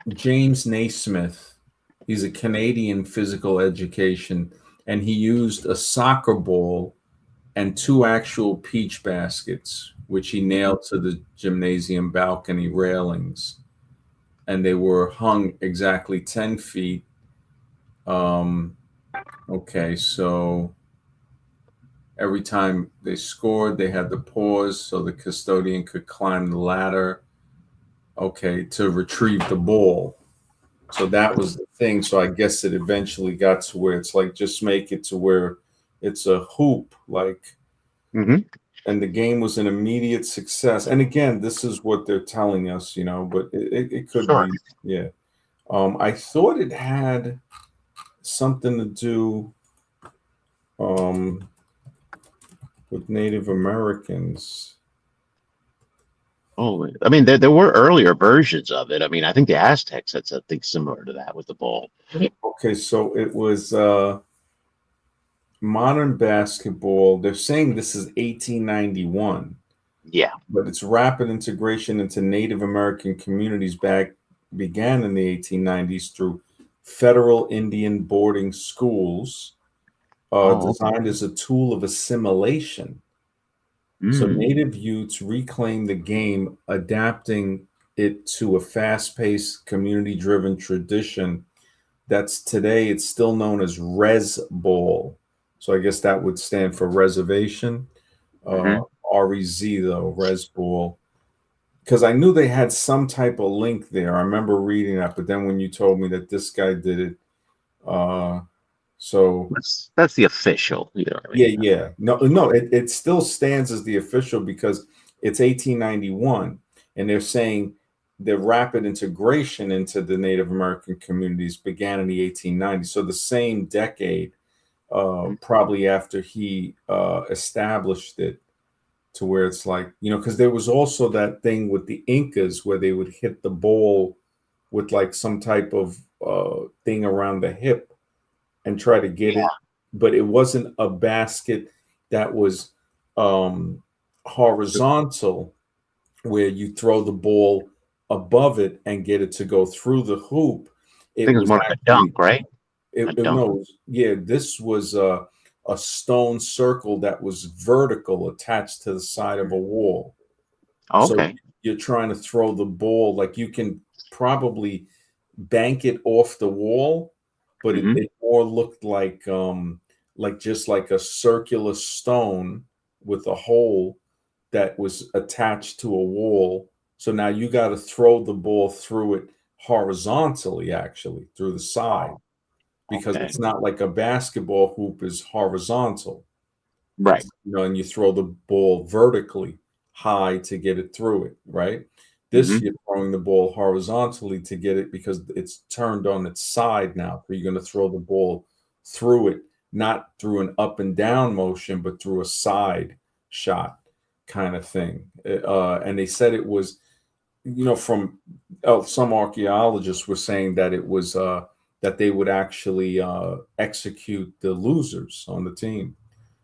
James Naismith, he's a Canadian physical education, and he used a soccer ball and 2 actual peach baskets, which he nailed to the gymnasium balcony railings. And they were hung exactly 10 feet. Um, okay, so every time they scored, they had to pause so the custodian could climb the ladder, okay, to retrieve the ball. So that was the thing. So I guess it eventually got to where it's like, just make it to where it's a hoop, like, Hmm. and the game was an immediate success. And again, this is what they're telling us, but it could Sure. be, yeah. I thought it had something to do um, with Native Americans. Oh, I mean, there were earlier versions of it. I mean, I think the Aztecs had something similar to that with the ball. Okay, so it was modern basketball. They're saying this is 1891, Yeah. but its rapid integration into Native American communities began in the 1890s through federal Indian boarding schools, Oh, okay. designed as a tool of assimilation. So Mm. native youths reclaimed the game, adapting it to a fast-paced, community-driven tradition that's today it's still known as Res Bowl. So I guess that would stand for reservation. Uh, Hmm. REZ though, Res Bowl. because I knew they had some type of link there. I remember reading that, but then when you told me that this guy did it, uh, so That's the official. You know what I yeah, mean? yeah, no, no, it still stands as the official because it's 1891, and they're saying the rapid integration into the Native American communities began in the 1890s, so the same decade, probably after he established it to where it's like, because there was also that thing with the Incas where they would hit the ball with like some type of thing around the hip and try to get it, but it wasn't a basket that was um, horizontal where you throw the ball above it and get it to go through the hoop. I It think it's was more like a actually dunk, right? A dunk. no, yeah, this was a stone circle that was vertical attached to the side of a wall. Oh, So okay. you're trying to throw the ball, like you can probably bank it off the wall, but it, Hmm. it more looked like just like a circular stone with a hole that was attached to a wall. So now you got to throw the ball through it horizontally, actually, through the side, Oh, because okay. it's not like a basketball hoop is horizontal. Right. It's, and you throw the ball vertically high to get it through it, right? This Hmm. you're throwing the ball horizontally to get it because it's turned on its side now. So you're going to throw the ball through it, not through an up and down motion, but through a side shot kind of thing. And they said it was, from some archaeologists were saying that it was that they would actually execute the losers on the team.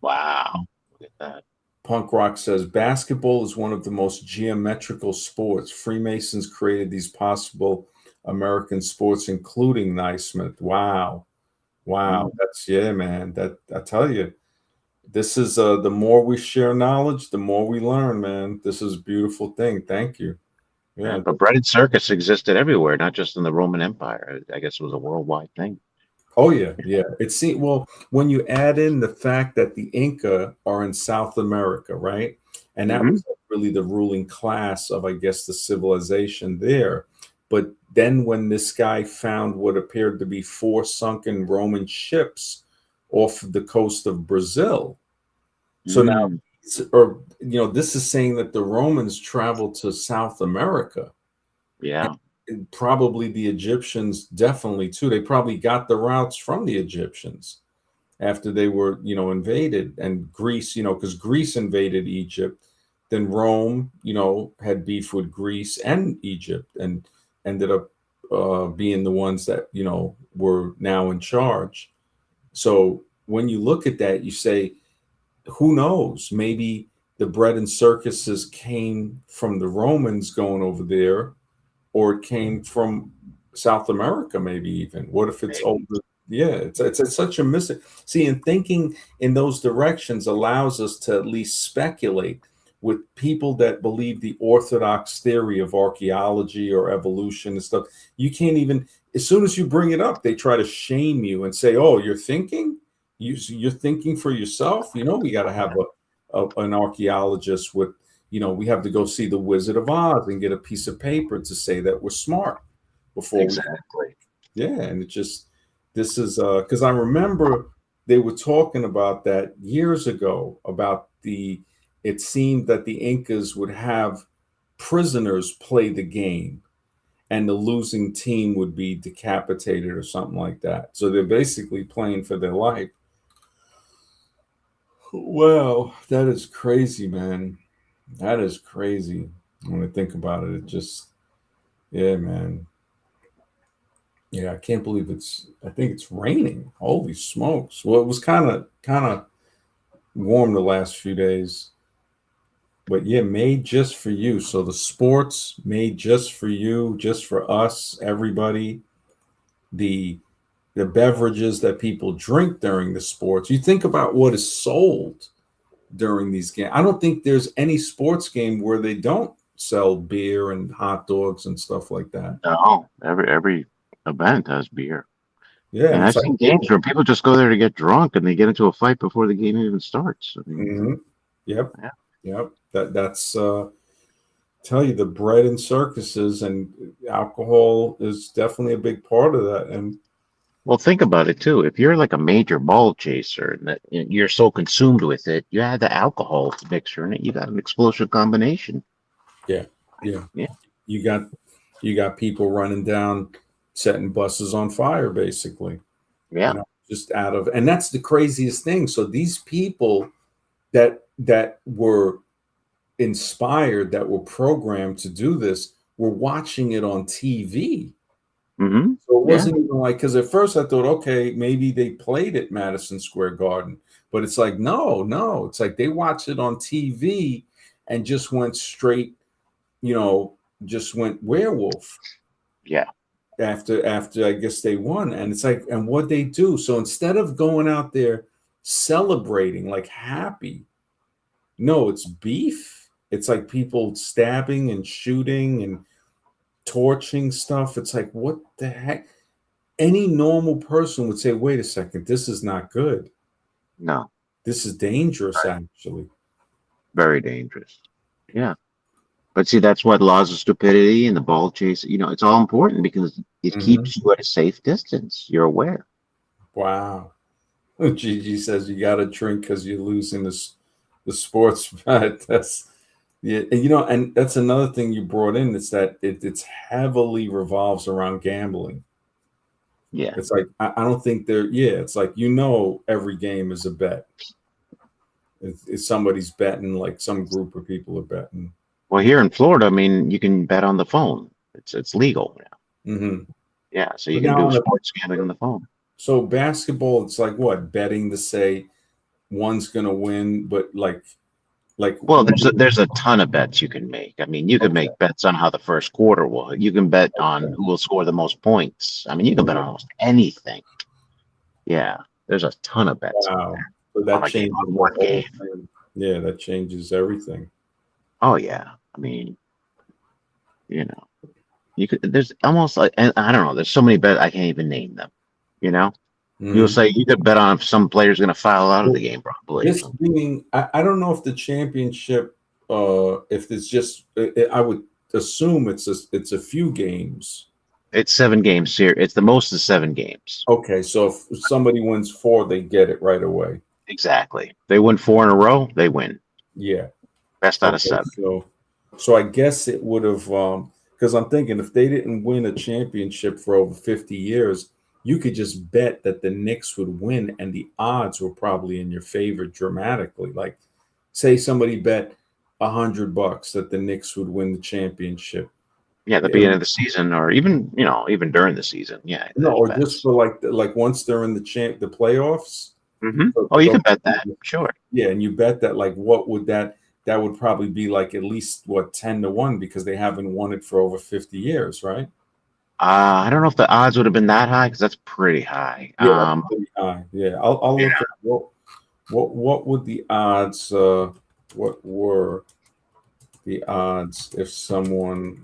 Wow. Look at that. Punk Rock says basketball is one of the most geometrical sports. Freemasons created these possible American sports, including Naismith. Wow. Wow. Mm. That's, yeah, man. That, I tell you, this is the more we share knowledge, the more we learn, man. This is a beautiful thing. Thank you. Yeah, Yeah. but bread and circus existed everywhere, not just in the Roman Empire. I guess it was a worldwide thing. Oh yeah, yeah. Well, when you add in the fact that the Inca are in South America, right? And that Hmm. was really the ruling class of, I guess, the civilization there. But then when this guy found what appeared to be four sunken Roman ships off the coast of Brazil. So now, Mm. or this is saying that the Romans traveled to South America, Yeah. and probably the Egyptians definitely too. They probably got the routes from the Egyptians after they were, invaded, and Greece, because Greece invaded Egypt. Then Rome, had beef with Greece and Egypt, and ended up being the ones that were now in charge. So when you look at that, you say, who knows? Maybe the bread and circuses came from the Romans going over there, or it came from South America, maybe even. What if it's over? Maybe. Yeah, it's such a mystery. See, and thinking in those directions allows us to at least speculate with people that believe the orthodox theory of archaeology or evolution and stuff. You can't even, as soon as you bring it up, they try to shame you and say, "Oh, you're thinking? You're thinking for yourself? We got to have an archaeologist with." We have to go see the Wizard of Oz and get a piece of paper to say that we're smart before we. Exactly. Yeah, and it just, this is because I remember they were talking about that years ago about it seemed that the Incas would have prisoners play the game and the losing team would be decapitated or something like that. So they're basically playing for their life. Wow, that is crazy, man. That is crazy. When I think about it, it just, yeah, man. Yeah, I can't believe I think it's raining. Holy smokes. Well, it was kind of warm the last few days. But yeah, made just for you. So the sports made just for you, just for us, everybody. The the beverages that people drink during the sports. You think about what is sold during these games. I don't think there's any sports game where they don't sell beer and hot dogs and stuff like that. No, every event has beer. Yeah, and And it's I've like, seen games where people just go there to get drunk and they get into a fight before the game even starts. I mean, mhm. Yep, yeah. yep. That's tell you the bread in circuses, and alcohol is definitely a big part of that. And Well, think about it too. If you're like a major ball chaser and that you're so consumed with it, you add the alcohol mixture in it, you got an explosive combination. yeah, yeah, Yeah, you got you got people running down, setting buses on fire, basically. yeah. Just out of, and that's the craziest thing. So these people that were inspired, that were programmed to do this, were watching it on TV. Mm-hmm. So it Yeah. wasn't even like, because at first I thought, okay, maybe they played at Madison Square Garden, but it's like, no, no, it's like they watched it on TV and just went straight, you know, just went werewolf Yeah. after I guess they won. And it's like, and what they do. So instead of going out there celebrating like happy, no, it's beef. It's like people stabbing and shooting and torching stuff. It's like, what the heck? Any normal person would say, wait a second, this is not good. No. This is dangerous, actually. Very dangerous. Yeah. But see, that's what laws of stupidity and the ball chase, it's all important because it Hmm. keeps you at a safe distance. You're aware. Wow. Gigi says you got to drink because you're losing the sports bet. That's, yeah, and, and that's another thing you brought in. It's that it's heavily revolves around gambling. Yeah. It's like I don't think they're, yeah. It's like, every game is a bet. It's somebody's betting, like some group of people are betting. Well, here in Florida, I mean, you can bet on the phone. It's legal now. Hmm. Yeah, so you But can now do sports gambling on the phone. so basketball, it's like what, betting to say one's gonna win, but like Well, one. there's a ton of bets you can make. I mean, you can Okay. make bets on how the first quarter will. You can bet on who will score the most points. I mean, you can bet on almost anything. Yeah, there's a ton of bets on Wow. there So on that a game changes on the one whole game. thing. Yeah, that changes everything. Oh yeah, I mean, you know, you could. There's almost like, and I don't know. There's so many bets I can't even name them. You know, you'll Hmm. say you could bet on if some player's going to foul out of the Well, game, probably. this being, I don't know if the championship, if it's just, I would assume it's a few games. It's 7 games here. It's the most is 7 games. Okay, so if somebody wins four, they get it right away. Exactly. They win 4 in a row, they win. Yeah. Best out of Okay, 7. so I guess it would have, because I'm thinking if they didn't win a championship for over 50 years, you could just bet that the Knicks would win, and the odds were probably in your favor dramatically. Like, say somebody bet $100 that the Knicks would win the championship. Yeah, at the It beginning would, of the season, or even during the season. Yeah, no, there's or just bets. for like once they're in the playoffs. Oh, you So can bet that. Sure. yeah, and you bet that, like, what would that would probably be like at least what, 10-1, because they haven't won it for over 50 years, right? I don't know if the odds would have been that high because that's pretty high. Yeah, that's pretty high. Yeah, I'll Yeah. look at what would the odds what were the odds if someone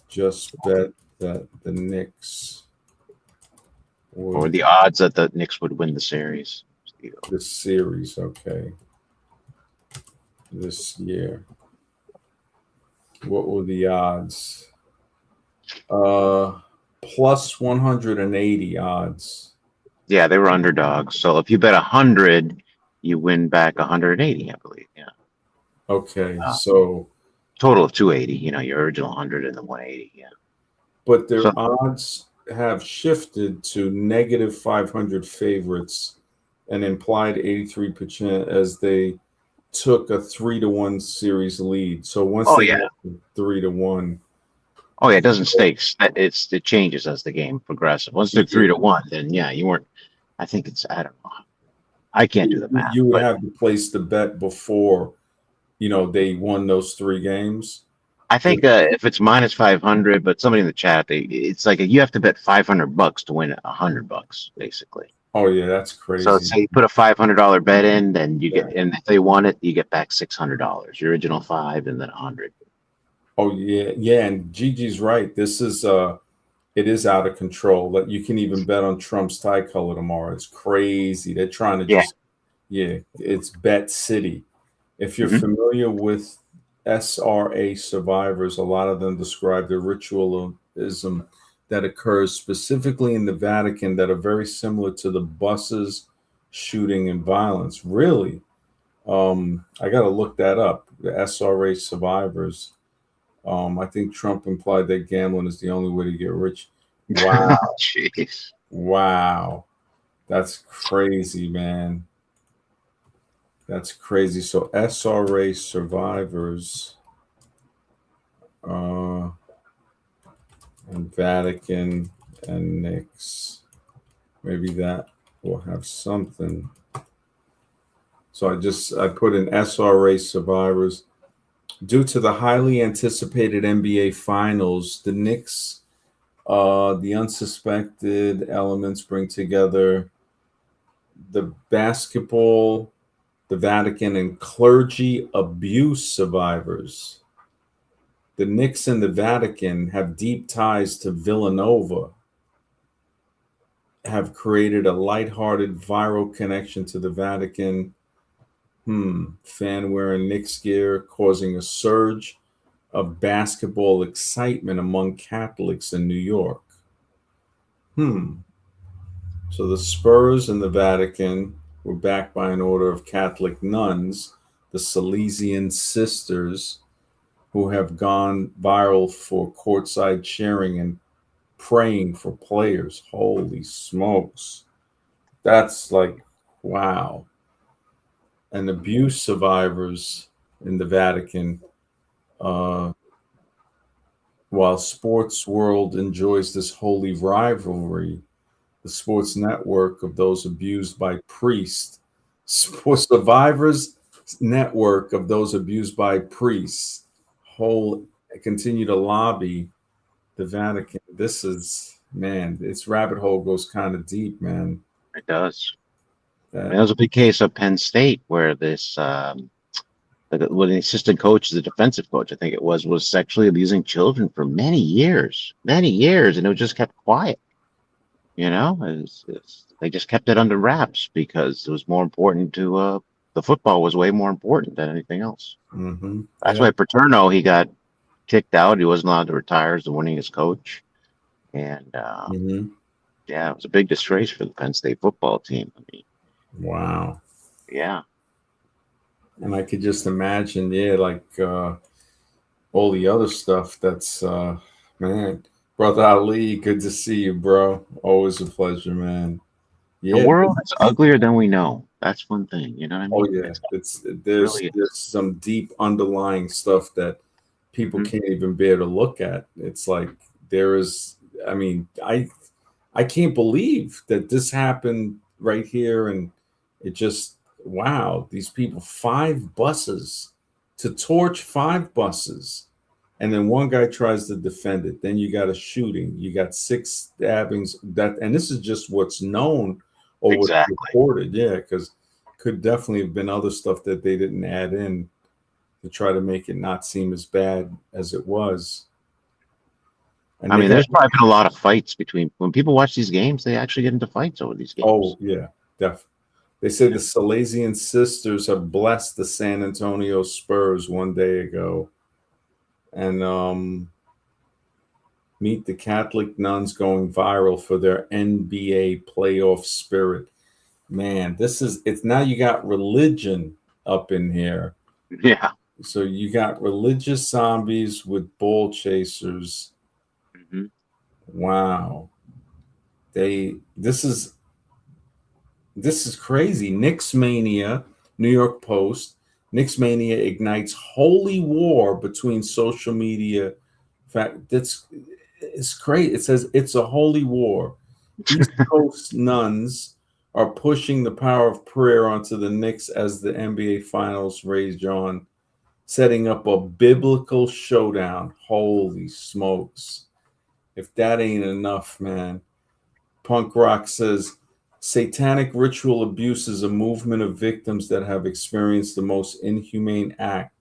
just bet that the Knicks Or would the odds that the Knicks would win the series. this series, okay, this year. What were the odds? Uh plus 180 odds. Yeah, they were underdogs. So if you bet 100, you win back 180, I believe. Yeah. Okay, Uh, so Total of 280. Your original 100 and the 180. Yeah. but So their odds have shifted to negative 500 favorites, and implied 83% as they took a 3-1 series lead. So once oh they yeah. got to 3-1, Oh yeah, it doesn't stay. It changes as the game progresses. Once they're yeah, 3-1, then yeah, you weren't. I think it's. I don't know. I can't do the math, you would but have to place the bet before they won those three games. I think if it's minus 500, but somebody in the chat, it's like you have to bet $500 to win $100, basically. Oh yeah, that's So crazy. say you put a $500 bet in, then you Yeah. get, and if they won it, you get back $600. Your original five, and then 100. Oh yeah, yeah, and Gigi's right. This is it is out of control. Like, you can even bet on Trump's tie color tomorrow. It's crazy. They're trying to Yeah. just, yeah, it's Bet City. If you're Hmm. familiar with SRA survivors, a lot of them describe the ritualism that occurs specifically in the Vatican that are very similar to the buses shooting and violence. Really? I got to look that up. The SRA survivors. I think Trump implied that gambling is the only way to get rich. Wow. Jeez. Wow. That's crazy, man. That's crazy. So SRA survivors uh, and Vatican and Nix. Maybe that will have something. So I put in SRA survivors. Due to the highly anticipated NBA finals, the Knicks, the unsuspected elements bring together the basketball, the Vatican, and clergy abuse survivors. The Knicks and the Vatican have deep ties to Villanova, have created a lighthearted viral connection to the Vatican. Fan wearing Knicks gear causing a surge of basketball excitement among Catholics in New York. So the Spurs and the Vatican were backed by an order of Catholic nuns, the Salesian Sisters, who have gone viral for courtside cheering and praying for players. Holy smokes. That's like, wow. And abuse survivors in the Vatican, uh, while sports world enjoys this holy rivalry, the sports network of those abused by priests, sports survivors network of those abused by priests, whole continue to lobby the Vatican. This is, man, its rabbit hole goes kind of deep, man. It does. I mean, That there was a big case of Penn State where when the assistant coach, the defensive coach, I think it was sexually abusing children for many years, and it just kept quiet. They just kept it under wraps because it was more important the football was way more important than anything else. That's yeah. why Paterno, he got kicked out. He wasn't allowed to retire as the winningest coach. And hmm yeah, it was a big disgrace for the Penn State football team. I mean, Wow. yeah. And I could just imagine, yeah, like all the other stuff that's man. Brother Ali, good to see you, bro. Always a pleasure, man. The Yeah. world is uglier than we know. That's one thing. You know what I Oh mean? yeah. It's It's really there's is. some deep underlying stuff that people Hmm. can't even bear to look at. It's like there is I mean, I can't believe that this happened right here and it just wow, these people five buses to torch five buses. And then one guy tries to defend it. Then you got a shooting. You got six stabbings. That and this is just what's known or what's Exactly. reported. Yeah, because could definitely have been other stuff that they didn't add in to try to make it not seem as bad as it was. And I they mean, have there's probably been a lot of fights between when people watch these games, they actually get into fights over these oh games. yeah, definitely. They say the Yeah. Salesian sisters have blessed the San Antonio Spurs one day ago, and meet the Catholic nuns going viral for their NBA playoff spirit. Man, this is it's now you got religion up in here. Yeah. So you got religious zombies with ball chasers. Hmm. Wow. They this is crazy. Knicks mania, New York Post. Knicks mania ignites holy war between social media. In fact, that's it's great. It says it's a holy war. East Coast nuns are pushing the power of prayer onto the Knicks as the NBA Finals rage on, setting up a biblical showdown. Holy smokes! If that ain't enough, man. Punk Rock says satanic ritual abuse is a movement of victims that have experienced the most inhumane act.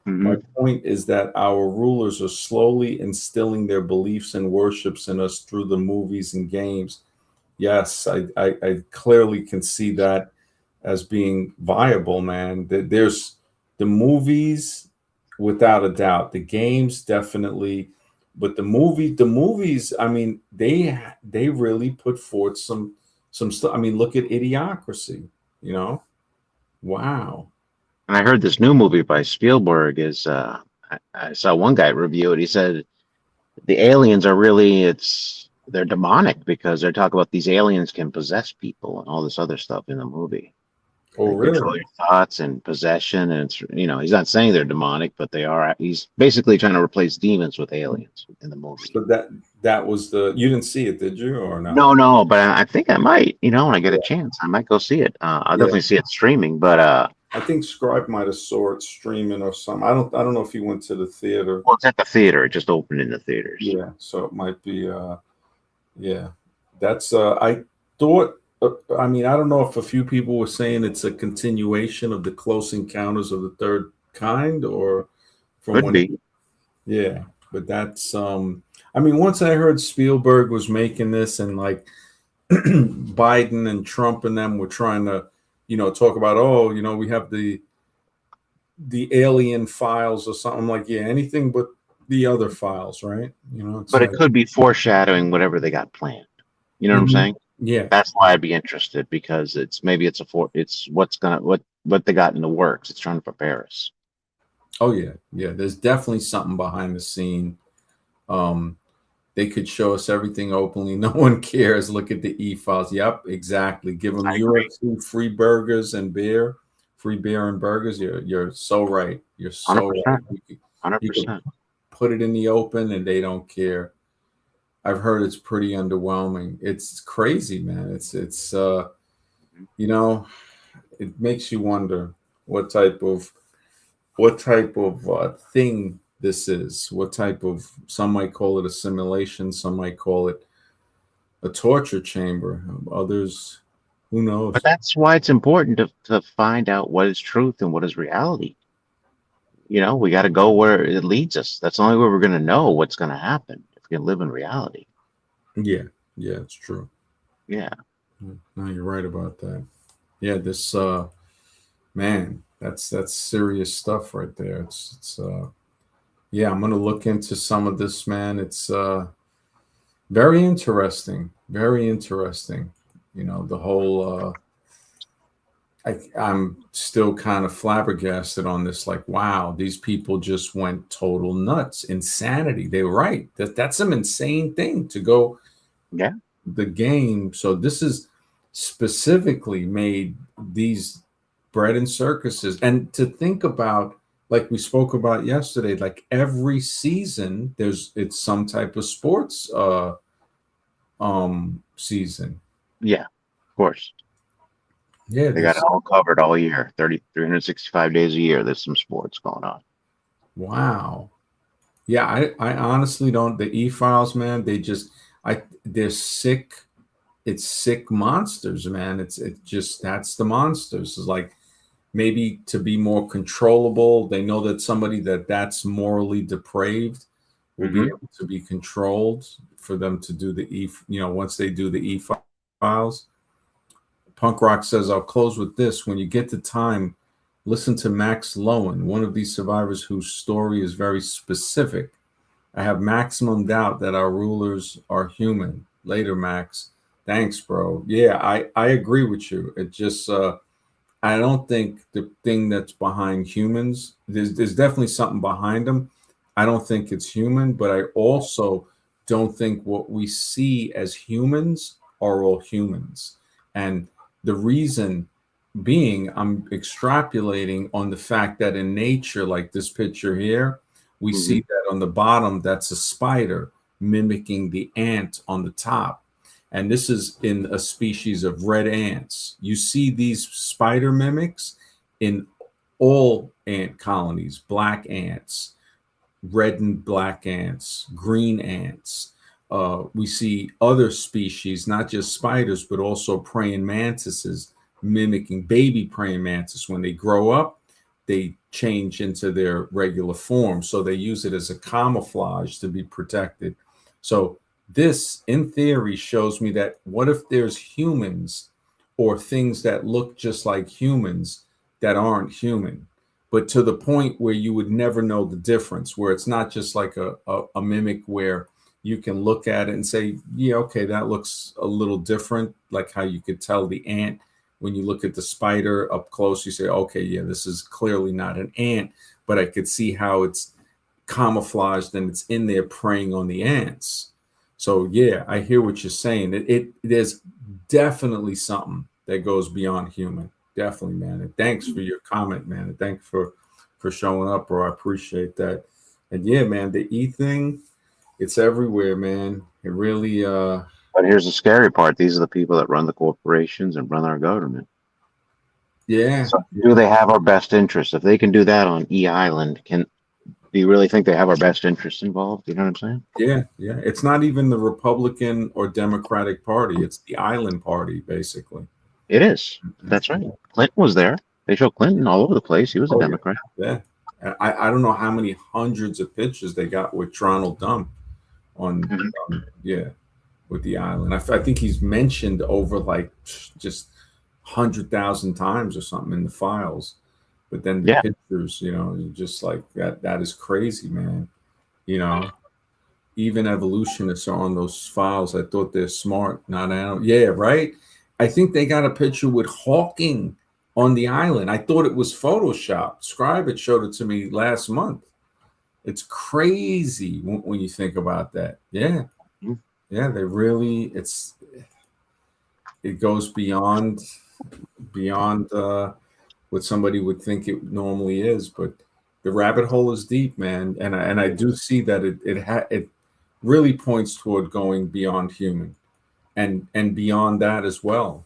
My Hmm. point is that our rulers are slowly instilling their beliefs and worships in us through the movies and games. Yes, I clearly can see that as being viable, man. There's the movies without a doubt. The games definitely, but the movies. I mean, they really put forth some stuff. I mean, look at Idiocracy. You know, wow. And I heard this new movie by Spielberg is I saw one guy review it. He said the aliens are really they're demonic because they're talking about these aliens can possess people and all this other stuff in the movie. Oh, They control really? your thoughts and possession, and it's he's not saying they're demonic, but they are. He's basically trying to replace demons with aliens in the movie. So that was the you didn't see it, did you, or no? No, no, but I think I might. When I get a Yeah, chance, I might go see it. I'll yeah. definitely see it streaming, but I think Scribe might have saw it streaming or something. I don't know if he went to the theater. well, it's at the theater. It just opened in the theaters. Yeah, so it might be. Yeah, that's. I thought. I mean, I don't know if a few people were saying it's a continuation of the Close Encounters of the Third Kind, or from Could when. be. Yeah, but that's. I mean, once I heard Spielberg was making this, and like Biden and Trump and them were trying to, talk about, oh, we have the alien files or something. Like, yeah, anything but the other files, right? It's But it like, could be foreshadowing whatever they got planned. You know what I'm mhm. saying? Yeah. That's why I'd be interested because it's what they got in the works. It's trying to prepare us. Oh yeah, yeah. There's definitely something behind the scene. Um, they could show us everything openly. No one cares. Look at the e-files. Yep, exactly. Give them I agree. UFC free burgers and beer, free beer and burgers. You're so right. You're so right. 100%. You could 100%. put it in the open and they don't care. I've heard it's pretty underwhelming. It's crazy, man. It's you know, it makes you wonder what type of thing this is. What type of, some might call it a simulation, some might call it a torture chamber. Others, who But knows? that's why it's important to find out what is truth and what is reality. We got to go where it leads us. That's the only way we're going to know what's going to happen if we can live in reality. Yeah, yeah, it's true. Yeah. No, you're right about that. Yeah, this man, that's serious stuff right there. It's yeah, I'm gonna look into some of this, man. It's very interesting. Very interesting. The whole I'm still kind of flabbergasted on this. Like, wow, these people just went total nuts, insanity. They were right. That's some insane thing to go Yeah. the game. So this is specifically made these bread and circuses, and to think about, like we spoke about yesterday, like every season it's some type of sports season. Yeah. Of course. Yeah, They got it this all covered all year, 365 days a year. There's some sports going on. wow. Yeah, I honestly don't, the e-files, man, they're sick. It's sick monsters, man. It just, that's the monsters. It's like, maybe to be more controllable, they know that somebody that's morally depraved will be Hmm. able to be controlled for them to do once they do the e-files. Punk Rock says, I'll close with this. When you get the time, listen to Max Lowen, one of these survivors whose story is very specific. I have maximum doubt that our rulers are human. Later, Max. Thanks, bro. Yeah, I agree with you. It just I don't think the thing that's behind humans, there's definitely something behind them. I don't think it's human, but I also don't think what we see as humans are all humans. And the reason being, I'm extrapolating on the fact that in nature, like this picture here, we Hmm. see that on the bottom, that's a spider mimicking the ant on the top. And this is in a species of red ants. You see these spider mimics in all ant colonies, black ants, red and black ants, green ants. We see other species, not just spiders, but also praying mantises mimicking baby praying mantis. When they grow up, they change into their regular form. So they use it as a camouflage to be protected. So this, in theory, shows me that what if there's humans or things that look just like humans that aren't human? but to the point where you would never know the difference, where it's not just like a mimic where you can look at it and say, yeah, okay, that looks a little different, like how you could tell the ant when you look at the spider up close. You say, okay, yeah, this is clearly not an ant, but I could see how it's camouflaged and it's in there preying on the ants. So yeah, I hear what you're saying. There's definitely something that goes beyond human. Definitely, man. And thanks for your comment, man. And thanks for showing up, bro. I appreciate that. And yeah, man, the E thing, it's everywhere, man. It really But here's the scary part: these are the people that run the corporations and run our government. yeah, So, do yeah, they have our best interest? If they can do that on E Island, do you really think they have our best interests involved? You know what I'm saying? yeah, yeah. It's not even the Republican or Democratic Party, it's the island party, basically. It is. That's right. Clinton was there. They show Clinton all over the place. He was a Oh yeah, Democrat. yeah. I don't know how many hundreds of pictures they got with Donald Trump on, Mhm. yeah, with the island. I think he's mentioned over like just 100,000 times or something in the files. But then the Yeah. pictures, just like that. That is crazy, man. You know, even evolutionists are on those files. I thought they're smart, not animal. Yeah, right. I think they got a picture with Hawking on the island. I thought it was Photoshop. Scribe it showed it to me last month. It's crazy when you think about that. Yeah, Mhm. yeah. They really. It goes beyond what somebody would think it normally is. But the rabbit hole is deep, man. And I do see that it really points toward going beyond human and beyond that as well,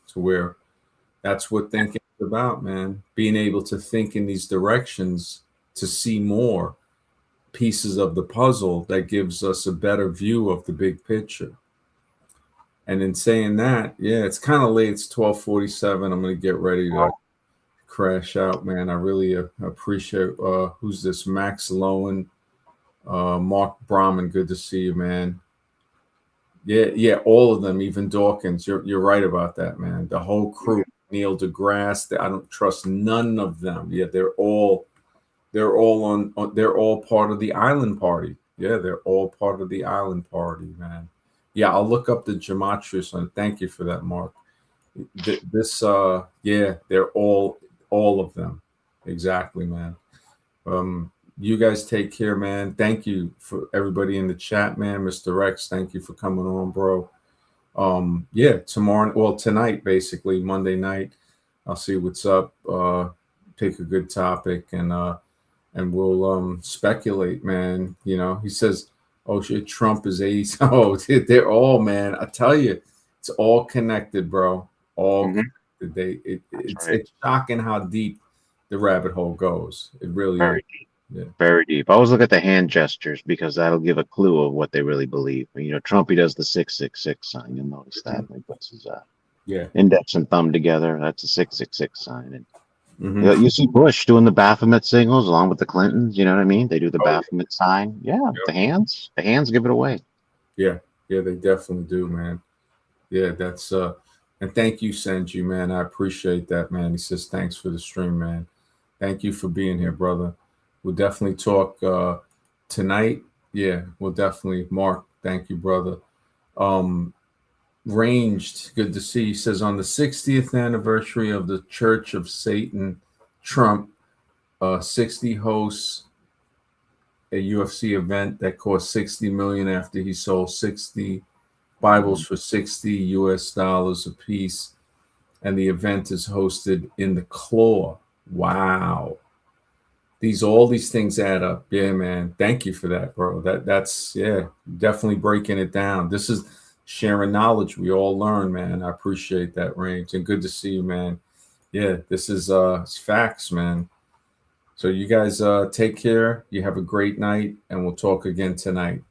to where that's what thinking is about, man. Being able to think in these directions to see more pieces of the puzzle that gives us a better view of the big picture. And in saying that, yeah, it's kind of late. It's 12:47. I'm gonna get ready to crash out, man. I really appreciate who's this? Max Lowen, Mark Brahman. Good to see you, man. Yeah, yeah, all of them, even Dawkins. You're right about that, man. The whole crew, Neil deGrasse. I don't trust none of them. Yeah, they're all part of the island party. Yeah, they're all part of the island party, man. Yeah, I'll look up the gematria on. Thank you for that, Mark. This yeah, they're all of them. Exactly, man. You guys take care, man. Thank you for everybody in the chat, man. Mr. Rex, thank you for coming on, bro. Yeah, tomorrow, well, tonight, basically, Monday night, I'll see what's up. Pick a good topic and we'll speculate, man. He says, oh shit, Trump is 80. Oh, they're all, man. I tell you, it's all connected, bro. All Mhm. connected. That's It's right. it's shocking how deep the rabbit hole goes. It really is. Very deep. Yeah. Very deep. Always look at the hand gestures because that'll give a clue of what they really believe. Trump, he does the 666 sign. You'll notice that when he puts his Yeah. index and thumb together. That's a 666 sign. And Hmm. you see Bush doing the Baphomet signals along with the Clintons. You know what I mean? They do the Oh Baphomet sign. Yeah, yeah. the hands. The hands give it away. Yeah. Yeah. They definitely do, man. Yeah. That's and thank you, Senju, man. I appreciate that, man. He says thanks for the stream, man. Thank you for being here, brother. We'll definitely talk tonight. Yeah, we'll definitely. Mark, thank you, brother. Um, Ranged, good to see. He says on the 60th anniversary of the Church of Satan, Trump, 60 hosts a UFC event that cost 60 million after he sold 60 Bibles Mhm. for 60 US dollars a piece, and the event is hosted in the Claw. Wow. All these things add up. Yeah, man. Thank you for that, bro. That's yeah, definitely breaking it down. This is sharing knowledge. We all learn, man. I appreciate that, Range. And good to see you, man. Yeah, this is it's facts, man. So you guys take care. You have a great night, and we'll talk again tonight.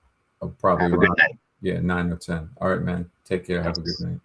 Probably Have a good around night. yeah, 9 or 10. All right, man. Take care. Have a good Thanks. night.